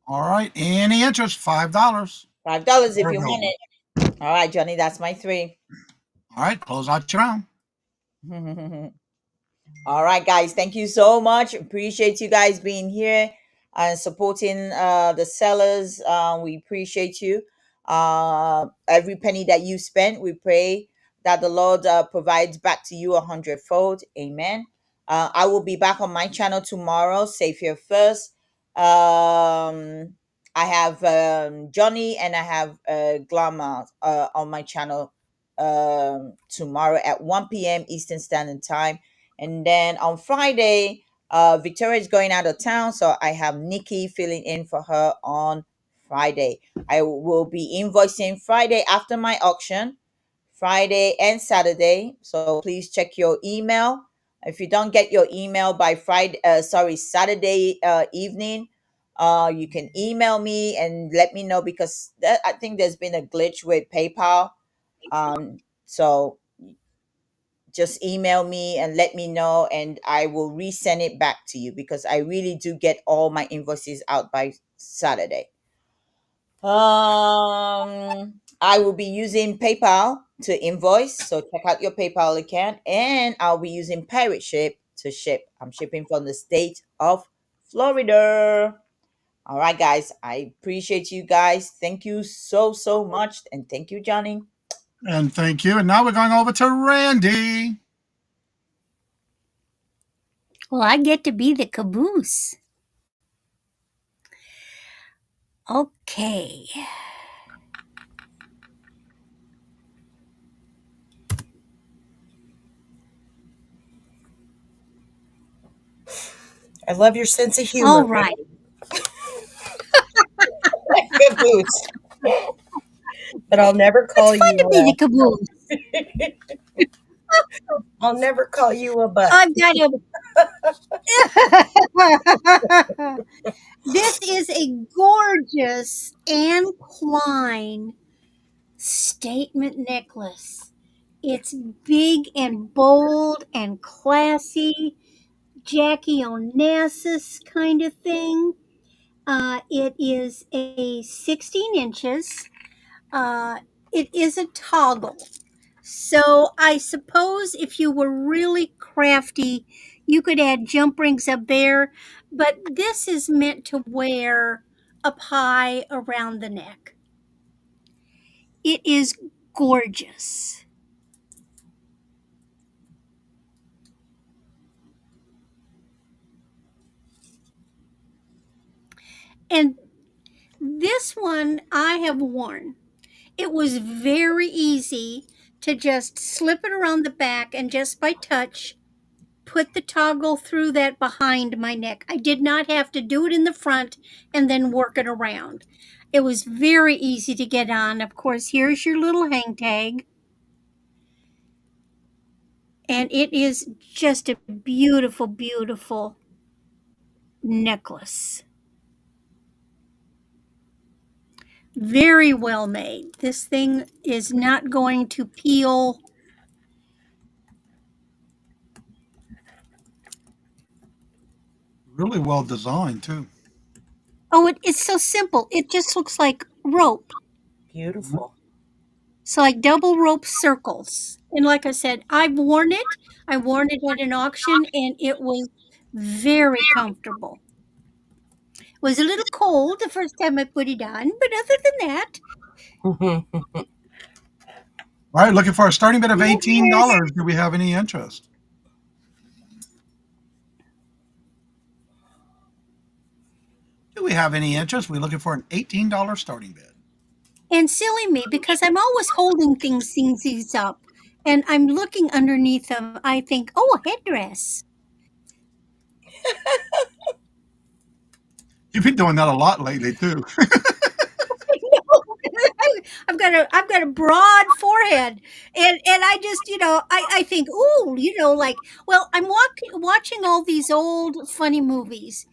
All right. Any interest? $5.
$5 if
They're
you want
available.
it. All right, Johnny, that's my 3.
All right. Close out your round.
All right, guys. Thank you so much. Appreciate you guys being here and supporting the sellers. We appreciate you. Every penny that you spent, we pray that the Lord provides back to you 100-fold. Amen. I will be back on my channel tomorrow. Save here first. I have Johnny and I have Glamour on my channel tomorrow at 1 p.m. Eastern Standard Time. And then on Friday, Victoria is going out of town, so I have Nikki filling in for her on Friday. I will be invoicing Friday after my auction, Friday and Saturday. So please check your email. If you don't get your email by Saturday evening, you can email me and let me know, because I think there's been a glitch with PayPal. So just email me and let me know, and I will resend it back to you, because I really do get all my invoices out by Saturday. I will be using PayPal to invoice, so check out your PayPal account, and I'll be using Pirate Ship to ship. I'm shipping from the state of Florida. All right, guys, I appreciate you guys. Thank you so much, and thank you, Johnny.
And thank you. And now we're going over to Randy.
Well, I get to be the caboose. Okay.
I love your sense of humor,
All right.
Good boots. But I'll never
It's
call
fun to be the caboose.
I'll never call you a butt.
I've got a. This is a gorgeous Anne Klein statement necklace. It's big and bold and classy, Jackie Onassis kind of thing. It is a 16 inches. Uh, it is a toggle. So I suppose if you were really crafty, you could add jump rings up there. But this is meant to wear up high around the neck. It is gorgeous. And this one I have worn. It was very easy to just slip it around the back, and just by touch, put the toggle through that behind my neck. I did not have to do it in the front and then work it around. It was very easy to get on. Of course, here's your little hang tag. And it is just a beautiful, beautiful necklace. Very well made. This thing is not going to peel.
Really well designed too.
Oh, it's so simple. It just looks like rope.
Beautiful.
So like double rope circles. And like I said, I've worn it. I worn it at an auction and it was very comfortable. It was a little cold the first time I put it on, but other than that,
All right, looking for a starting bid of $18. Do we have any interest? Do we have any interest? We're looking for an $18 starting bid.
and silly me because I'm always holding things up and I'm looking underneath them. I think, oh, a headdress.
You've been doing that a lot lately too.
I've got a broad forehead, and I just I think, ooh, like, well, I'm watching all these old funny movies,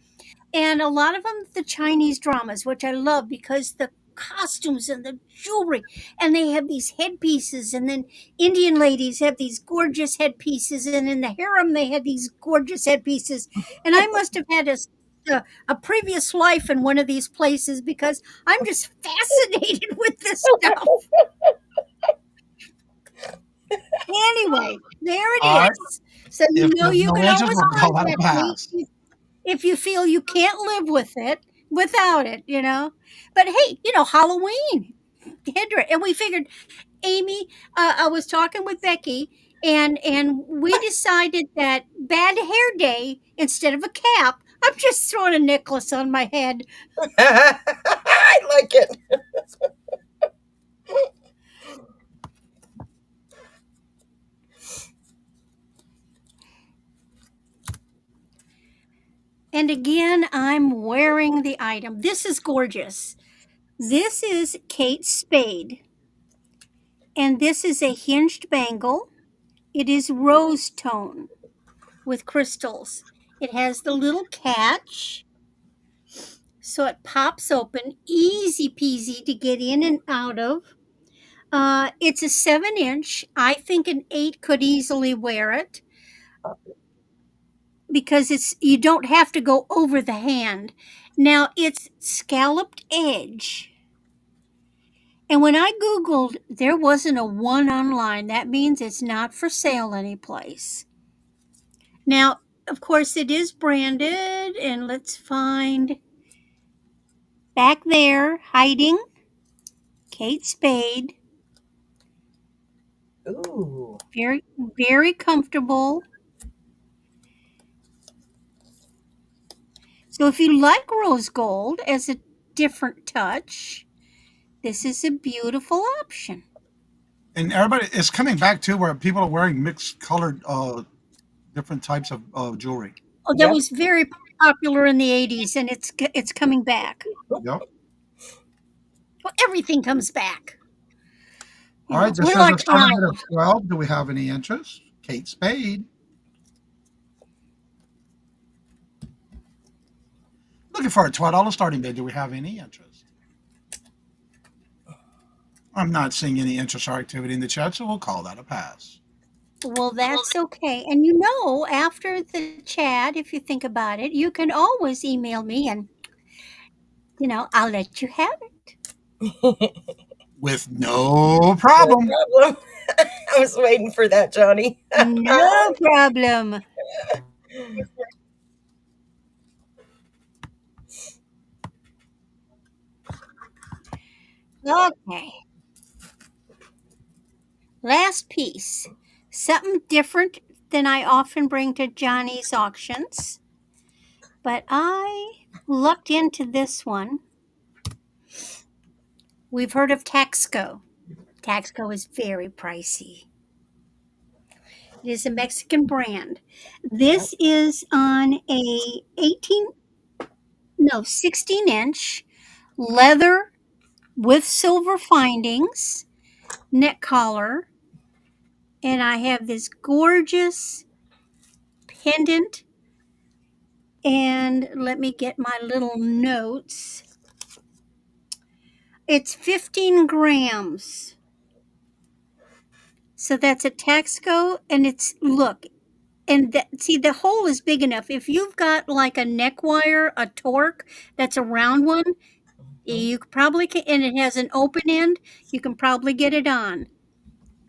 and a lot of them the Chinese dramas, which I love because the costumes and the jewelry, and they have these headpieces, and then Indian ladies have these gorgeous headpieces, and in the harem they had these gorgeous headpieces, and I must have had a previous life in one of these places because I'm just fascinated with this stuff. Anyway, there it
All right.
is. So
If
you
there's no
can
interest,
always
we'll call that a
contact me
pass.
if you feel you can't live with it without it, But hey, Halloween, and we figured, Amy, I was talking with Becky, and we decided that bad hair day, instead of a cap, I'm just throwing a necklace on my head.
I like it.
And again, I'm wearing the item. This is gorgeous. This is Kate Spade. And this is a hinged bangle. It is rose tone with crystals. It has the little catch. So it pops open, easy peasy to get in and out of. It's a 7-inch. I think an 8 could easily wear it because you don't have to go over the hand. Now it's scalloped edge. And when I Googled, there wasn't a one online. That means it's not for sale anyplace. Now, of course, it is branded, and let's find back there, hiding, Kate Spade.
Ooh.
Very, very comfortable. So if you like rose gold as a different touch, this is a beautiful option.
And everybody is coming back too, where people are wearing mixed colored, different types of jewelry.
Oh, that was very popular in the 80s, and it's coming back.
Yep.
Well, everything comes back.
All right, this
We're
is
like
a starting bid of
Arnold.
12. Do we have any interest? Kate Spade. Looking for a $12 starting bid. Do we have any interest? I'm not seeing any interest or activity in the chat, so we'll call that a pass.
Well, that's okay. And after the chat, if you think about it, you can always email me and, I'll let you have it.
With no problem.
No problem. I was waiting for that, Johnny.
No problem. Okay. Last piece. Something different than I often bring to Johnny's auctions. But I looked into this one. We've heard of Taxco. Taxco is very pricey. It is a Mexican brand. This is on a 16-inch leather with silver findings neck collar, and I have this gorgeous pendant. And let me get my little notes. It's 15 grams. So that's a Taxco, and it's, look, and see, the hole is big enough. If you've got like a neck wire, a torque that's a round one, you probably can, and it has an open end, you can probably get it on.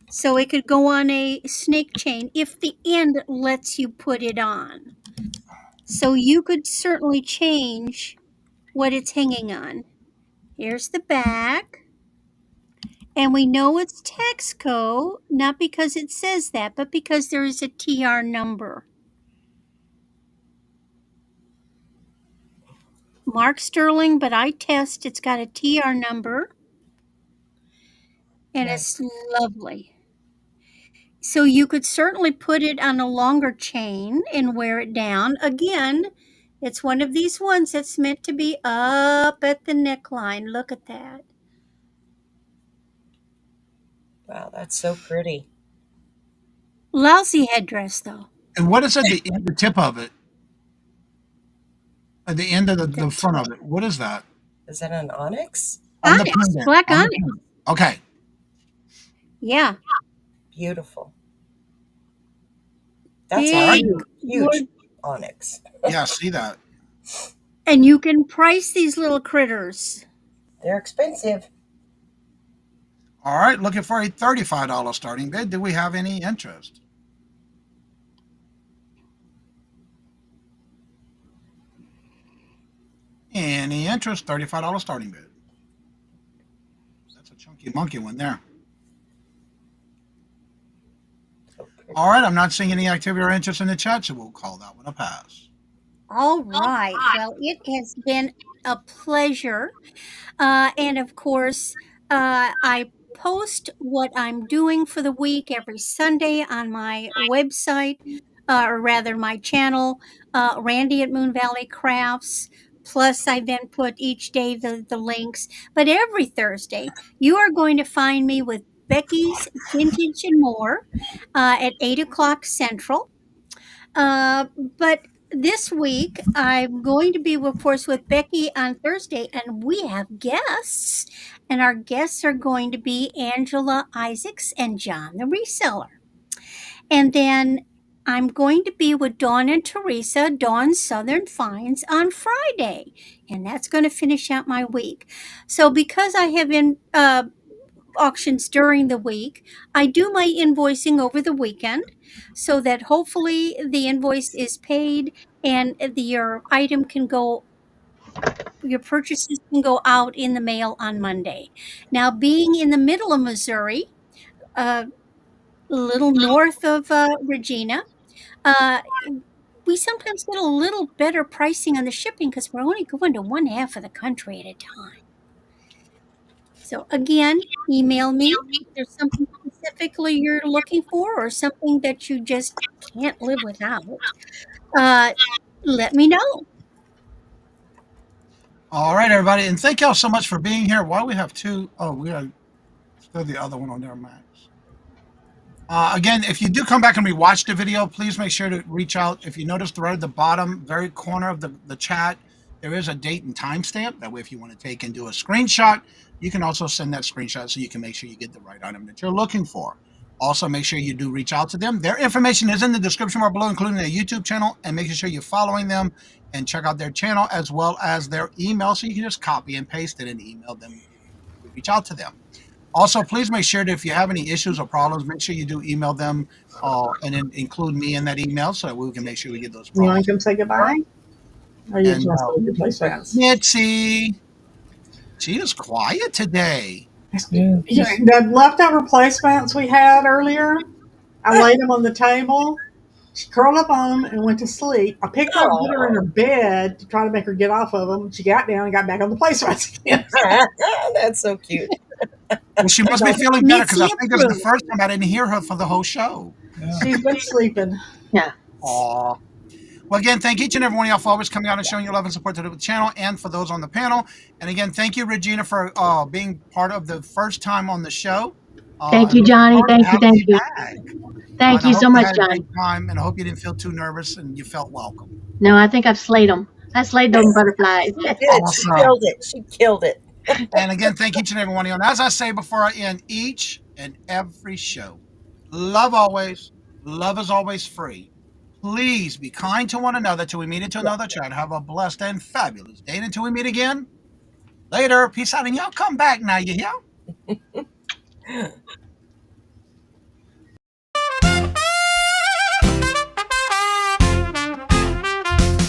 So it could go on a snake chain if the end lets you put it on. So you could certainly change what it's hanging on. Here's the back. And we know it's Taxco, not because it says that, but because there is a TR number. Mark Sterling, but I test, it's got a TR number. And it's lovely. So you could certainly put it on a longer chain and wear it down. Again, it's one of these ones that's meant to be up at the neckline. Look at that.
Wow, that's so pretty.
Lousy headdress, though.
And what is at the tip of it? At the end of the front of it. What is that?
Is that an onyx?
On the
Onyx,
pendant.
black
On the
onyx.
pendant. Okay.
Yeah.
Beautiful. That's
Big,
a huge onyx.
Yeah, see that.
And you can price these little critters.
They're expensive.
All right, looking for a $35 starting bid. Do we have any interest? Any interest? $35 starting bid. That's a chunky monkey one there. All right, I'm not seeing any activity or interest in the chat, so we'll call that one a pass.
All right. Well, it has been a pleasure. And of course, I post what I'm doing for the week every Sunday on my website, or rather my channel, Randy at Moon Valley Crafts. Plus, I then put each day the links. But every Thursday, you are going to find me with Becky's Vintage and More at 8 o'clock Central. But this week, I'm going to be, of course, with Becky on Thursday, and we have guests. And our guests are going to be Angela Isaacs and John the Reseller. And then I'm going to be with Dawn and Teresa, Dawn's Southern Finds, on Friday. And that's going to finish out my week. So because I have been auctions during the week, I do my invoicing over the weekend so that hopefully the invoice is paid and your item can go, your purchases can go out in the mail on Monday. Now, being in the middle of Missouri, a little north of Regina, we sometimes get a little better pricing on the shipping because we're only going to one half of the country at a time. So again, email me if there's something specifically you're looking for or something that you just can't live without. Let me know.
All right, everybody, and thank y'all so much for being here. Why we have two? Oh, we got throw the other one on there, Max. Again, if you do come back and rewatch the video, please make sure to reach out. If you notice right at the bottom, very corner of the chat, there is a date and time stamp. That way, if you want to take and do a screenshot, you can also send that screenshot so you can make sure you get the right item that you're looking for. Also, make sure you do reach out to them. Their information is in the description bar below, including their YouTube channel, and making sure you're following them and check out their channel as well as their email, so you can just copy and paste it and email them. Reach out to them. Also, please make sure that if you have any issues or problems, make sure you do email them and then include me in that email so that we can make sure we get those
You want
problems.
to come say goodbye? Or you
And,
just want to play fast?
Mitzi, she is quiet today.
Yeah.
The leftover placemats we had earlier, I laid them on the table. She curled up on them and went to sleep. I picked her up, put her in her bed to try to make her get off of them. She got down and got back on the placemats again.
That's so cute.
Well, she must be feeling better because I think it's the first time I didn't hear her for the whole show.
She's been sleeping.
Yeah.
Aw. Well, again, thank each and every one of y'all for always coming out and showing your love and support to the channel, and for those on the panel. And again, thank you, Regina, for being part of the first time on the show.
Thank you,
and looking
Johnny.
forward to
Thank you.
having
Thank you.
back.
Thank
And I
you
hope
so much,
had a
Johnny.
great time, and I hope you didn't feel too nervous and you felt welcome.
No, I think I've slayed them. I slayed those butterflies.
She did.
Awesome.
She killed it. She killed it.
And again, thank each and every one of you. And as I say before I end each and every show, love always. Love is always free. Please be kind to one another till we meet into another chat. Have a blessed and fabulous day. And until we meet again, later. Peace out. And y'all come back now, you hear?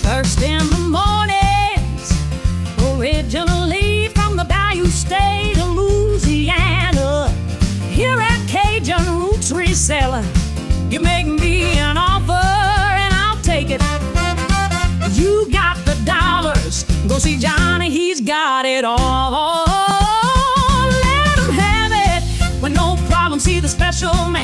First in the mornings, originally from the Bayou State of Louisiana. Here at Cajun Roots Reseller, you make me an offer and I'll take it. You got the dollars, go see Johnny, he's got it all. Let him have it with no problem, see the special man.